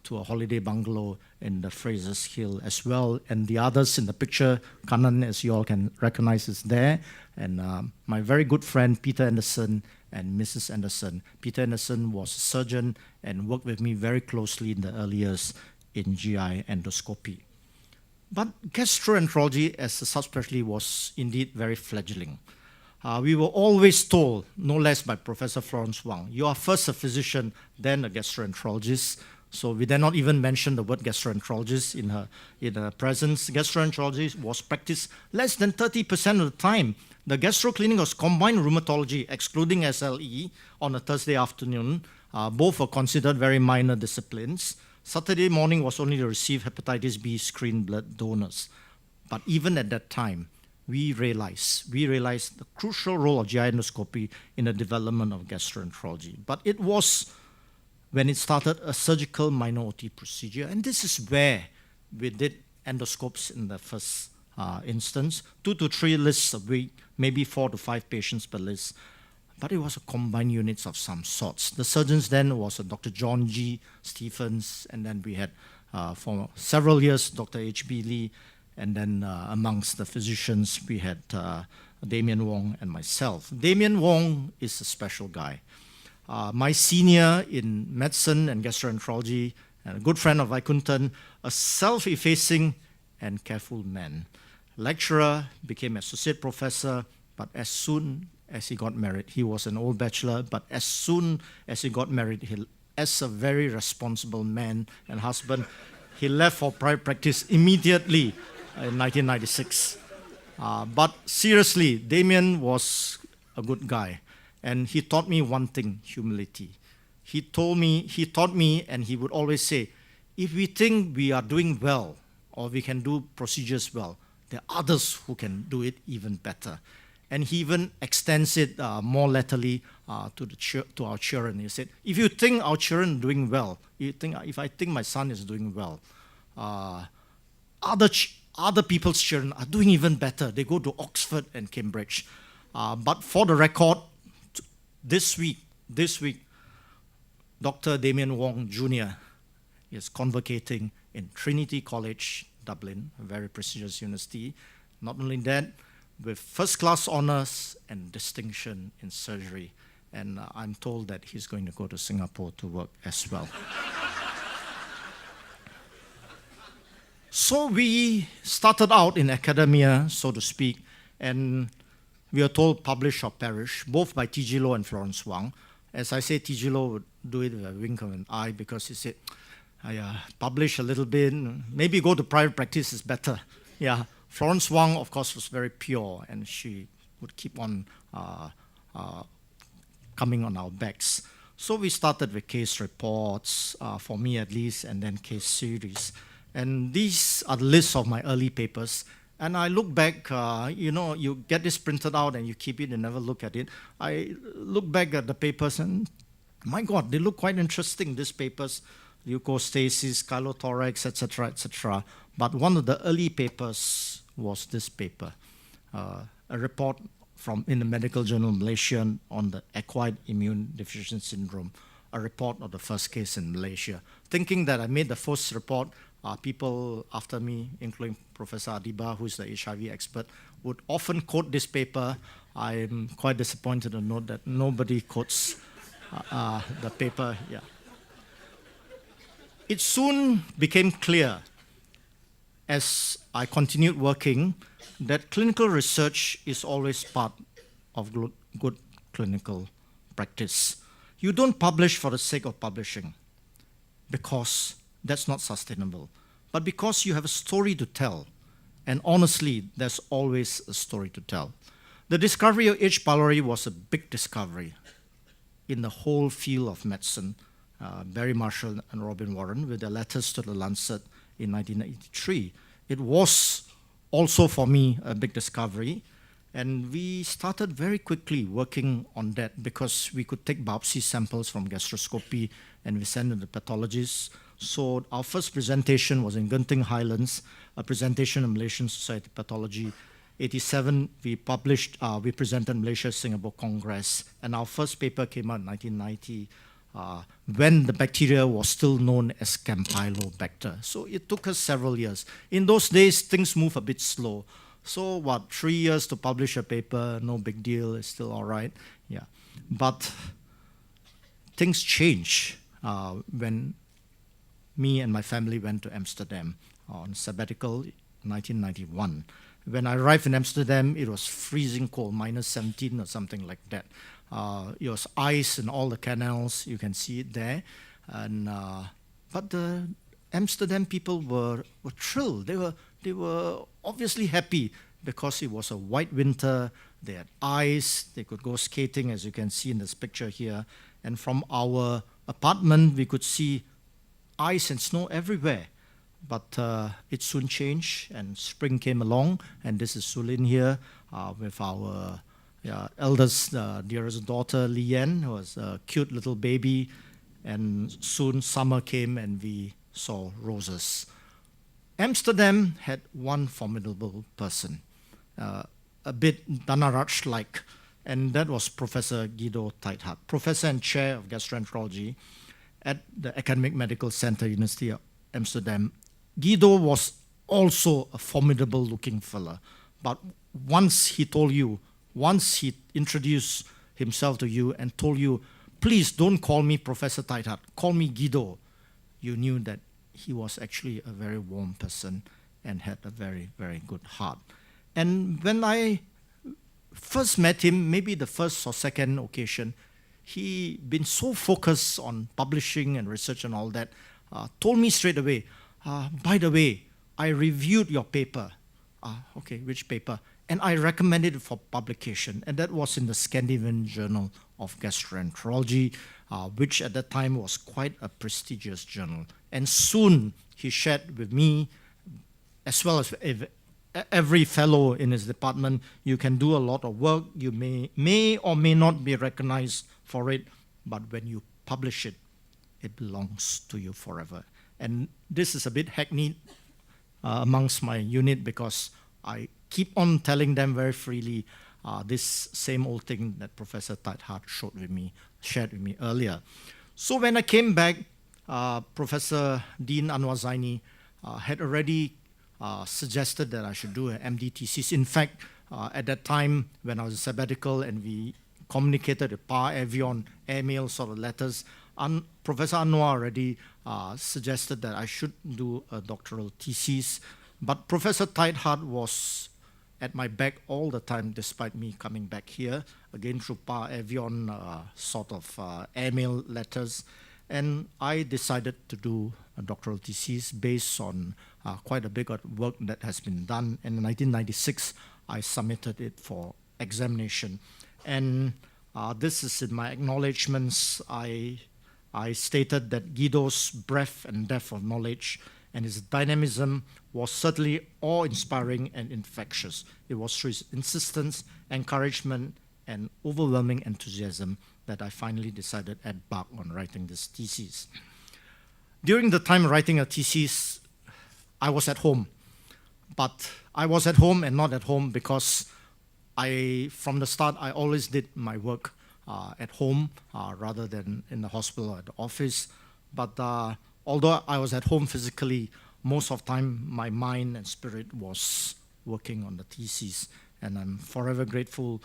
to a holiday bungalow in the Fraser's Hill as well. And the others in the picture, Kanan, as you all can recognize, is there. And my very good friend, Peter Anderson, and Mrs. Anderson. Peter Anderson was a surgeon and worked with me very closely in the early years in GI endoscopy. But gastroenterology as a subspecialty was indeed very fledgling. We were always told, no less by Professor Florence Wang, you are first a physician, then a gastroenterologist. So we dare not even mention the word gastroenterologist in her presence. Gastroenterology was practiced less than 30% of the time. The gastro clinic was combined rheumatology, excluding SLE, on a Thursday afternoon. Both were considered very minor disciplines. Saturday morning was only to receive hepatitis B screen blood donors. But even at that time, we realized the crucial role of GI endoscopy in the development of gastroenterology. But it was, when it started, a surgical minor OT procedure. And this is where we did endoscopes in the first instance, 2 to 3 lists a week, maybe 4 to 5 patients per list. But it was a combined units of some sorts. The surgeons then was Dr. John G. Stephens, and then we had for several years Dr. H.B. Lee, and then amongst the physicians we had Damien Wong and myself. Damien Wong is a special guy. My senior in medicine and gastroenterology, and a good friend of Vaikuntan, a self-effacing and careful man. Lecturer, became associate professor, but as soon as he got married, he was an old bachelor, but as soon as he got married, as a very responsible man and husband, he left for private practice immediately in 1996. But seriously, Damien was a good guy. And he taught me one thing, humility. He taught me, and he would always say, if we think we are doing well, or we can do procedures well, there are others who can do it even better. And he even extends it more latterly to our children. He said, if you think our children are doing well, if I think my son is doing well, other people's children are doing even better. They go to Oxford and Cambridge. But for the record, this week, Dr. Damien Wong Jr. is convocating in Trinity College, Dublin, a very prestigious university. Not only that, with first-class honors and distinction in surgery. And I'm told that he's going to go to Singapore to work as well. So we started out in academia, so to speak, and we were told publish or perish, both by T.G. Low and Florence Wang. As I say, T.G. Low would do it with a wink of an eye because he said, publish a little bit, maybe go to private practice is better. Yeah, Florence Wang, of course, was very pure, and she would keep on coming on our backs. So we started with case reports, for me at least, and then case series. And these are the lists of my early papers. And I look back, you get this printed out and you keep it and never look at it. I look back at the papers and, my God, they look quite interesting, these papers. Leukostasis, chylothorax, etc., etc. But one of the early papers was this paper, a report in the Medical Journal of Malaysia on the acquired immune deficiency syndrome, a report of the first case in Malaysia. Thinking that I made the first report, people after me, including Professor Adiba, who is the HIV expert, would often quote this paper. I'm quite disappointed to note that nobody quotes the paper. Yeah. It soon became clear, as I continued working, that clinical research is always part of good clinical practice. You don't publish for the sake of publishing, because that's not sustainable, but because you have a story to tell. And honestly, there's always a story to tell. The discovery of H. pylori was a big discovery in the whole field of medicine. Barry Marshall and Robin Warren, with their letters to the Lancet in 1983. It was also for me a big discovery. And we started very quickly working on that because we could take biopsy samples from gastroscopy and we send them to pathologists. So our first presentation was in Genting Highlands, a presentation in Malaysian Society of Pathology. 87, we presented Malaysia Singapore Congress, and our first paper came out in 1990 when the bacteria was still known as Campylobacter. So it took us several years. In those days, things move a bit slow. So 3 years to publish a paper, no big deal, it's still all right. Yeah. But things change when me and my family went to Amsterdam on sabbatical in 1991. When I arrived in Amsterdam, it was freezing cold, minus 17 or something like that. It was ice in all the canals, you can see it there. And but the Amsterdam people were thrilled. They were obviously happy because it was a white winter, they had ice, they could go skating, as you can see in this picture here. And from our apartment, we could see ice and snow everywhere. But it soon changed, and spring came along, and this is Sulin here with our eldest, dearest daughter, Lian, who was a cute little baby. And soon summer came, and we saw roses. Amsterdam had one formidable person, a bit Danaraj-like, and that was Professor Guido Teithart, Professor and Chair of Gastroenterology at the Academic Medical Centre, University of Amsterdam. Guido was also a formidable looking fella, but once he introduced himself to you and told you, please don't call me Professor Teithart, call me Guido, you knew that he was actually a very warm person and had a very, very good heart. And when I first met him, maybe the first or second occasion, he'd been so focused on publishing and research and all that, told me straight away, by the way, I reviewed your paper. Okay, which paper? And I recommended it for publication. And that was in the Scandinavian Journal of Gastroenterology, which at that time was quite a prestigious journal. And soon he shared with me, as well as every fellow in his department, you can do a lot of work, you may or may not be recognized for it, but when you publish it, it belongs to you forever. And this is a bit hackneyed amongst my unit because I keep on telling them very freely this same old thing that Professor Teithart shared with me earlier. So when I came back, Professor Dean Anwar Zaini had already suggested that I should do an MD thesis. In fact, at that time when I was sabbatical and we communicated with par avion, airmail sort of letters, Professor Anwar already suggested that I should do a doctoral thesis, but Professor Teithart was at my back all the time despite me coming back here, again through par avion sort of airmail letters, and I decided to do a doctoral thesis based on quite a bit of work that has been done. And in 1996, I submitted it for examination. And this is in my acknowledgements. I stated that Guido's breadth and depth of knowledge and his dynamism was certainly awe-inspiring and infectious. It was through his insistence, encouragement, and overwhelming enthusiasm that I finally decided to embark on writing this thesis. During the time writing a thesis, I was at home. But I was at home and not at home because from the start, I always did my work at home rather than in the hospital or at the office. But although I was at home physically, most of the time my mind and spirit was working on the thesis. And I'm forever grateful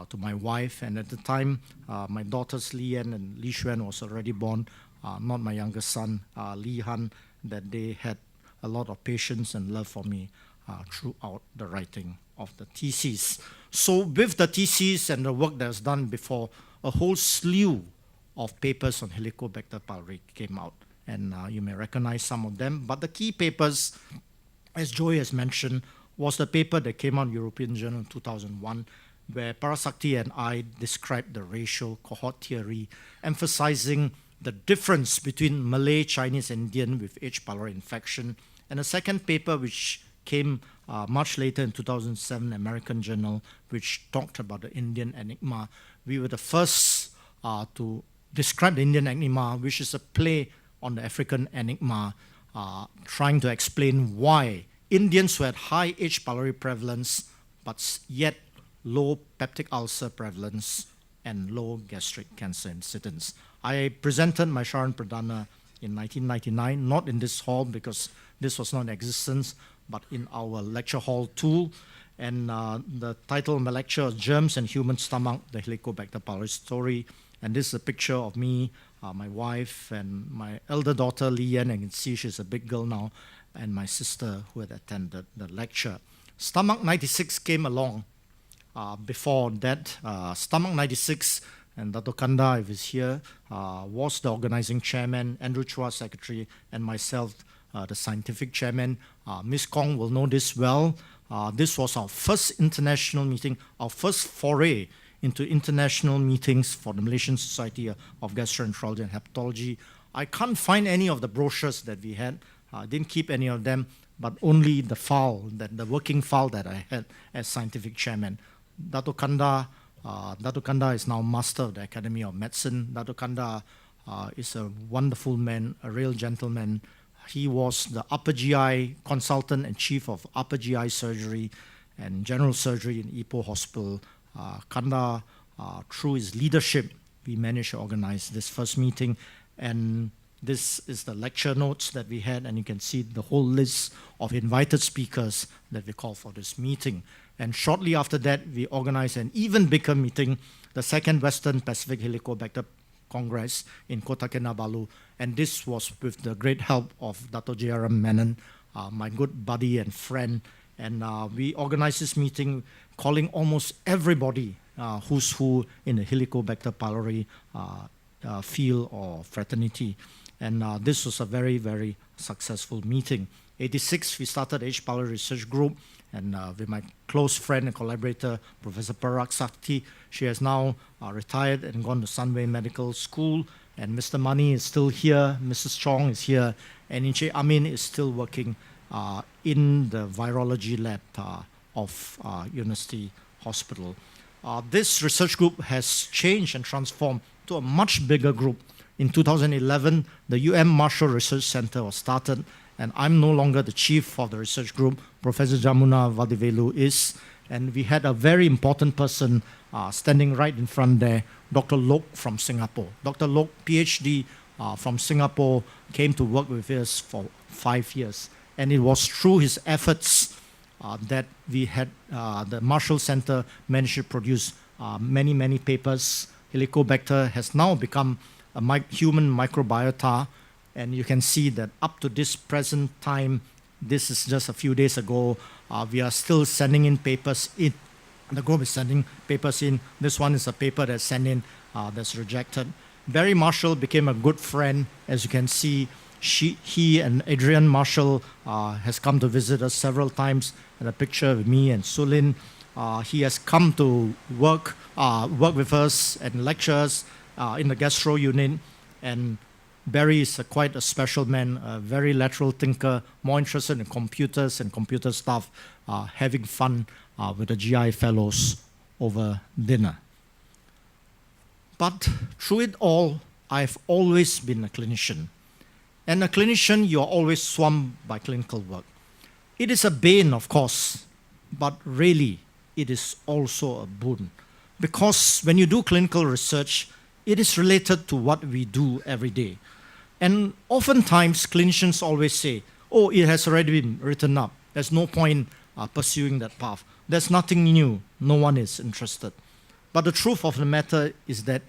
to my wife. And at the time, my daughters Lian and Li Xuan was already born, not my youngest son, Li Han, that they had a lot of patience and love for me throughout the writing of the thesis. So with the thesis and the work that was done before, a whole slew of papers on Helicobacter pylori came out. And you may recognize some of them. But the key papers, as Joey has mentioned, was the paper that came out in European Journal in 2001, where Parasakti and I described the racial cohort theory, emphasizing the difference between Malay, Chinese, and Indian with H. pylori infection. And a second paper which came much later in 2007, American Journal, which talked about the Indian enigma. We were the first to describe the Indian enigma, which is a play on the African enigma, trying to explain why Indians who had high H. pylori prevalence, but yet low peptic ulcer prevalence and low gastric cancer incidence. I presented my Sharan Pradana in 1999, not in this hall because this was not in existence, but in our lecture hall 2. And the title of my lecture is Germs and Human Stomach, the Helicobacter pylori Story. And this is a picture of me, my wife, and my elder daughter, Lee Yan. You can see she's a big girl now, and my sister who had attended the lecture. Stomach 96 came along before that. Stomach 96, and Dato Kanda, if he's here, was the organizing chairman, Andrew Chua, secretary, and myself, the scientific chairman. Ms. Kong will know this well. This was our first international meeting, our first foray into international meetings for the Malaysian Society of Gastroenterology and Hepatology. I can't find any of the brochures that we had. I didn't keep any of them, but only the file, the working file that I had as scientific chairman. Dato Kanda is now master of the Academy of Medicine. Dato Kanda is a wonderful man, a real gentleman. He was the upper GI consultant and chief of upper GI surgery and general surgery in Ipoh Hospital. Kanda, through his leadership, we managed to organize this first meeting. And this is the lecture notes that we had, and you can see the whole list of invited speakers that we called for this meeting. And shortly after that, we organized an even bigger meeting, the second Western Pacific Helicobacter Congress in Kota Kinabalu. And this was with the great help of Dato J.R.M. Menon, my good buddy and friend. And we organized this meeting calling almost everybody who's who in the Helicobacter pylori field or fraternity. And this was a very, very successful meeting. 86, we started H. pylori Research Group, and with my close friend and collaborator, Professor Parag Sakti. She has now retired and gone to Sunway Medical School, and Mr. Mani is still here, Mrs. Chong is here, and Encik Amin is still working in the virology lab of University Hospital. This research group has changed and transformed to a much bigger group. In 2011, the Marshall Research Centre was started, and I'm no longer the chief of the research group. Professor Jamuna Vadivelu is, and we had a very important person standing right in front there, Dr. Lok from Singapore. Dr. Lok, PhD from Singapore, came to work with us for 5 years. And it was through his efforts that we had, the Marshall Center managed to produce many, many papers. Helicobacter has now become a human microbiota, and you can see that up to this present time, this is just a few days ago, we are still sending in papers in. The group is sending papers in. This one is a paper that's sent in that's rejected. Barry Marshall became a good friend. As you can see, he and Adrian Marshall has come to visit us several times, and a picture with me and Sulin. He has come to work with us and lecture us in the gastro unit, and Barry is quite a special man, a very lateral thinker, more interested in computers and computer stuff, having fun with the GI fellows over dinner. But through it all, I've always been a clinician. And a clinician, you're always swamped by clinical work. It is a bane, of course, but really, it is also a boon. Because when you do clinical research, it is related to what we do every day. And oftentimes, clinicians always say, oh, it has already been written up. There's no point pursuing that path. There's nothing new. No one is interested. But the truth of the matter is that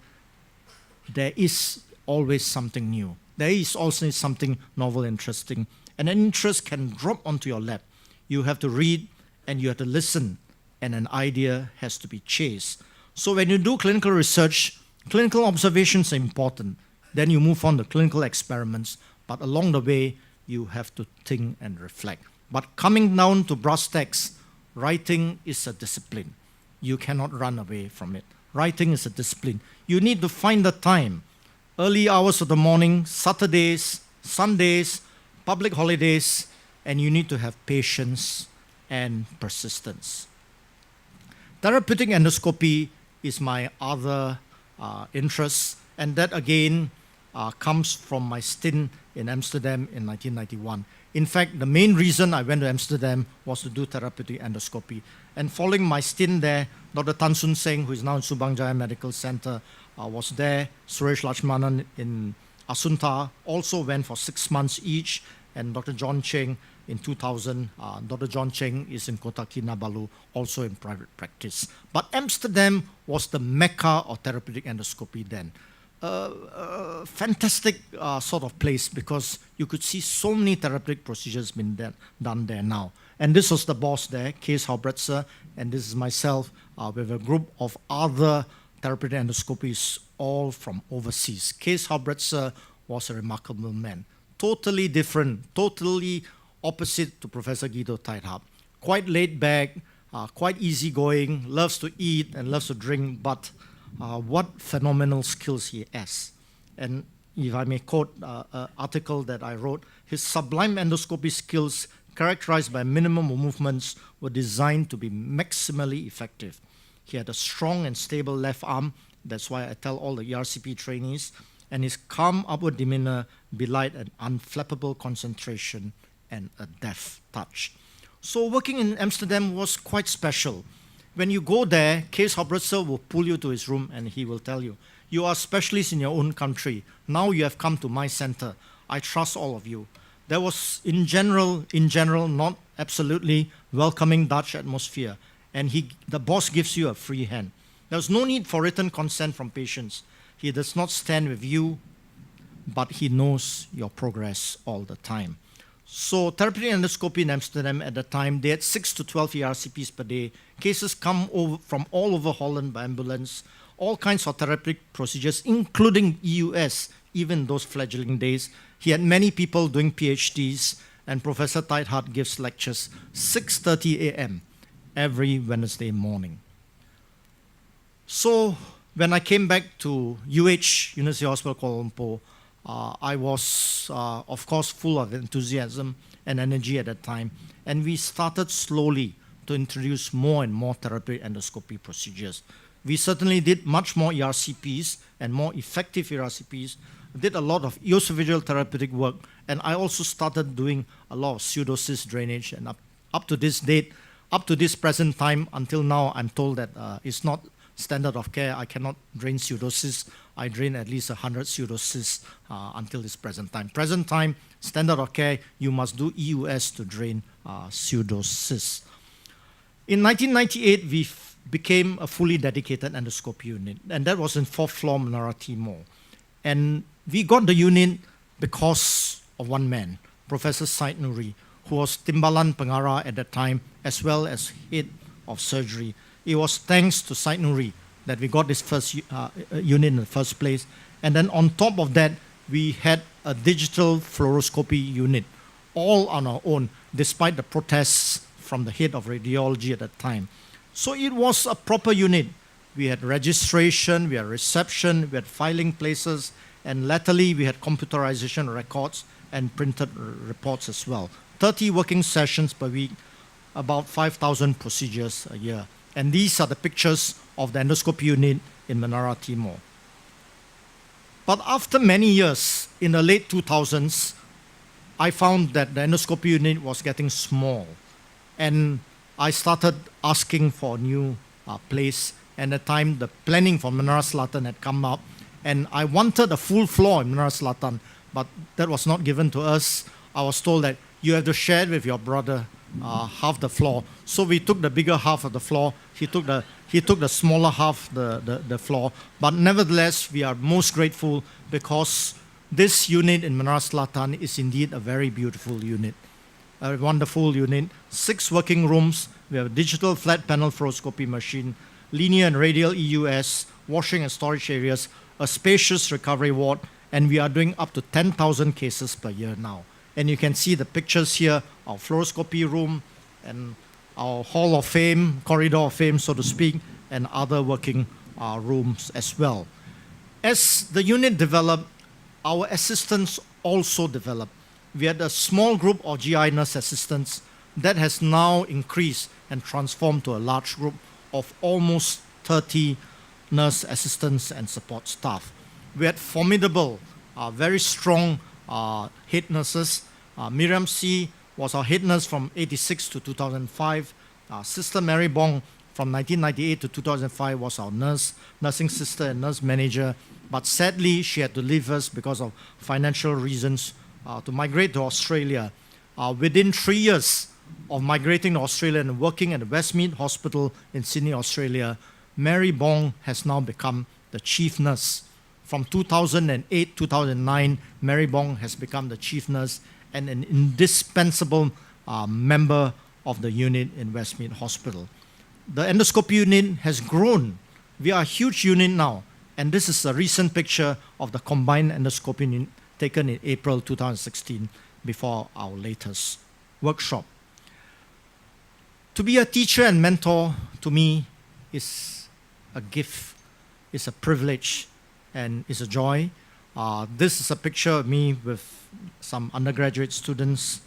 there is always something new. There is also something novel, interesting. And an interest can drop onto your lap. You have to read and you have to listen, and an idea has to be chased. So when you do clinical research, clinical observations are important. Then you move on to clinical experiments, but along the way, you have to think and reflect. But coming down to brass tacks, writing is a discipline. You cannot run away from it. Writing is a discipline. You need to find the time. Early hours of the morning, Saturdays, Sundays, public holidays, and you need to have patience and persistence. Therapeutic endoscopy is my other interest, and that again comes from my stint in Amsterdam in 1991. In fact, the main reason I went to Amsterdam was to do therapeutic endoscopy. And following my stint there, Dr. Tan Soon Seng, who is now in Subang Jaya Medical Centre, was there. Suresh Lakshmanan in Asunta also went for 6 months each. And Dr. John Cheng in 2000, Dr. John Cheng is in Kota Kinabalu, also in private practice. But Amsterdam was the mecca of therapeutic endoscopy then. Fantastic sort of place because you could see so many therapeutic procedures being done there now. And this was the boss there, Kees Halbretser, and this is myself with a group of other therapeutic endoscopies, all from overseas. Kees Halbretser was a remarkable man. Totally different, totally opposite to Professor Guido Teithart. Quite laid back, quite easygoing, loves to eat and loves to drink, but what phenomenal skills he has. And if I may quote an article that I wrote, his sublime endoscopy skills, characterized by minimum of movements, were designed to be maximally effective. He had a strong and stable left arm, that's why I tell all the ERCP trainees, and his calm upward demeanor belied an unflappable concentration and a deft touch. So working in Amsterdam was quite special. When you go there, Kees Halbretser will pull you to his room and he will tell you, you are specialists in your own country. Now you have come to my center. I trust all of you. There was, in general, not absolutely welcoming Dutch atmosphere. And the boss gives you a free hand. There's no need for written consent from patients. He does not stand with you, but he knows your progress all the time. So therapeutic endoscopy in Amsterdam at the time, they had 6 to 12 ERCPs per day. Cases come over from all over Holland by ambulance, all kinds of therapeutic procedures, including EUS, even those fledgling days. He had many people doing PhDs, and Professor Teithart gives lectures 6:30 a.m. every Wednesday morning. So when I came back to University Hospital Kuala Lumpur, I was, of course, full of enthusiasm and energy at that time, and we started slowly to introduce more and more therapeutic endoscopy procedures. We certainly did much more ERCPs and more effective ERCPs, did a lot of esophageal therapeutic work, and I also started doing a lot of pseudocyst drainage, and up to this date, up to this present time, until now, I'm told that it's not standard of care. I cannot drain pseudocysts. I drain at least 100 pseudocysts until this present time. Present time, standard of care, you must do EUS to drain pseudocysts. In 1998, we became a fully dedicated endoscopy unit, and that was in 4th floor Menara Timur. And we got the unit because of one man, Professor Said Nuri, who was Timbalan Pengarah at that time, as well as head of surgery. It was thanks to Said Nuri that we got this first unit in the first place. And then on top of that, we had a digital fluoroscopy unit, all on our own, despite the protests from the head of radiology at that time. So it was a proper unit. We had registration, we had reception, we had filing places, and latterly we had computerization of records and printed reports as well. 30 working sessions per week, about 5,000 procedures a year. And these are the pictures of the endoscopy unit in Menara Timur. But after many years, in the late 2000s, I found that the endoscopy unit was getting small. And I started asking for a new place. And at the time, the planning for Menara Selatan had come up. And I wanted a full floor in Menara Selatan, but that was not given to us. I was told that you have to share it with your brother, half the floor. So we took the bigger half of the floor. He took the smaller half, the floor. But nevertheless, we are most grateful because this unit in Menara Selatan is indeed a very beautiful unit, a wonderful unit. 6 working rooms. We have a digital flat panel fluoroscopy machine, linear and radial EUS, washing and storage areas, a spacious recovery ward, and we are doing up to 10,000 cases per year now. And you can see the pictures here, our fluoroscopy room and our Hall of Fame, Corridor of Fame, so to speak, and other working rooms as well. As the unit developed, our assistants also developed. We had a small group of GI nurse assistants, that has now increased and transformed to a large group of almost 30 nurse assistants and support staff. We had formidable, very strong head nurses. Miriam C. was our head nurse from 86 to 2005. Sister Mary Bong from 1998 to 2005 was our nursing sister and nurse manager. But sadly, she had to leave us because of financial reasons to migrate to Australia. Within 3 years of migrating to Australia and working at the Westmead Hospital in Sydney, Australia, Mary Bong has now become the chief nurse. From 2008-2009, Mary Bong has become the chief nurse and an indispensable member of the unit in Westmead Hospital. The endoscopy unit has grown. We are a huge unit now. And this is a recent picture of the combined endoscopy unit taken in April 2016 before our latest workshop. To be a teacher and mentor, to me, is a gift, is a privilege, and is a joy. This is a picture of me with some undergraduate students,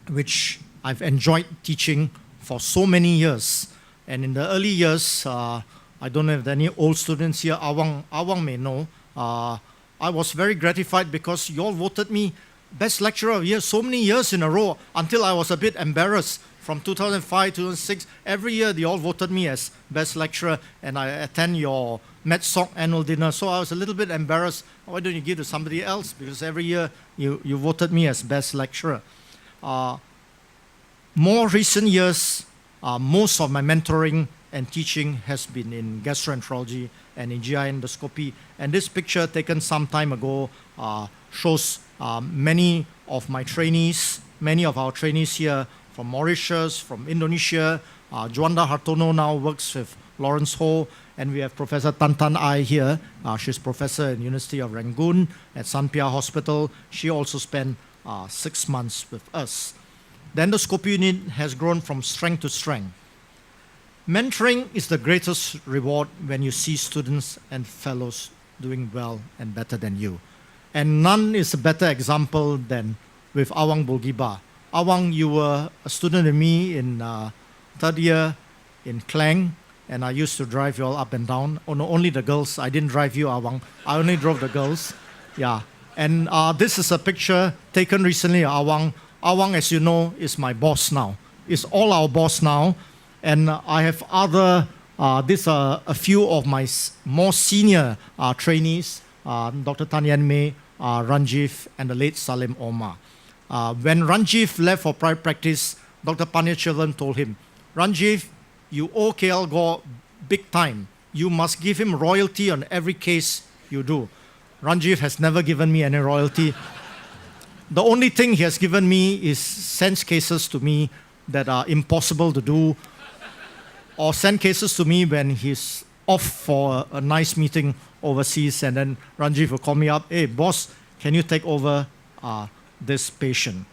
which I've enjoyed teaching for so many years. And in the early years, I don't know if there are any old students here, Awang may know, I was very gratified because you all voted me Best Lecturer of the Year so many years in a row until I was a bit embarrassed. From 2005 to 2006, every year they all voted me as Best Lecturer, and I attend your MedSoc annual dinner, so I was a little bit embarrassed. Why don't you give to somebody else? Because every year you voted me as Best Lecturer. More recent years, most of my mentoring and teaching has been in gastroenterology and in GI endoscopy. And this picture taken some time ago shows many of my trainees, many of our trainees here from Mauritius, from Indonesia. Juanda Hartono now works with Lawrence Ho, and we have Professor Tan Tan Ai here. She's professor at University of Rangoon at Sanpia Hospital. She also spent 6 months with us. The endoscopy unit has grown from strength to strength. Mentoring is the greatest reward when you see students and fellows doing well and better than you. And none is a better example than with Awang Bulgiba. Awang, you were a student with me in third year in Klang, and I used to drive you all up and down. Oh, no, only the girls. I didn't drive you, Awang. I only drove the girls. Yeah. And this is a picture taken recently of Awang. Awang, as you know, is my boss now. Is all our boss now. And I have other, these are a few of my more senior trainees, Dr. Tan Yan Mei, Ranjiv, and the late Salim Omar. When Ranjiv left for private practice, Dr. Panyachilan told him, Ranjiv, you owe KL Goh big time. You must give him royalty on every case you do. Ranjiv has never given me any royalty. The only thing he has given me is sends cases to me that are impossible to do, or send cases to me when he's off for a nice meeting overseas, and then Ranjiv will call me up, hey boss, can you take over this patient?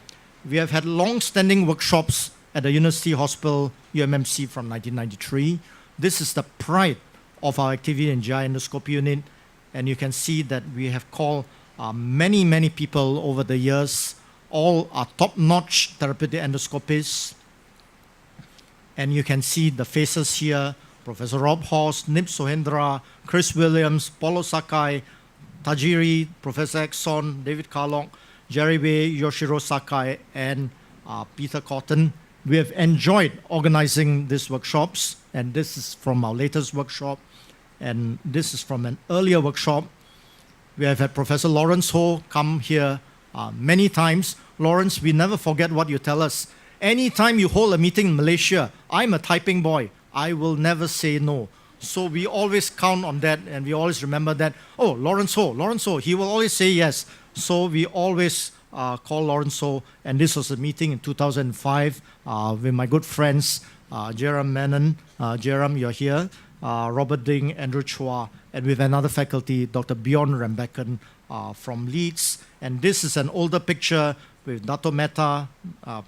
We have had long-standing workshops at the University Hospital, UMMC from 1993. This is the pride of our activity in GI endoscopy unit, and you can see that we have called many people over the years. All are top-notch therapeutic endoscopists. And you can see the faces here, Professor Rob Horst, Nip Sohendra, Chris Williams, Paulo Sakai, Tajiri, Professor Exxon, David Carlock, Jerry Wei, Yoshiro Sakai, and Peter Cotton. We have enjoyed organizing these workshops, and this is from our latest workshop, and this is from an earlier workshop. We have had Professor Lawrence Ho come here many times. Lawrence, we never forget what you tell us. Anytime you hold a meeting in Malaysia, I'm a typing boy. I will never say no. So we always count on that, and we always remember that. Oh, Lawrence Ho, he will always say yes. So we always call Lawrence Ho, and this was a meeting in 2005 with my good friends, Jerram Menon. Jerram, you're here. Robert Ding, Andrew Chua, and with another faculty, Dr. Bjorn Rembecken from Leeds. And this is an older picture with Dato Mehta,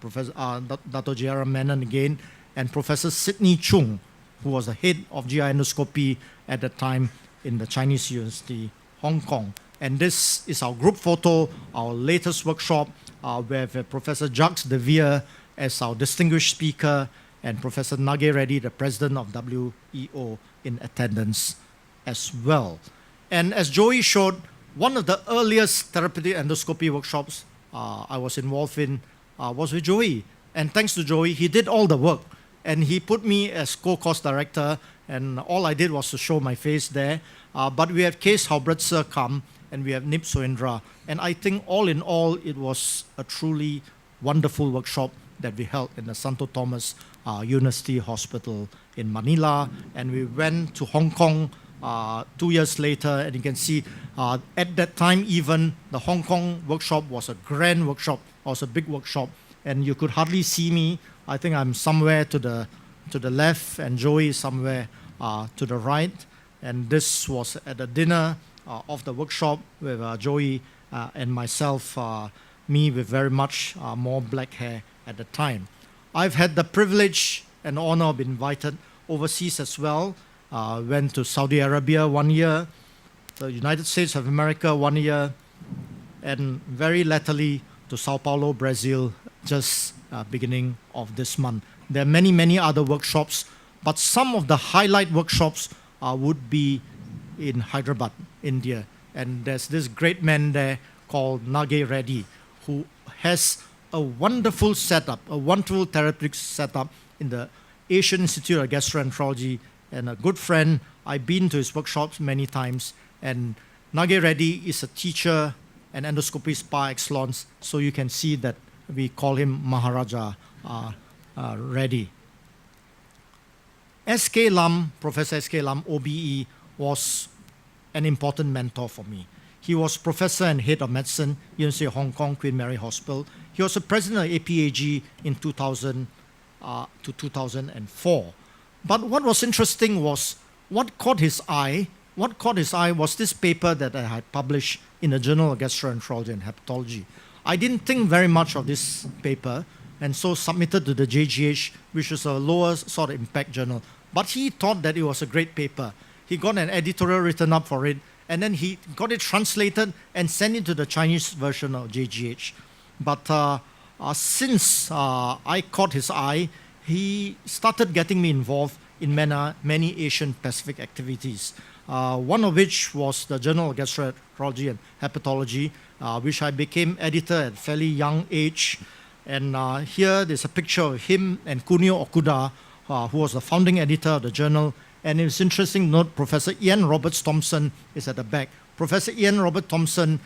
Professor Dato Jerram Menon again, and Professor Sidney Chung, who was the head of GI endoscopy at the time in the Chinese University, Hong Kong. And this is our group photo, our latest workshop, where Professor Jacques de Vere as our distinguished speaker, and Professor Nage Reddy, the president of WEO, in attendance as well. And as Joey showed, one of the earliest therapeutic endoscopy workshops I was involved in was with Joey. And thanks to Joey, he did all the work. And he put me as co-course director, and all I did was to show my face there. But we have Kees Haubritzer come, and we have Nip Soendra. And I think all in all, it was a truly wonderful workshop that we held in the Santo Thomas University Hospital in Manila. And we went to Hong Kong 2 years later, and you can see at that time even the Hong Kong workshop was a grand workshop, was a big workshop, and you could hardly see me. I think I'm somewhere to the left, and Joey is somewhere to the right. And this was at the dinner of the workshop with Joey and myself, me with very much more black hair at the time. I've had the privilege and honor of being invited overseas as well. Went to Saudi Arabia 1 year, the United States of America 1 year, and very latterly to Sao Paulo, Brazil, just beginning of this month. There are many, many other workshops, but some of the highlight workshops would be in Hyderabad, India. And there's this great man there called Nage Reddy, who has a wonderful setup, a wonderful therapeutic setup in the Asian Institute of Gastroenterology, and a good friend. I've been to his workshops many times, and Nage Reddy is a teacher and endoscopist par excellence, so you can see that we call him Maharaja Reddy. S.K. Lam, Professor S.K. Lam, OBE, was an important mentor for me. He was professor and head of medicine, University of Hong Kong, Queen Mary Hospital. He was the president of APAG in 2000 to 2004. But what was interesting was what caught his eye. What caught his eye was this paper that I had published in the Journal of Gastroenterology and Hepatology. I didn't think very much of this paper, and so submitted to the JGH, which is a lower sort of impact journal. But he thought that it was a great paper. He got an editorial written up for it, and then he got it translated and sent it to the Chinese version of JGH. But since I caught his eye, he started getting me involved in many Asian Pacific activities. One of which was the Journal of Gastroenterology and Hepatology, which I became editor at a fairly young age. And here there's a picture of him and Kunio Okuda, who was the founding editor of the journal. And it's interesting to note Professor Ian Roberts Thompson is at the back. Professor Ian Robert Thompson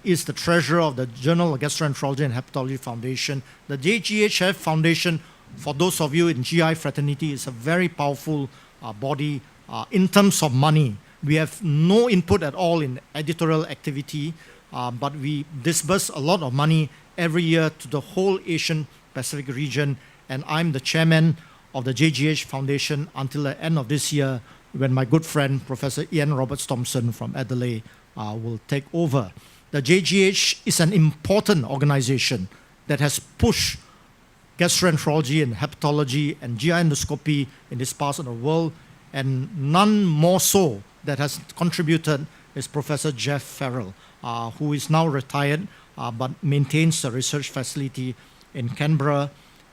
is the treasurer of the Journal of Gastroenterology and Hepatology Foundation. The JGHF Foundation, for those of you in GI fraternity, is a very powerful body. In terms of money, we have no input at all in editorial activity, but we disburse a lot of money every year to the whole Asian Pacific region, and I'm the chairman of the JGH Foundation until the end of this year, when my good friend, Professor Ian Roberts Thompson from Adelaide, will take over. The JGH is an important organization that has pushed gastroenterology and hepatology and GI endoscopy in this part of the world, and none more so that has contributed is Professor Jeff Farrell, who is now retired but maintains a research facility in Canberra.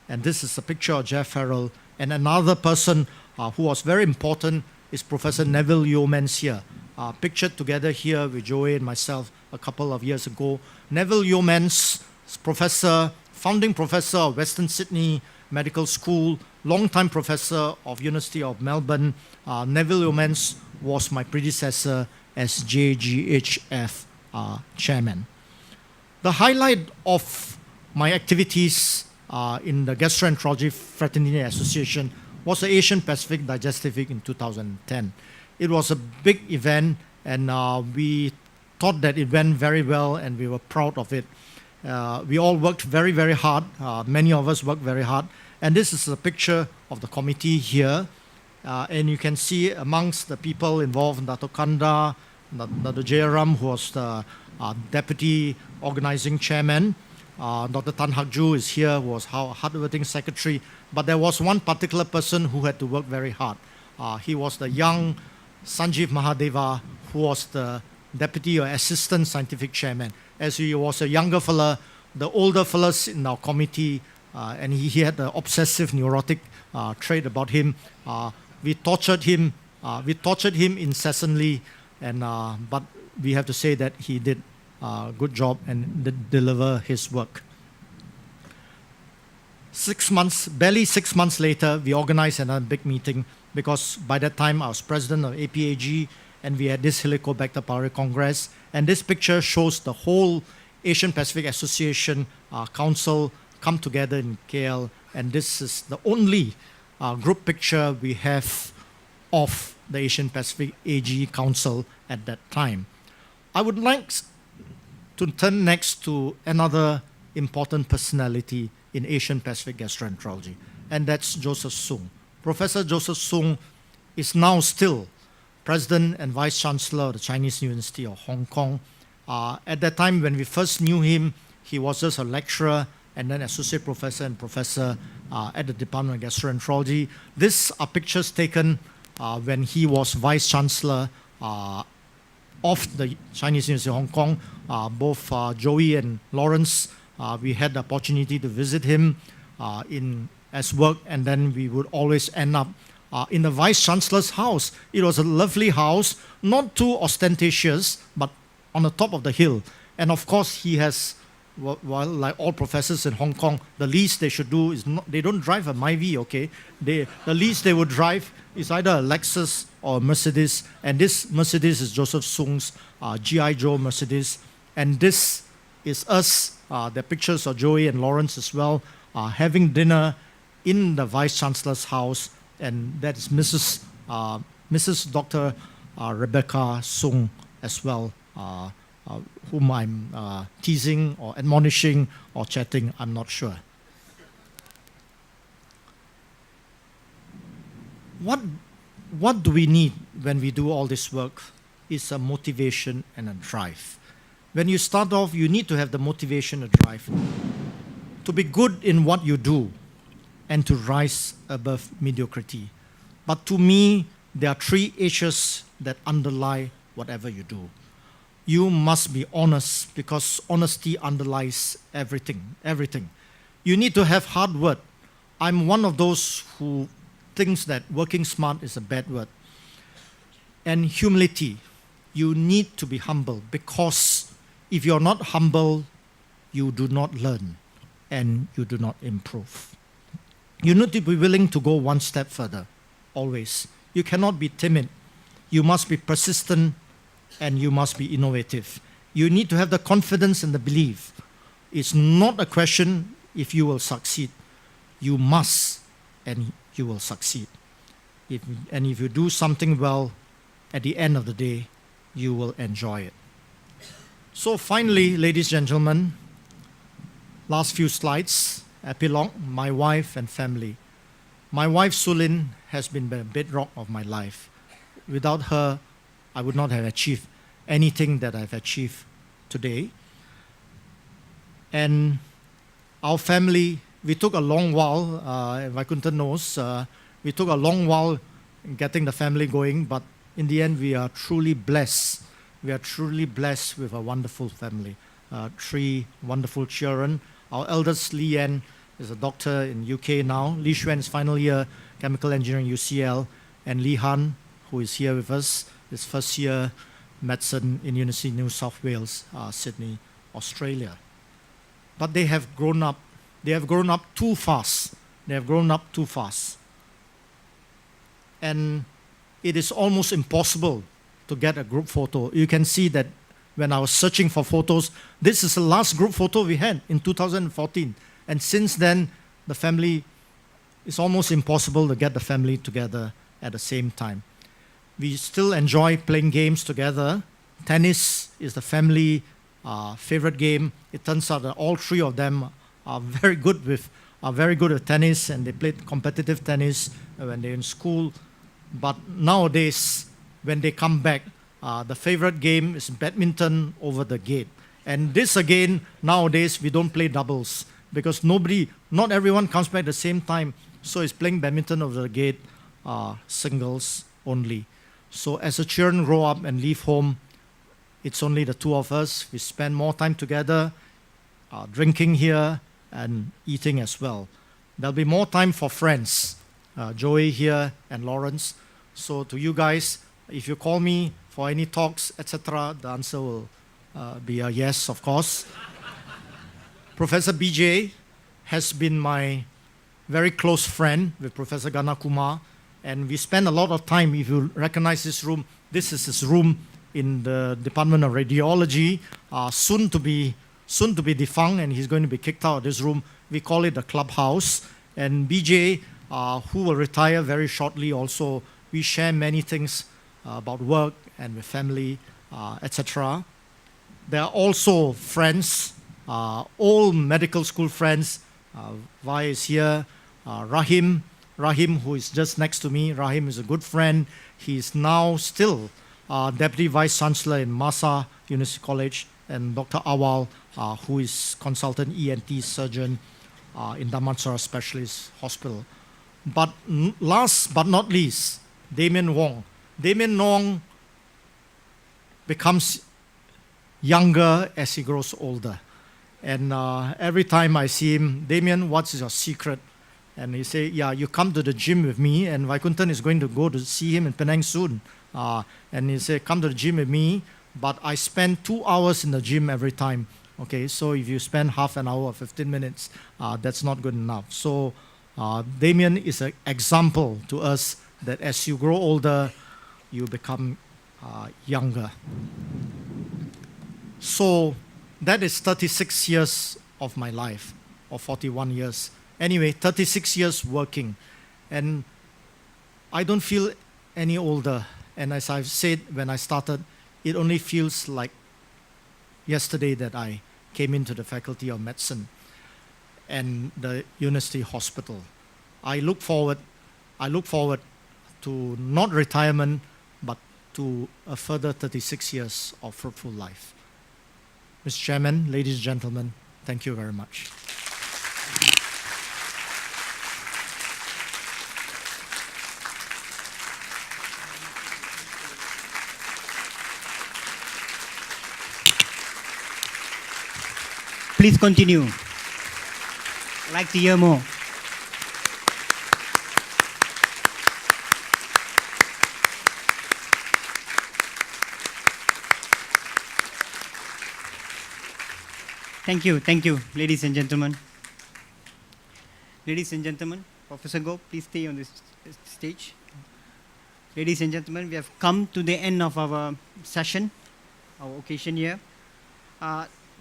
And this is a picture of Jeff Farrell. And another person who was very important is Professor Neville Yeomans here, pictured together here with Joey and myself a couple of years ago. Neville Yeomans, professor, founding professor of Western Sydney Medical School, long-time professor of University of Melbourne. Neville Yeomans was my predecessor as JGHF chairman. The highlight of my activities in the Gastroenterology Fraternity Association was the Asian Pacific Digestive Week in 2010. It was a big event, and we thought that it went very well, and we were proud of it. We all worked very, very hard. Many of us worked very hard. And this is a picture of the committee here. And you can see amongst the people involved, Dato Kanda, Dr. Jayaram, who was the deputy organizing chairman. Dr. Tan Hak Ju is here, who was hardworking secretary. But there was one particular person who had to work very hard. He was the young Sanjeev Mahadeva, who was the deputy or assistant scientific chairman. As he was a younger fella, the older fellas in our committee and he had an obsessive neurotic trait about him. We tortured him incessantly, and but we have to say that he did a good job and did deliver his work. Barely 6 months later, we organized another big meeting, because by that time I was president of APAG, and we had this Helicobacter pylori Congress. And this picture shows the whole Asian Pacific Association Council come together in KL, and this is the only group picture we have of the Asian Pacific AG Council at that time. I would like to turn next to another important personality in Asian Pacific gastroenterology, and that's Joseph Sung. Professor Joseph Sung is now still President and Vice Chancellor of the Chinese University of Hong Kong. At that time when we first knew him, he was just a lecturer and then associate professor and professor at the Department of Gastroenterology. These are pictures taken when he was Vice Chancellor of the Chinese University of Hong Kong. Both Joey and Lawrence, we had the opportunity to visit him as work, and then we would always end up in the Vice Chancellor's house. It was a lovely house, not too ostentatious, but on the top of the hill. And of course, he has, well, like all professors in Hong Kong, the least they should do is they don't drive a Myvi, okay? The least they would drive is either a Lexus or a Mercedes, and this Mercedes is Joseph Sung's G.I. Joe Mercedes. And this is us, the pictures of Joey and Lawrence as well, having dinner in the Vice Chancellor's house, and that is Mrs. Dr. Rebecca Sung as well, whom I'm teasing or admonishing or chatting, I'm not sure. What do we need when we do all this work is a motivation and a drive. When you start off, you need to have the motivation and drive to be good in what you do and to rise above mediocrity. But to me, there are three issues that underlie whatever you do. You must be honest, because honesty underlies everything. You need to have hard work. I'm one of those who thinks that working smart is a bad word. And humility. You need to be humble, because if you're not humble, you do not learn and you do not improve. You need to be willing to go one step further, always. You cannot be timid. You must be persistent, and you must be innovative. You need to have the confidence and the belief. It's not a question if you will succeed. You must, and you will succeed. If you do something well, at the end of the day, you will enjoy it. So finally, ladies and gentlemen, last few slides, epilogue, my wife and family. My wife, Sulin, has been the bedrock of my life. Without her, I would not have achieved anything that I've achieved today. And our family, we took a long while, Vaikunta knows, we took a long while getting the family going, but in the end, we are truly blessed. We are truly blessed with a wonderful family. 3 wonderful children. Our eldest, Lee Yan, is a doctor in UK now. Lee Xuan is final year chemical engineering UCL. And Lee Han, who is here with us, is first year medicine in University of New South Wales, Sydney, Australia. But they have grown up. They have grown up too fast. They have grown up too fast. And it is almost impossible to get a group photo. You can see that when I was searching for photos, this is the last group photo we had in 2014. And since then, the family, it's almost impossible to get the family together at the same time. We still enjoy playing games together. Tennis is the family favorite game. It turns out that all 3 of them are very good at tennis, and they played competitive tennis when they're in school. But nowadays, when they come back, the favorite game is badminton over the gate. And this again, nowadays, we don't play doubles, because not everyone comes back at the same time. So it's playing badminton over the gate, singles only. So as the children grow up and leave home, it's only the 2 of us. We spend more time together, drinking here, and eating as well. There'll be more time for friends, Joey here and Lawrence. So to you guys, if you call me for any talks, etc., the answer will be a yes, of course. Professor BJ has been my very close friend with Professor Ganakumar, and we spend a lot of time. If you recognize this room, this is his room in the Department of Radiology, soon to be defunct, and he's going to be kicked out of this room. We call it the clubhouse. And BJ, who will retire very shortly also, we share many things about work and with family, etc. There are also friends, old medical school friends. Vi is here. Rahim, who is just next to me. Rahim is a good friend. He's now still Deputy Vice Chancellor in Masa University College, and Dr. Awal, who is consultant ENT surgeon in Damansara Specialist Hospital. But last but not least, Damien Wong. Damien Wong becomes younger as he grows older. And every time I see him, Damien, what's your secret? And he say, yeah, you come to the gym with me, and Vaikuntan is going to go to see him in Penang soon. And he say, come to the gym with me, but I spend 2 hours in the gym every time. Okay, so if you spend half an hour or 15 minutes, that's not good enough. So Damien is an example to us that as you grow older, you become younger. So that is 36 years of my life, or 41 years. Anyway, 36 years working. And I don't feel any older. And as I've said when I started, it only feels like yesterday that I came into the Faculty of Medicine and the University Hospital. I look forward to not retirement, but to a further 36 years of fruitful life. Mr. Chairman, ladies and gentlemen, thank you very much. Please continue. I'd like to hear more. Thank you, ladies and gentlemen. Ladies and gentlemen, Professor Goh, please stay on this stage. Ladies and gentlemen, we have come to the end of our session, our occasion here.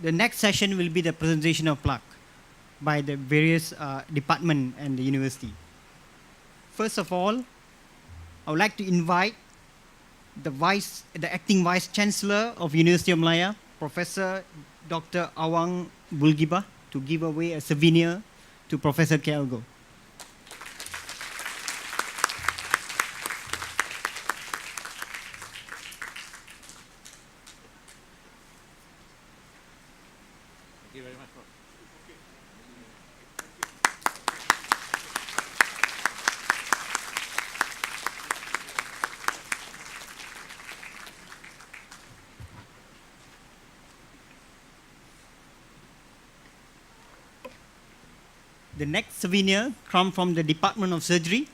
The next session will be the presentation of plaque by the various department and the university. First of all, I would like to invite the acting Vice Chancellor of University of Malaya, Professor Dr. Awang Bulgiba, to give away a souvenir to Professor Khean Lee. The next souvenir comes from the Department of Surgery.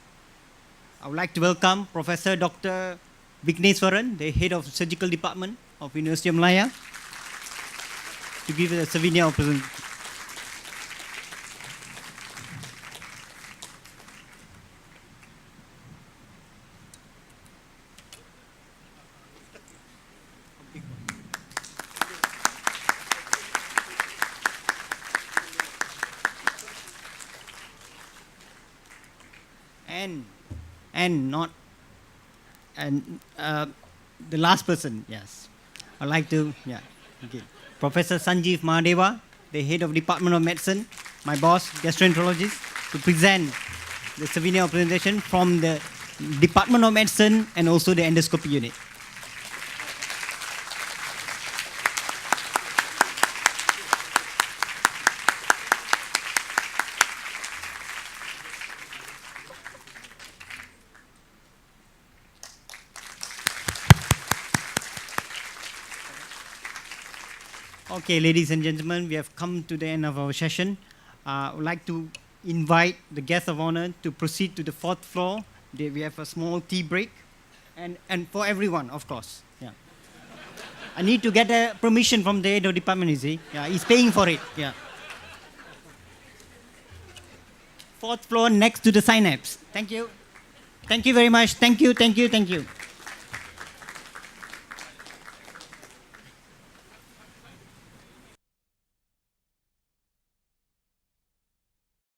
I would like to welcome Professor Dr. Vigneswaran, the head of Surgical Department of University of Malaya, to give a souvenir of presentation. The last person, yes. I'd like to, okay. Professor Sanjeev Mahadeva, the head of Department of Medicine, my boss, gastroenterologist, to present the souvenir of presentation from the Department of Medicine and also the Endoscopy Unit. Okay, ladies and gentlemen, we have come to the end of our session. I would like to invite the guest of honor to proceed to the 4th floor. We have a small tea break, and for everyone, of course. Yeah. I need to get a permission from the Edo department, you see. Yeah, he's paying for it. Yeah. 4th floor next to the synapse. Thank you. Thank you very much. Thank you, thank you, thank you.